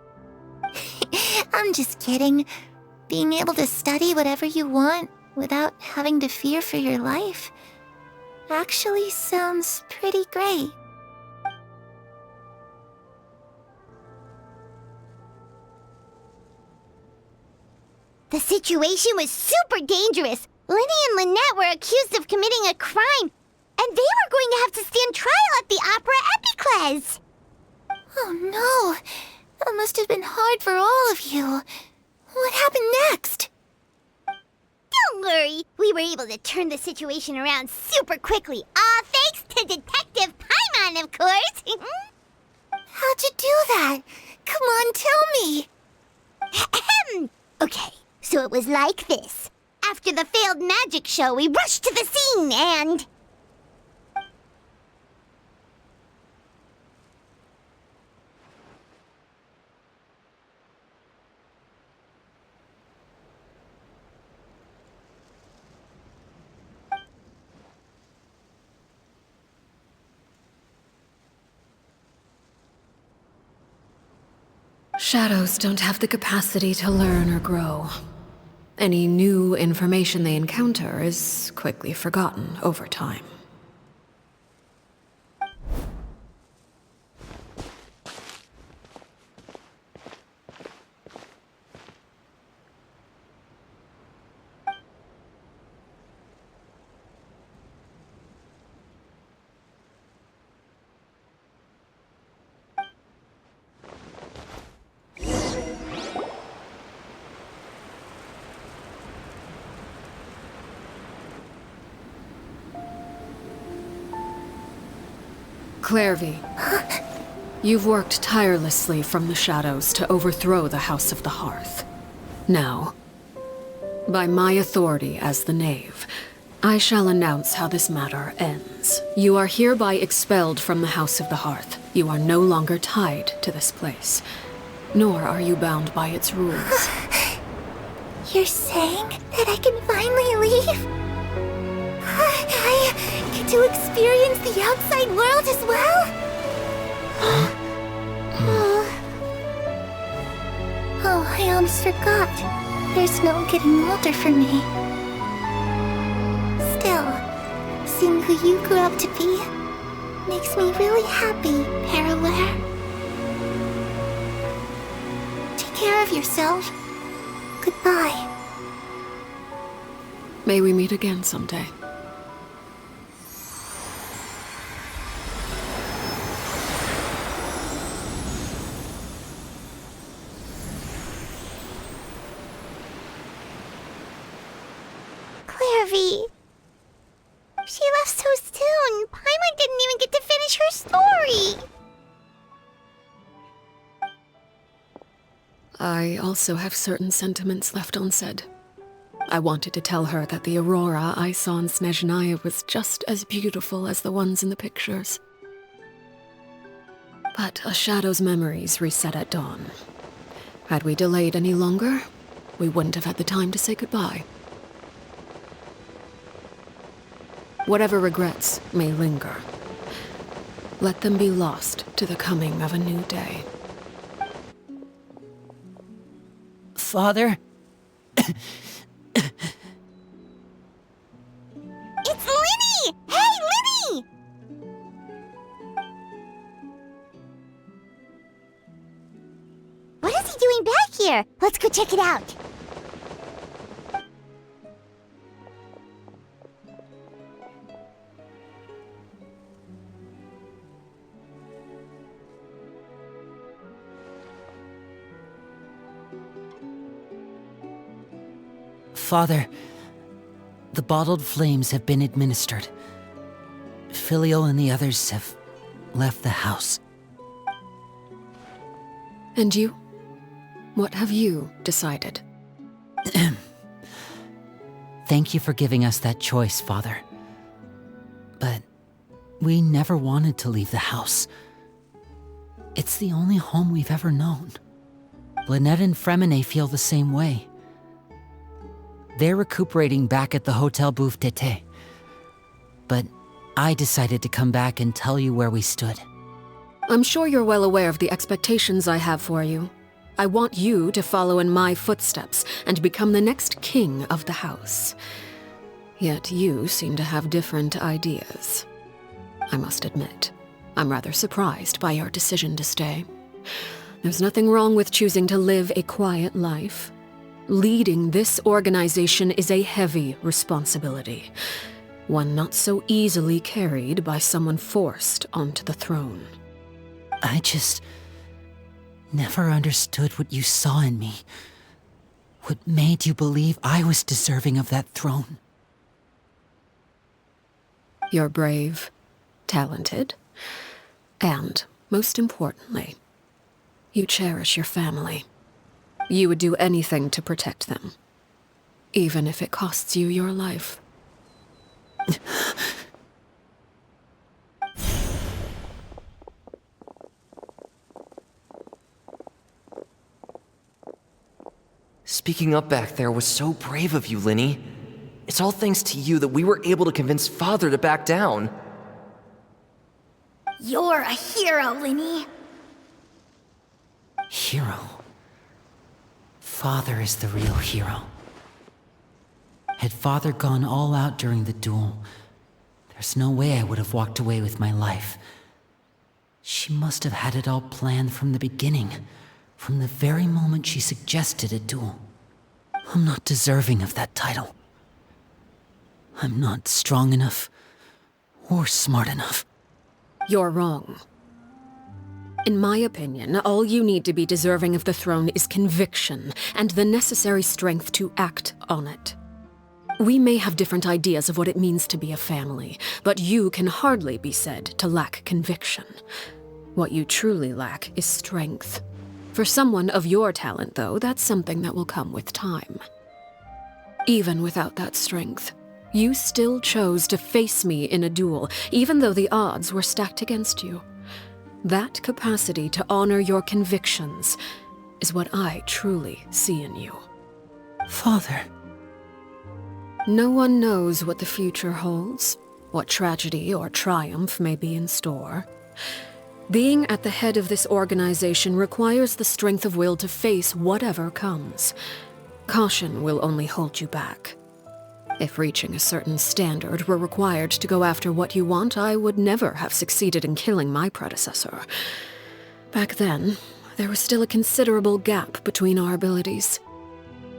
I'm just kidding. Being able to study whatever you want without having to fear for your life actually sounds pretty great. The situation was super dangerous. Lenny and Lynette were accused of committing a crime, and they were going to have to stand trial at the Opera Epicles. Oh no, that must have been hard for all of you. What happened next? Don't worry, we were able to turn the situation around super quickly, all thanks to Detective Paimon, of course. How'd you do that? Come on, tell me. Okay, so it was like this. After the failed magic show, we rushed to the scene and... Shadows don't have the capacity to learn or grow. Any new information they encounter is quickly forgotten over time. Clairvy, you've worked tirelessly from the shadows to overthrow the House of the Hearth. Now, by my authority as the Knave, I shall announce how this matter ends. You are hereby expelled from the House of the Hearth. You are no longer tied to this place, nor are you bound by its rules. You're saying that I can finally leave? I get to experience the outside world as well? Oh, I almost forgot. There's no getting older for me. Still, seeing who you grew up to be makes me really happy, Parallare. Take care of yourself. Goodbye. May we meet again someday. Clairvy. She left so soon. Paimon didn't even get to finish her story. I also have certain sentiments left unsaid. I wanted to tell her that the aurora I saw in Snezhnaya was just as beautiful as the ones in the pictures. But a shadow's memories reset at dawn. Had we delayed any longer, we wouldn't have had the time to say goodbye. Whatever regrets may linger, let them be lost to the coming of a new day. Father? It's Linny! Hey, Linny! here. Let's go check it out. Father, the bottled flames have been administered. Filio and the others have left the house. And you? What have you decided? Thank you for giving us that choice, Father. But we never wanted to leave the house. It's the only home we've ever known. Lynette and Fremine feel the same way. They're recuperating back at the Hotel Bouffe d'été. But I decided to come back and tell you where we stood. I'm sure you're well aware of the expectations I have for you. I want you to follow in my footsteps and become the next king of the house. Yet you seem to have different ideas. I must admit, I'm rather surprised by your decision to stay. There's nothing wrong with choosing to live a quiet life. Leading this organization is a heavy responsibility, one not so easily carried by someone forced onto the throne. I just never understood what you saw in me. What made you believe I was deserving of that throne? You're brave, talented, and, most importantly, you cherish your family. You would do anything to protect them, even if it costs you your life. Speaking up back there was so brave of you, Linny. It's all thanks to you that we were able to convince Father to back down. You're a hero, Linny. Hero? Father is the real hero. Had Father gone all out during the duel, there's no way I would have walked away with my life. She must have had it all planned from the beginning, from the very moment she suggested a duel. I'm not deserving of that title. I'm not strong enough or smart enough. You're wrong. In my opinion, all you need to be deserving of the throne is conviction and the necessary strength to act on it. We may have different ideas of what it means to be a family, but you can hardly be said to lack conviction. What you truly lack is strength. For someone of your talent, though, that's something that will come with time. Even without that strength, you still chose to face me in a duel, even though the odds were stacked against you. That capacity to honor your convictions is what I truly see in you. Father. No one knows what the future holds, what tragedy or triumph may be in store. Being at the head of this organization requires the strength of will to face whatever comes. Caution will only hold you back. If reaching a certain standard were required to go after what you want, I would never have succeeded in killing my predecessor. Back then, there was still a considerable gap between our abilities.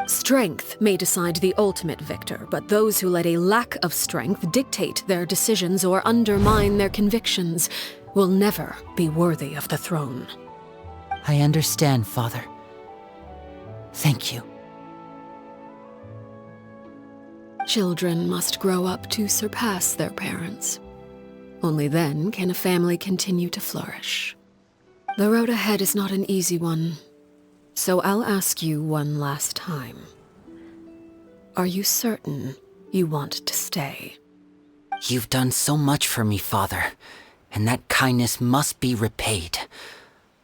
Strength may decide the ultimate victor, but those who let a lack of strength dictate their decisions or undermine their convictions will never be worthy of the throne. I understand, Father. Thank you. Children must grow up to surpass their parents. Only then can a family continue to flourish. The road ahead is not an easy one, so I'll ask you one last time. Are you certain you want to stay? You've done so much for me, Father, and that kindness must be repaid.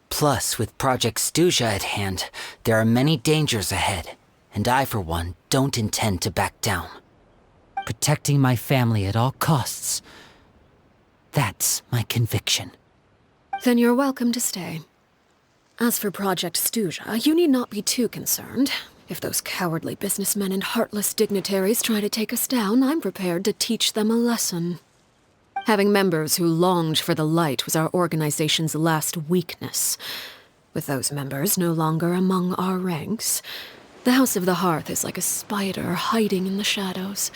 Plus, with Project Stuja at hand, there are many dangers ahead, and I, for one, don't intend to back down. Protecting my family at all costs. That's my conviction. Then you're welcome to stay. As for Project Stuja, you need not be too concerned. If those cowardly businessmen and heartless dignitaries try to take us down, I'm prepared to teach them a lesson. Having members who longed for the light was our organization's last weakness. With those members no longer among our ranks, the House of the Hearth is like a spider hiding in the shadows.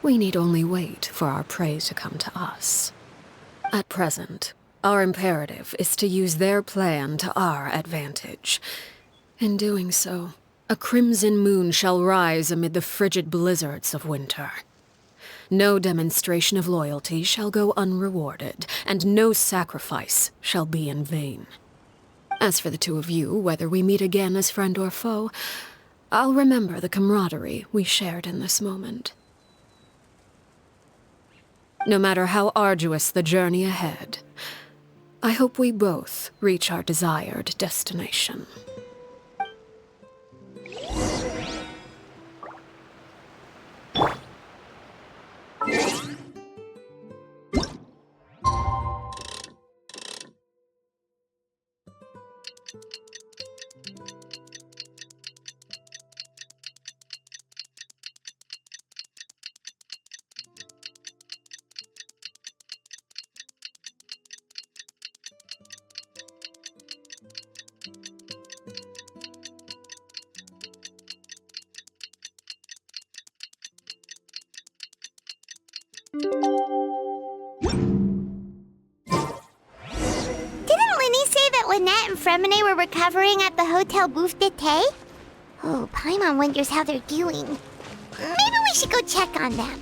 We need only wait for our prey to come to us. At present, our imperative is to use their plan to our advantage. In doing so, a crimson moon shall rise amid the frigid blizzards of winter. No demonstration of loyalty shall go unrewarded, and no sacrifice shall be in vain. As for the two of you, whether we meet again as friend or foe, I'll remember the camaraderie we shared in this moment. No matter how arduous the journey ahead, I hope we both reach our desired destination. Didn't Linny say that Lynette and Fremine were recovering at the Hotel Bouffe d'été? Oh, Paimon wonders how they're doing. Maybe we should go check on them.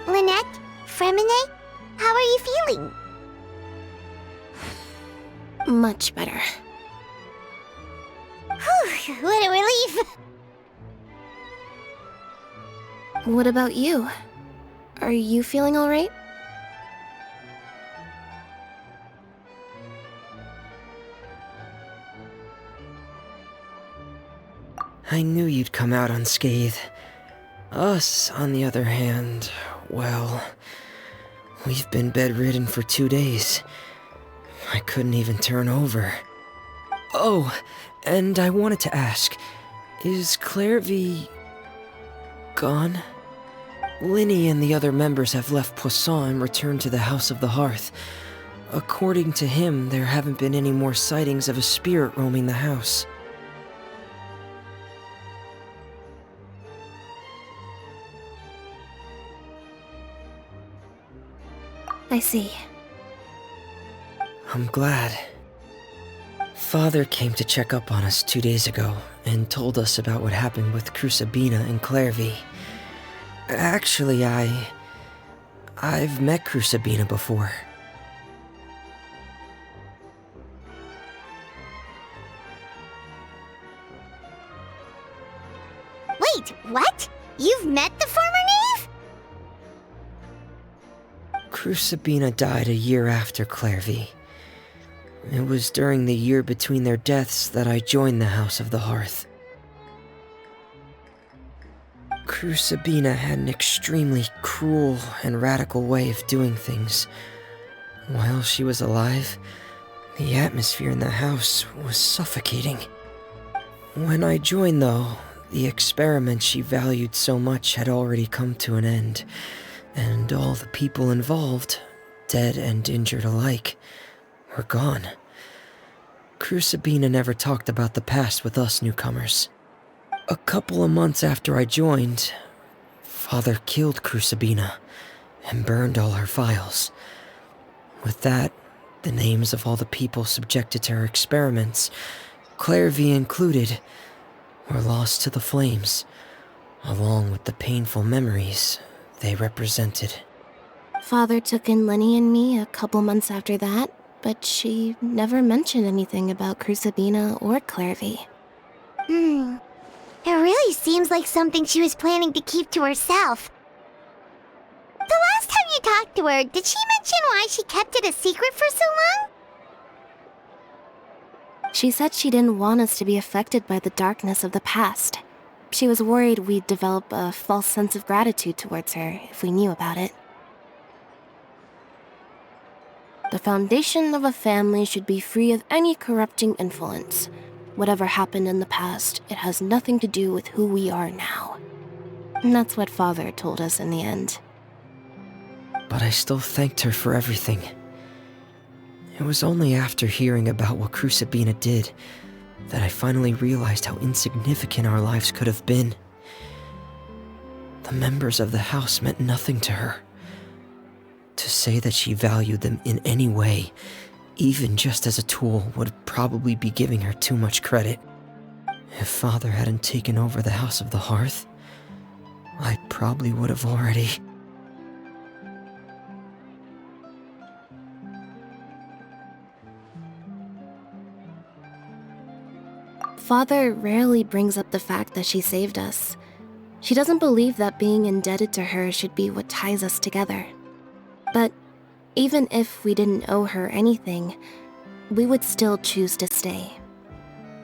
Lynette, Fremine, how are you feeling? Much better. Whew, what a relief! What about you? Are you feeling all right? I knew you'd come out unscathed. Us, on the other hand, well, we've been bedridden for 2 days. I couldn't even turn over. Oh, and I wanted to ask, is Clairvy gone? Linny and the other members have left Poisson and returned to the House of the Hearth. According to him, there haven't been any more sightings of a spirit roaming the house. I see. I'm glad. Father came to check up on us 2 days ago and told us about what happened with Crusabina and Clairvy. Actually, I've met Crusabina before. Wait, what? You've met the former knave? Crusabina died a year after Clairvy. It was during the year between their deaths that I joined the House of the Hearth. Crusabina had an extremely cruel and radical way of doing things. While she was alive, the atmosphere in the house was suffocating. When I joined, though, the experiment she valued so much had already come to an end, and all the people involved, dead and injured alike, were gone. Crusabina never talked about the past with us newcomers. A couple of months after I joined, Father killed Crusabina and burned all her files. With that, the names of all the people subjected to her experiments Clairvy included, were lost to the flames, along with the painful memories they represented. Father took in Lenny and me a couple months after that, but she never mentioned anything about Crucibina or Clairvy. It really seems like something she was planning to keep to herself. The last time you talked to her, did she mention why she kept it a secret for so long? She said she didn't want us to be affected by the darkness of the past. She was worried we'd develop a false sense of gratitude towards her if we knew about it. The foundation of a family should be free of any corrupting influence. Whatever happened in the past, it has nothing to do with who we are now. And that's what Father told us in the end. But I still thanked her for everything. It was only after hearing about what Crucibina did that I finally realized how insignificant our lives could have been. The members of the house meant nothing to her. To say that she valued them in any way, even just as a tool, would probably be giving her too much credit. If Father hadn't taken over the House of the Hearth, I probably would have already... Father rarely brings up the fact that she saved us. She doesn't believe that being indebted to her should be what ties us together. But even if we didn't owe her anything, we would still choose to stay.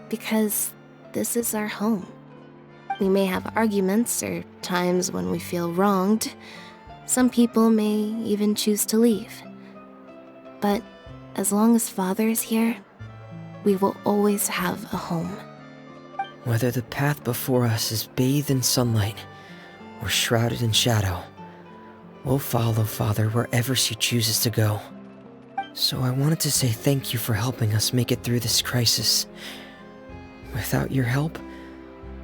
Because this is our home. We may have arguments or times when we feel wronged. Some people may even choose to leave. But as long as Father is here, we will always have a home. Whether the path before us is bathed in sunlight or shrouded in shadow, we'll follow Father wherever she chooses to go. So I wanted to say thank you for helping us make it through this crisis. Without your help,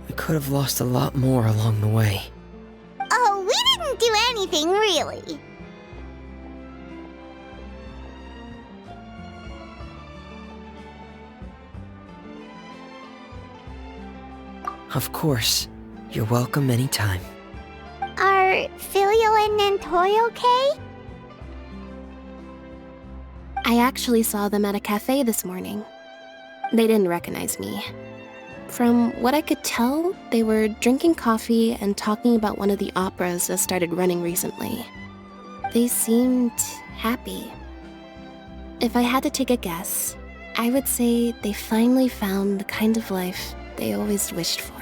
we could have lost a lot more along the way. Oh, we didn't do anything, really. Of course. You're welcome anytime. Are Filial and Nantoy okay? I actually saw them at a cafe this morning. They didn't recognize me. From what I could tell, they were drinking coffee and talking about one of the operas that started running recently. They seemed happy. If I had to take a guess, I would say they finally found the kind of life they always wished for.